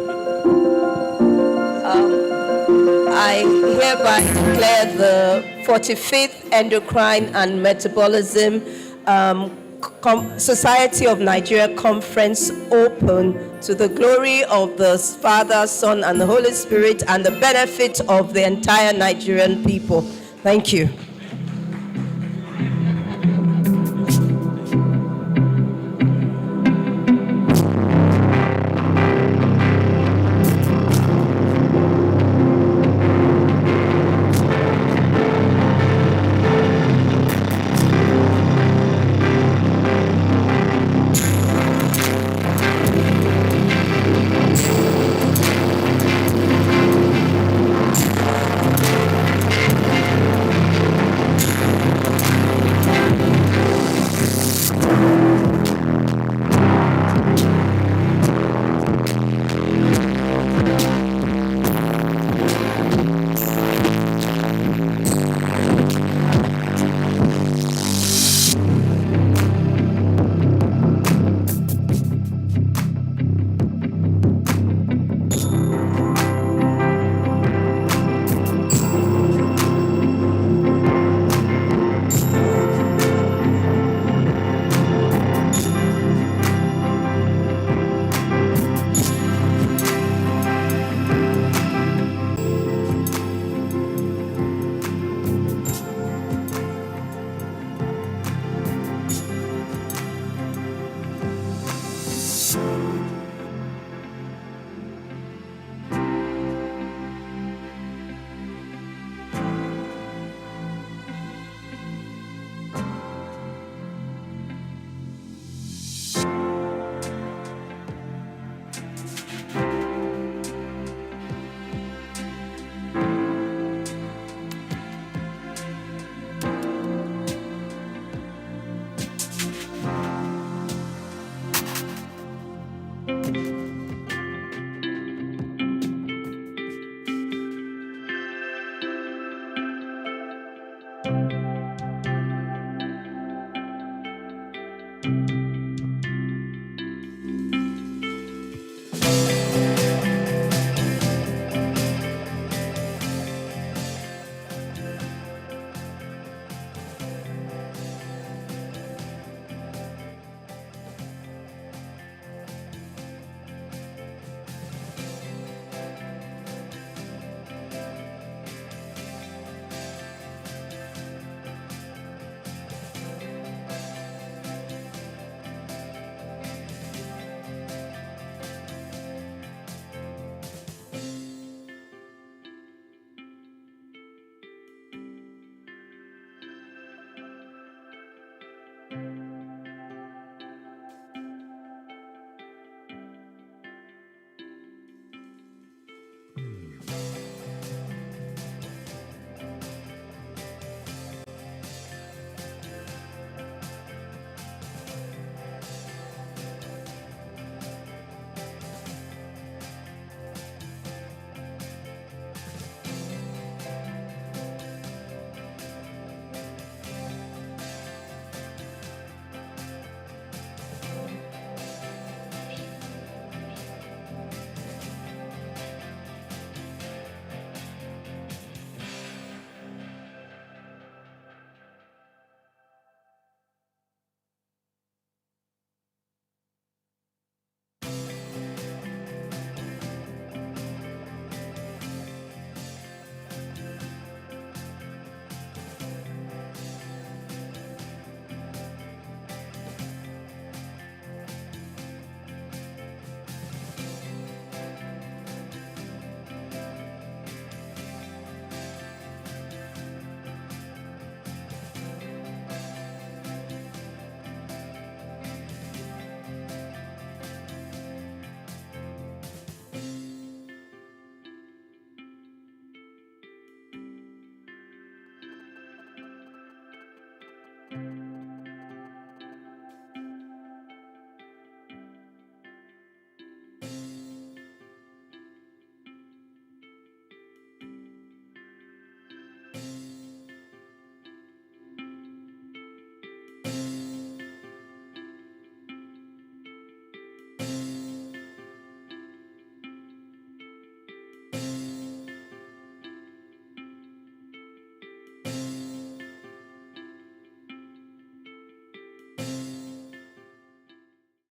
I hereby declare the 45th Endocrine and Metabolism Society of Nigeria Conference open to the glory of the Father, Son, and the Holy Spirit and the benefit of the entire Nigerian people. Thank you.